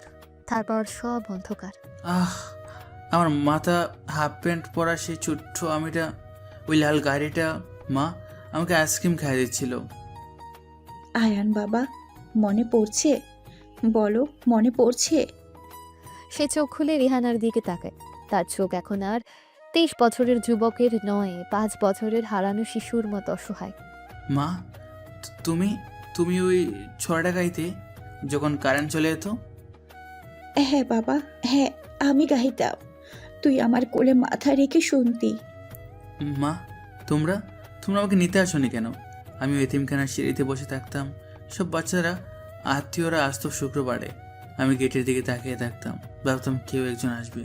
তারপর সব অন্ধকার। আমার মাথা, হাফ প্যান্ট পরা সেই ছোট্ট আমিটা, ওই লাল গাড়িটা। মা আমাকে আইসক্রিম খাইয়ে দিচ্ছিল। আয়ান বাবা, মনে পড়ছে? বলো, মনে পড়ছে? সে চোখ খুলে রিহানার দিকে তাকায়। তার চোখ এখন আর 23 বছরের যুবকের নয়, 5 বছরের হারানো শিশুর মতো অসহায়। মা, তুমি তুমি ওই ছড়াটা গাইতে যখন কারেন্ট চলে যেত? হ্যাঁ বাবা, হ্যাঁ, আমি গাইতাম। তুই আমার কোলে মাথা রেখে শুনতি। মা, তোমরা তোমরা আমাকে নিতে আসোনি কেন? আমি ওই এতিমখানার সিঁড়িতে বসে থাকতাম, সব বাচ্চারা আত্মীয়রা আসতো শুক্রবারে। আমি গেটের দিকে তাকিয়ে থাকতাম, ভাবতাম কেউ একজন আসবে,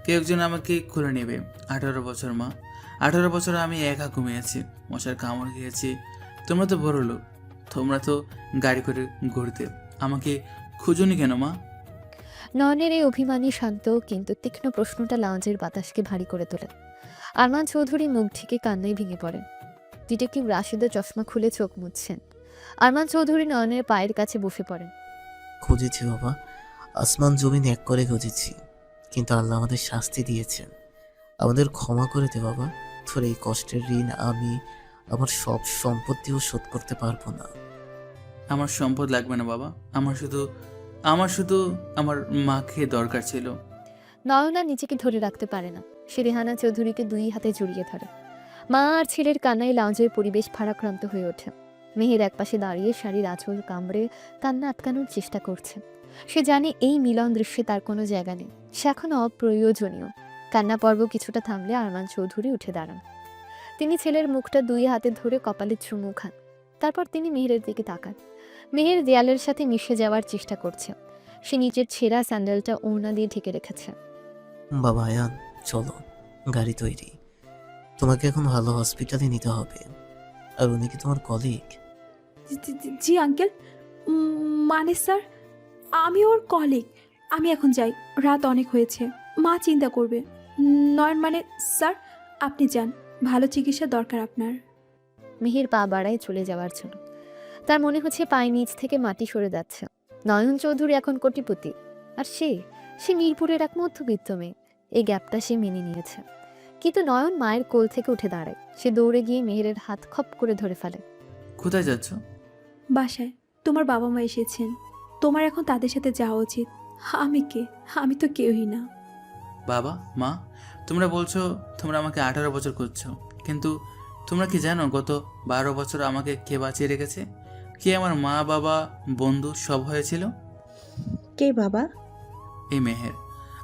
কেউ একজন আমাকে খুলে নেবে। 18 বছর মা, 18 বছর আমি একা ঘুমিয়েছি, মশার কামড় খেয়েছি। তোমরা তো বড় লোক, তোমরা তো গাড়ি করে ঘুরতে, আমাকে খুঁজুনি কেন মা? নয়নের এই অভিমানী শান্ত কিন্তু তীক্ষ্ণ প্রশ্নটা লাউঞ্জের বাতাসকে ভারী করে তোলে। আরমান চৌধুরী মুখ ঢেকে কান্নায় ভেঙে পড়েন। ডিটেকটিভ রাশিদা চশমা খুলে চোখ মুছছেন। আরমান চৌধুরী নয়নের পায়ের কাছে বসে পড়েন। খুঁজেছি বাবা, আসমান জমিন এক করে খুঁজেছি, কিন্তু আল্লাহ আমাদের শাস্তি দিয়েছেন। আমাদের ক্ষমা করে দে বাবা, তোর এই কষ্টের ঋণ আমি আমার সব সম্পত্তিও শোধ করতে পারবো না। আমার সম্পদ লাগবে না বাবা, আমার শুধু আমার মাকে দরকার ছিল। নয়না নিজেকে ধরে রাখতে পারে না, সে রেহানা চৌধুরীকে দুই হাতে জড়িয়ে ধরে। মা আর ছেলের কান্নায় লাউঞ্জের পরিবেশ ভারাক্রান্ত হয়ে ওঠে। মেহের একপাশে দাঁড়িয়ে শাড়ির আঁচল কামড়ে কান্না আটকানোর চেষ্টা করছে। সে জানে এই মিলন দৃশ্যে তার কোনো জায়গা নেই, সে এখন অপ্রয়োজনীয়। কান্না পর্ব কিছুটা থামলে আরমান চৌধুরী উঠে দাঁড়ান। তিনি ছেলের মুখটা দুই হাতে ধরে কপালে চুমু খান। তারপর তিনি মেহেরের দিকে তাকান। মেহের দেয়ালের সাথে মিশে যাওয়ার চেষ্টা করছে। সে নিচের ছেঁড়া স্যান্ডেলটা ওড়না দিয়ে ঢেকে রেখেছে। বাবা আয়ান, চলো, গাড়ি তৈরি। তোমাকে এখন ভালো হসপিটালে নিতে হবে। আর উনি কি তোমার কলিগ? জি আঙ্কেল, মানে স্যার, আমি ওর কলিগ। আমি এখন যাই, রাত অনেক হয়েছে, মা চিন্তা করবে। নয়ন মানে স্যার, আপনি যান, ভালো চিকিৎসা দরকার আপনার। মেহের পা বাড়ায় চলে যাওয়ার জন্য। তার মনে হচ্ছে পায়ে নিচ থেকে মাটি সরে যাচ্ছে। নয়ন চৌধুরী এখন কোটিপতি, আর সে মিরপুরের এক মধ্যবিত্ত মেয়ে। এই গ্যাপটা সে মেনে নিয়েছে। কিন্তু নয়ন মায়ের কোল থেকে উঠে দাঁড়ায়। সে দৌড়ে গিয়ে মেহেরের হাত খপ করে ধরে ফেলে। কোথায় যাচ্ছ? বাসায়, তোমার বাবা মা এসেছেন, তোমার এখন তাদের সাথে যাওয়া উচিত। আমি কে? আমি তো কেউই না। বাবা মা, তোমরা বলছো তোমরা আমাকে 18 বছর করছো, কিন্তু তোমরা কি জানো গত 12 বছর আমাকে কে বাঁচিয়ে রেখেছে? কে আমার মা বাবা বন্ধু সব হয়েছিল? কে বাবা? এই মেহের।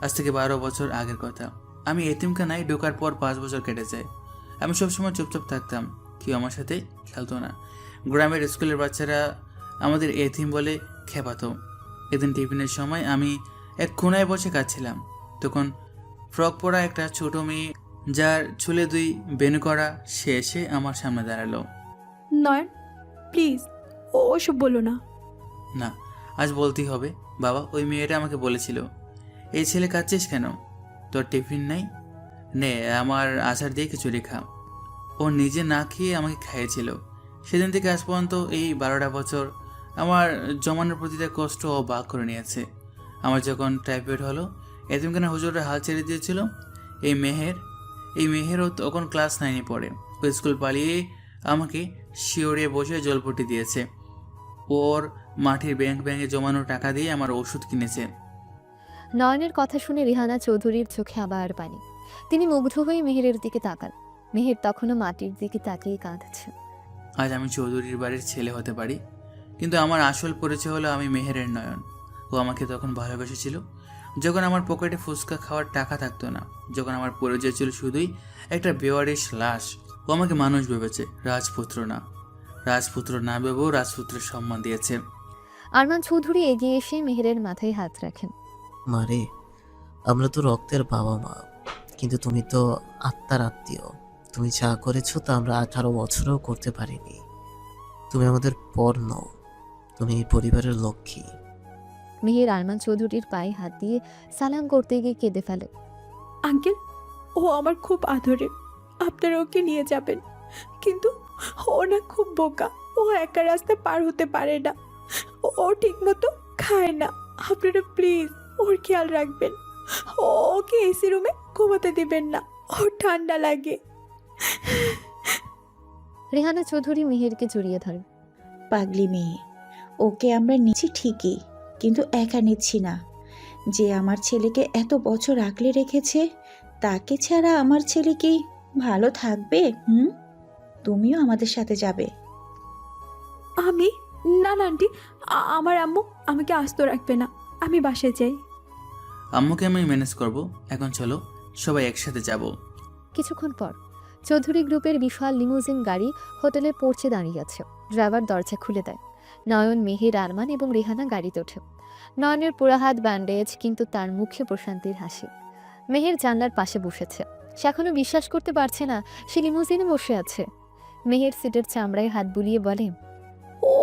আজ থেকে 12 বছর আগের কথা। আমি এতিমখানায় ঢোকার পর 5 বছর কেটে যায়। আমি সবসময় চুপচাপ থাকতাম, কেউ আমার সাথে খেলতো না। গ্রামের স্কুলের বাচ্চারা আমাদের এতিম বলে খেপাতো। এদিন টিফিনের সময় আমি এক কোনায় বসে কাঁদছিলাম। তখন ফ্রক পরা একটা ছোট মেয়ে, যার চুলে 2 বেনু করা, সে এসে আমার সামনে দাঁড়ালো। নয়ন, প্লিজ ওসব বলো না। না, আজ বলতেই হবে। বাবা, ওই মেয়েটা আমাকে বলেছিল, এই ছেলে কাঁদছিস কেন? তোর টিফিন নাই? নে আমার আচার দিয়ে খিচুড়ি খা। ও নিজে না খেয়ে আমাকে খাইয়েছিল। সেদিন থেকে আজ পর্যন্ত এই 12টা বছর আমার জমানোর প্রতিটা কষ্ট ও ভাগ করে নিয়েছে। আমার যখন টাইফয়েড হলো, এতিমখানা হুজুররা হাল ছেড়ে দিয়েছিল। এই মেহেরও তখন ক্লাস 9-এ পড়ে। ও স্কুল পালিয়ে আমাকে শিওরে বসে জলপটি দিয়েছে। ওর মাটির ব্যাংকে জমানো টাকা দিয়ে আমার ওষুধ কিনেছে। নয়নের কথা শুনে রেহানা চৌধুরীর চোখে আবার পানি। তিনি মুগ্ধ হয়ে মেহেরের দিকে তাকান। মেহের তখনও মাটির দিকে তাকিয়ে কাঁদছে। আজ আমি চৌধুরীর বাড়ির ছেলে হতে পারি, কিন্তু আমার আসল পরিচয় হলো আমি মেহেরের নয়ন। ও আমাকে তখন ভালোবেসেছিল যখন আমার পকেটে ফুচকা খাওয়ার টাকা থাকতো না, যখন আমার পরিচয় ছিল শুধুই একটা বেওয়ারিশ লাশ। ও আমাকে মানুষ ভেবেছে, রাজপুত্র না ভেবেও রাজপুত্রের সম্মান দিয়েছে। আরমান চৌধুরী এগিয়ে এসে মেহেরের মাথায় হাত রাখেন। মারে, আমরা তো রক্তের বাবা মা, কিন্তু তুমি তো আত্মার আত্মীয়। তুমি যা করেছো তা আমরা 18 বছরও করতে পারিনি। তুমি আমাদের পর নও, তুমি এই পরিবারের লক্ষ্মী। মেহের আরমান চৌধুরীর পায়ে হাত দিয়ে সালাম করতে গিয়ে কেঁদে ফেলে। আঙ্কেল, ও আমার খুব আদরে, আপনারা ওকে নিয়ে যাবেন। কিন্তু ও না খুব বোকা, ও একা রাস্তা পার হতে পারে না, ও ঠিক মতো খায় না। আপনারা প্লিজ ওর খেয়াল রাখবেন। ওকে এসি রুমে ঘুমাতে দিবেন না, ওর ঠান্ডা লাগে। রেহানা চৌধুরী মেহেরকে জড়িয়ে ধরেন। পাগলি মেয়ে, ওকে আমরা নিচ্ছি ঠিকই, কিন্তু একা নিচ্ছি না। যে আমার ছেলেকে এত বছর আগলে রেখেছে, তাকে ছাড়া আমার ছেলে কি ভালো থাকবে? তুমিও আমাদের সাথে যাবে। আমি না না আন্টি, আমার আম্মু আমাকে আস্ত রাখবে না, আমি বাসায় যাই। আম্মুকে আমি ম্যানেজ করব। এখন চলো সবাই একসাথে যাব। কিছুক্ষণ পর চৌধুরী গ্রুপের বিশাল লিমুজিন গাড়ি হোটেলে পৌঁছে দাঁড়িয়ে আছে। ড্রাইভার দরজা খুলে দেয়। নয়ন, মেহের, আরমান এবং রেহানা গাড়িতে ওঠে। নয়নের পুরা হাত ব্যান্ডেজ, কিন্তু তার মুখে প্রশান্তির হাসি। মেহের জানলার পাশে বসেছে। সে এখনো বিশ্বাস করতে পারছে না সে লিমুজিনে বসে আছে। মেহের সিটের চামড়ায় হাত বুলিয়ে বলে,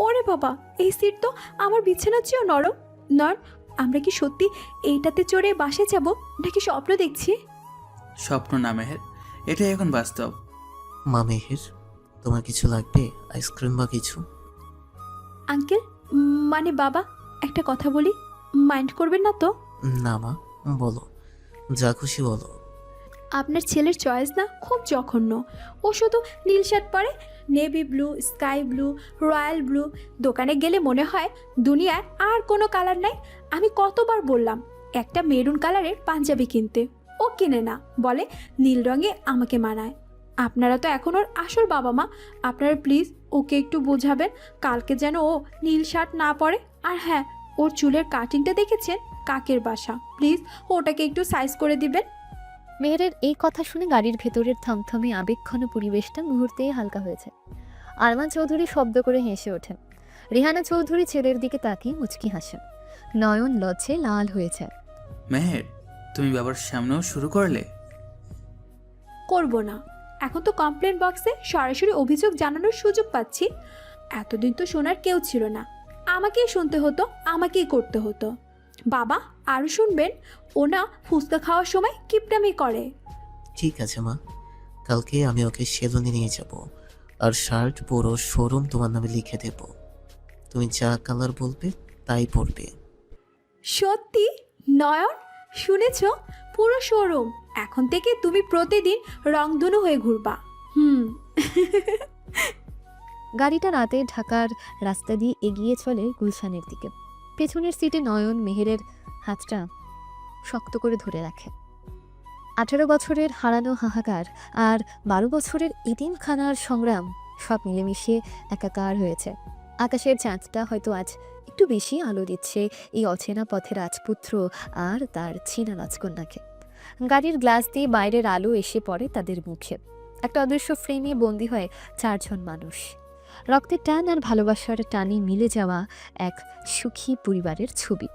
ওরে বাবা, এই সিট তো আমার বিছানার চেয়েও নরম। নয়ন, আমরা কি সত্যি এইটাতে চড়ে বাসায় যাব নাকি স্বপ্ন দেখছি? স্বপ্ন না মেহের, এটাই এখন বাস্তব। মা মেহের, তোমার কিছু লাগবে? আইসক্রিম বা কিছু? আঙ্কেল, মানে বাবা, একটা কথা বলি, মাইন্ড করবেন না তো? না মা, বলো, যা খুশি বলো। আপনার ছেলের চয়েস না খুব জঘন্য। ও শুধু নীল শার্ট পরে, navy blue, sky blue, royal blue. দোকানে গেলে মনে হয় দুনিয়ায় আর কোনো কালার নাই। আমি কতবার বললাম একটা মেরুন কালারের পাঞ্জাবি কিনতে, ও কিনে না, বলে নীল রঙে আমাকে মানায়। আপনারা তো এখন ওর আসল বাবা মা, আপনারা প্লিজ ওকে একটু বোঝাবেন কালকে যেন ও নীল শার্ট না পরে। আর হ্যাঁ, ওর চুলের কাটিংটা দেখেছেন? কাকের বাসা। প্লিজ ওটাকে একটু সাইজ করে দিবেন। মেহেরের এই কথা শুনে গাড়ির ভেতরের থমথমে আবেগঘন পরিবেশটা মুহূর্তেই হালকা হয়েছে। আরমান চৌধুরী শব্দ করে হেসে ওঠেন। রিহানা চৌধুরী ছেলের দিকে তাকিয়ে মুচকি হাসেন। নয়ন লজ্জে লাল হয়ে যায়। মেহের, তুমি বাবার সামনেও শুরু করলে? করব না। এখন তো কমপ্লেন বক্সে সরাসরি অভিযোগ জানানোর সুযোগ পাচ্ছি। এতদিন তো শোনার কেউ ছিল না, আমাকেই শুনতে হতো, আমাকেই করতে হতো। বাবা আরও শুনবেন, ও না ফুচকা খাওয়ার সময় কিপটামি করে। ঠিক আছে মা, কালকে আমি ওকে সেলুনে নিয়ে যাব, আর শার্ট পুরো শোরুম তোমার নামে লিখে দেব। তুমি যা কালার বলবে তাই পরবে। সত্যি? নয়ন, শুনেছ? পুরো শোরুম। এখন থেকে তুমি প্রতিদিন রংধনু হয়ে ঘুরবা। গাড়িটা রাতে ঢাকার রাস্তা দিয়ে এগিয়ে চলে গুলশানের দিকে। পেছনের সিটে নয়ন মেহেরের হাতটা শক্ত করে ধরে রাখে। 18 বছরের হারানো হাহাকার আর 12 বছরের এতিমখানার সংগ্রাম সব মিলেমিশে একাকার হয়েছে। আকাশের চাঁদটা হয়তো আজ একটু বেশি আলো দিচ্ছে এই অচেনা পথের রাজপুত্র আর তার চীনা রাজকন্যাকে। গাড়ির গ্লাস দিয়ে বাইরের আলো এসে পড়ে তাদের মুখে। একটা অদৃশ্য ফ্রেমে বন্দী হয় 4 জন মানুষ। রক্তের টান আর ভালোবাসার টানে মিলে যাওয়া এক সুখী পরিবারের ছবি।